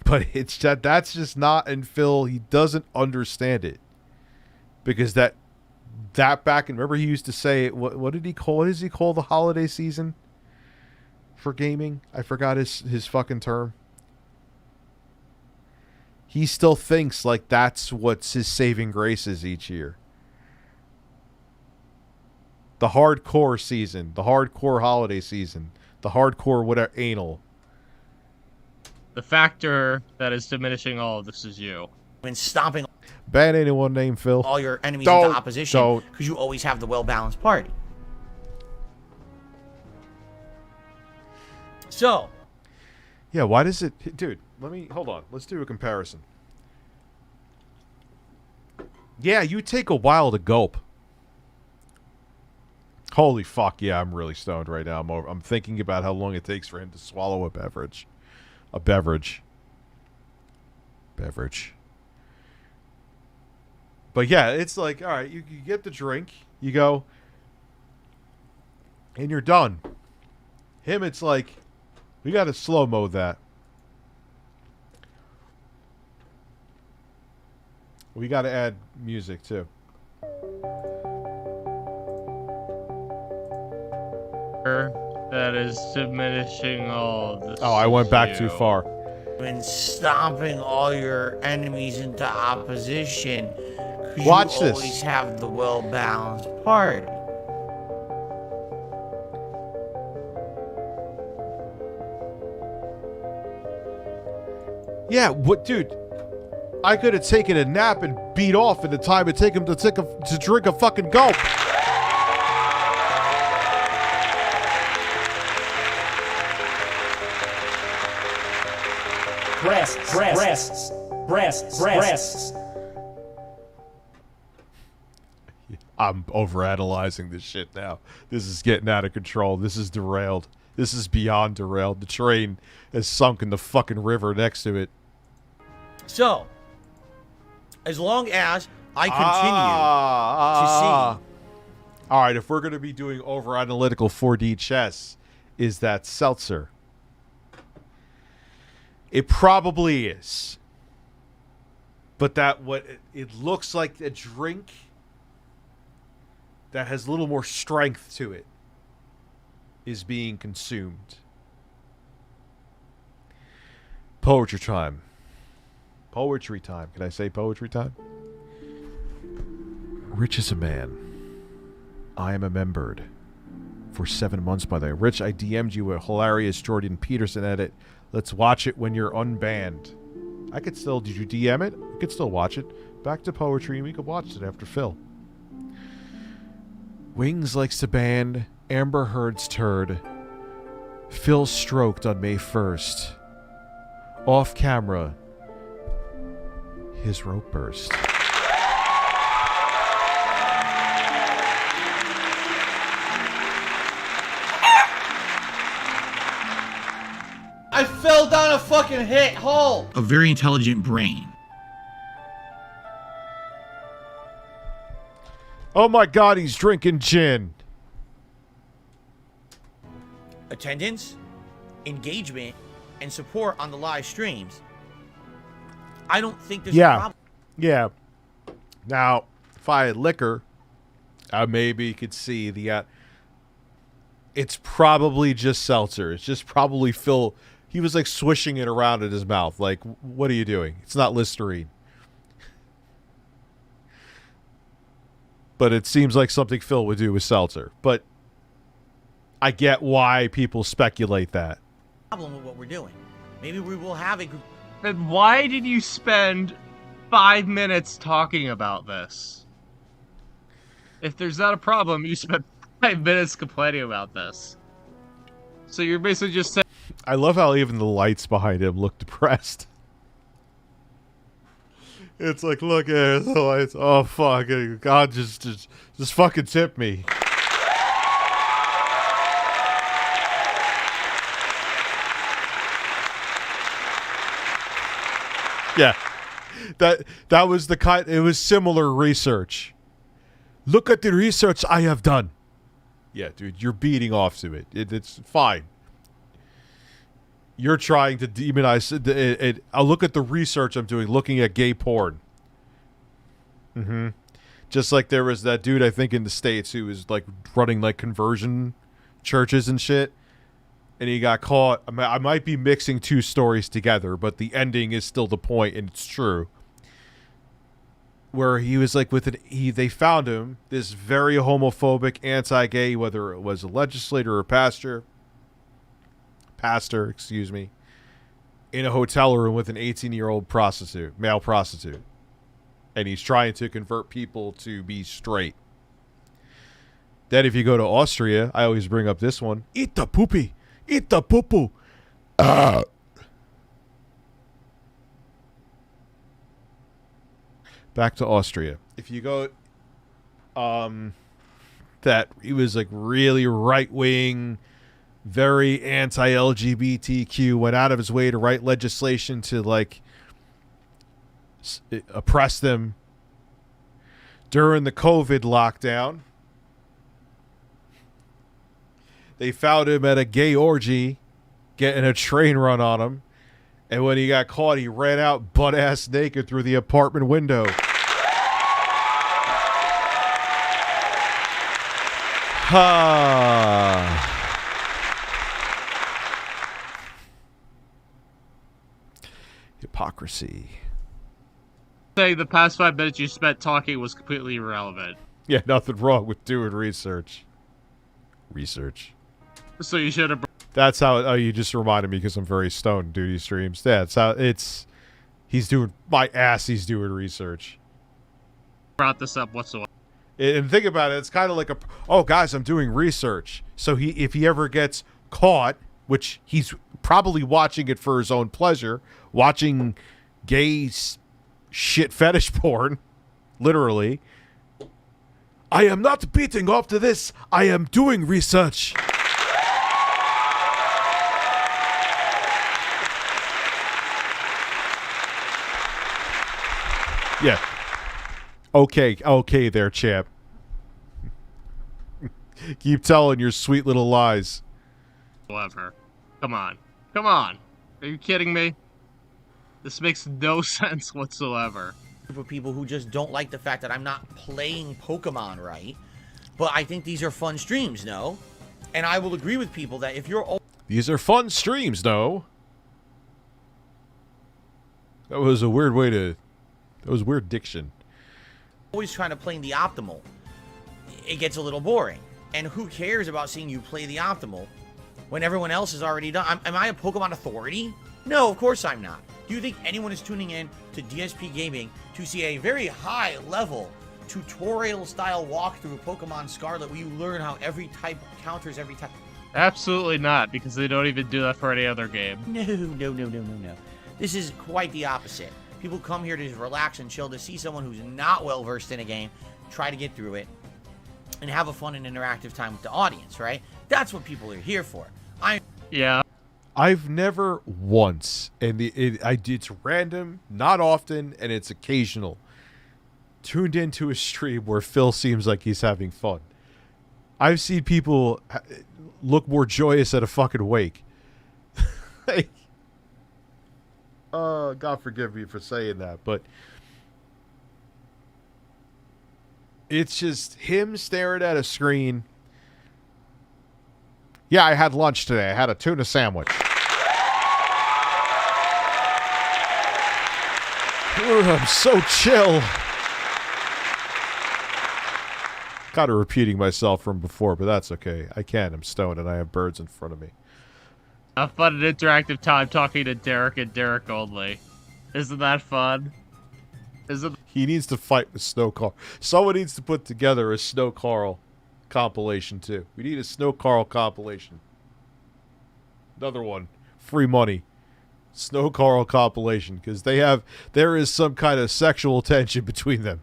But it's that's just not, and Phil, he doesn't understand it because that back, and remember he used to say, what does he call the holiday season for gaming? I forgot his fucking term. He still thinks like that's what's his saving graces each year. The hardcore season, the hardcore holiday season, the hardcore whatever anal. The factor that is diminishing all of this is you. When stomping ban anyone named Phil. All your enemies into opposition because you always have the well-balanced party. So. Yeah, why does it... Dude, hold on. Let's do a comparison. Yeah, you take a while to gulp. Holy fuck, yeah, I'm really stoned right now. I'm thinking about how long it takes for him to swallow a beverage. A beverage. But yeah, it's like, all right, you get the drink, you go, and you're done. Him, it's like, we got to slow-mo that. We got to add music, too. That is diminishing all this. Oh, I went back too far. When stomping all your enemies into opposition. Watch you this. Always have the well-balanced party. Yeah, what, dude? I could have taken a nap and beat off in the time it take him to drink a fucking gulp. Breasts. I'm overanalyzing this shit now. This is getting out of control. This is derailed. This is beyond derailed. The train has sunk in the fucking river next to it. So, as long as I continue to see... All right, if we're going to be doing over-analytical 4D chess, is that seltzer? It probably is. But it looks like a drink that has a little more strength to it is being consumed. Poetry time. Poetry time. Can I say poetry time? Rich is a man. I am a membered. For 7 months, by the way. Rich, I DM'd you a hilarious Jordan Peterson edit. Let's watch it when you're unbanned. I could still... Did you DM it? I could still watch it. Back to poetry, and we could watch it after Phil. Wings likes to ban Amber Heard's turd. Phil stroked on May 1st. Off camera, his rope burst. I fell down a fucking hole. A very intelligent brain. Oh my god, he's drinking gin. Attendance, engagement, and support on the live streams. I don't think there's a problem. Yeah. Now, if I had liquor, I maybe could see the... it's probably just seltzer. It's just probably Phil... He was like swishing it around in his mouth. Like, what are you doing? It's not Listerine. But it seems like something Phil would do with seltzer. But I get why people speculate that. Problem with what we're doing. Maybe we will have a group. Then why did you spend 5 minutes talking about this? If there's not a problem, you spent 5 minutes complaining about this. So you're basically just saying... I love how even the lights behind him look depressed. It's like, look at the lights. Oh, fuck. God, just fucking tip me. Yeah. That was the kind... It was similar research. Look at the research I have done. Yeah, dude, you're beating off to it. It's fine. You're trying to demonize it. I'll look at the research I'm doing, looking at gay porn. Mm-hmm. Just like there was that dude, I think, in the States who was like running like conversion churches and shit. And he got caught. I might be mixing two stories together, but the ending is still the point, and it's true. Where he was like they found him, this very homophobic, anti-gay, whether it was a legislator or pastor, excuse me, in a hotel room with an 18-year-old prostitute, male prostitute. And he's trying to convert people to be straight. Then if you go to Austria, I always bring up this one. Eat the poopy. Eat the poo-poo. Back to Austria. If you go, that he was like really right-wing, very anti-LGBTQ, went out of his way to write legislation to like oppress them during the COVID lockdown. They found him at a gay orgy, getting a train run on him. And when he got caught, he ran out butt-ass naked through the apartment window. Hypocrisy. Say the past 5 minutes you spent talking was completely irrelevant. Yeah, nothing wrong with doing research. So you should have... That's how... Oh, you just reminded me because I'm very stoned duty streams. That's how it's... He's doing... My ass, he's doing research. Brought this up whatsoever. And think about it, it's kind of like a... Oh, guys, I'm doing research. So if he ever gets caught, which he's probably watching it for his own pleasure, watching gay shit fetish porn, literally. I am not beating off to this. I am doing research. Yeah. Okay there, champ. Keep telling your sweet little lies. Whatever. Come on. Are you kidding me? This makes no sense whatsoever. For people who just don't like the fact that I'm not playing Pokemon right. But I think these are fun streams, no? And I will agree with people that if you're... These are fun streams, no? That was a weird way to... That was weird diction. Always trying to play the optimal. It gets a little boring. And who cares about seeing you play the optimal when everyone else is already done? Am I a Pokemon authority? No, of course I'm not. Do you think anyone is tuning in to DSP Gaming to see a very high-level tutorial-style walkthrough of Pokemon Scarlet where you learn how every type counters every type? Absolutely not, because they don't even do that for any other game. No. This is quite the opposite. People come here to just relax and chill, to see someone who's not well-versed in a game, try to get through it, and have a fun and interactive time with the audience, right? That's what people are here for. Yeah. I've never once, and it's random, not often, and it's occasional, tuned into a stream where Phil seems like he's having fun. I've seen people look more joyous at a fucking wake. Like, God forgive me for saying that, but it's just him staring at a screen. Yeah, I had lunch today. I had a tuna sandwich. I'm so chill. Kind of repeating myself from before, but that's okay. I can. I'm stoned and I have birds in front of me. A fun and interactive time talking to Derek and Derek only. Isn't that fun? He needs to fight with Snow Carl. Someone needs to put together a Snow Carl compilation too. We need a Snow Carl compilation. Another one. Free money. Snow Carl compilation. Because there is some kind of sexual tension between them.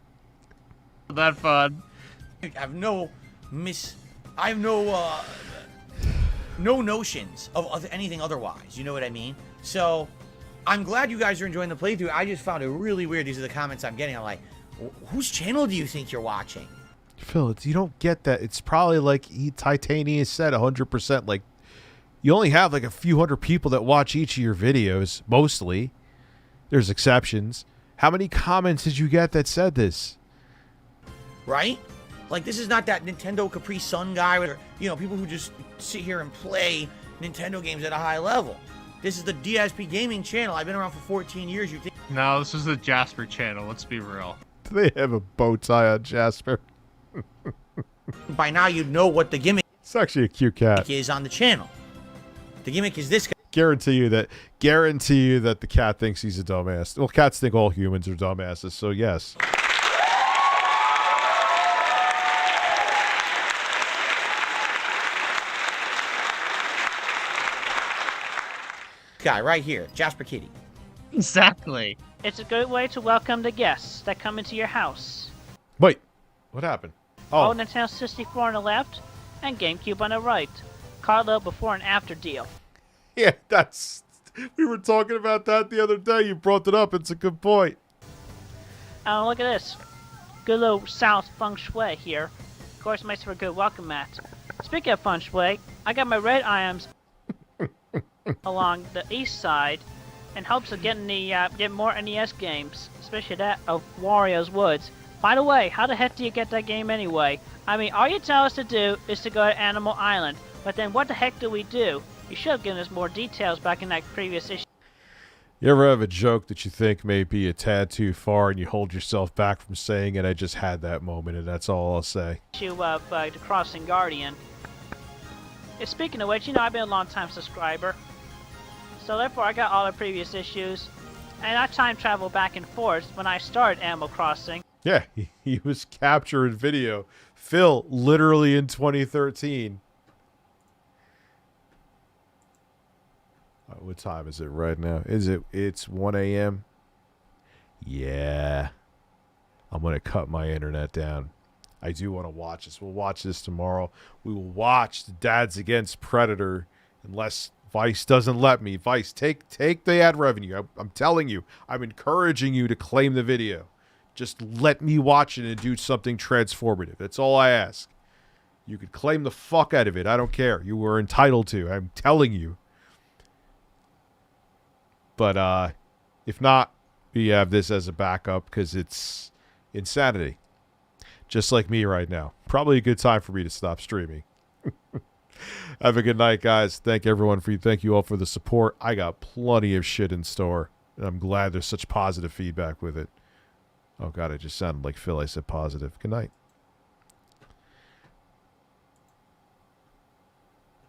Isn't that fun? I have no notions of anything otherwise. You know what I mean? So, I'm glad you guys are enjoying the playthrough. I just found it really weird. These are the comments I'm getting. I'm like, whose channel do you think you're watching? Phil, you don't get that. It's probably like Titanium said, 100%. Like, you only have like a few hundred people that watch each of your videos, mostly. There's exceptions. How many comments did you get that said this? Right? Like, this is not that Nintendo Capri Sun guy or, you know, people who just sit here and play Nintendo games at a high level. This is the DSP Gaming channel. I've been around for 14 years. You think? No, this is the Jasper channel. Let's be real. Do they have a bow tie on Jasper? By now, you'd know what the gimmick It's actually a cute cat. is on the channel. The gimmick is this guy. Guarantee you that the cat thinks he's a dumbass. Well, cats think all humans are dumbasses, so yes. Guy right here, Jasper Kitty. Exactly. It's a good way to welcome the guests that come into your house. Wait, what happened? Oh, Nintendo 64 on the left and GameCube on the right. Carlo before and after deal. Yeah, we were talking about that the other day. You brought it up. It's a good point. Oh, look at this. Good little south feng shui here. Of course, makes for a good welcome mat. Speaking of feng shui, I got my red items along the east side in hopes of getting get more NES games, especially that of Wario's Woods. By the way, how the heck do you get that game anyway? I mean, all you tell us to do is to go to Animal Island, but then what the heck do we do? You should have given us more details back in that previous issue. You ever have a joke that you think may be a tad too far and you hold yourself back from saying it? I just had that moment, and that's all I'll say. Issue of The Crossing Guardian. And speaking of which, you know, I've been a long-time subscriber. So therefore, I got all the previous issues. And I time travel back and forth when I started Animal Crossing. Yeah, he was capturing video. Phil, literally in 2013. What time is it right now? It's 1 a.m.? Yeah. I'm going to cut my internet down. I do want to watch this. We'll watch this tomorrow. We will watch the Dads Against Predator unless Vice doesn't let me. Vice, take the ad revenue. I'm telling you. I'm encouraging you to claim the video. Just let me watch it and do something transformative. That's all I ask. You could claim the fuck out of it. I don't care. You were entitled to. I'm telling you. But if not, we have this as a backup because it's insanity. Just like me right now. Probably a good time for me to stop streaming. Have a good night, guys. Thank you all for the support. I got plenty of shit in store. And I'm glad there's such positive feedback with it. Oh, God, I just sounded like Phil. I said positive. Good night.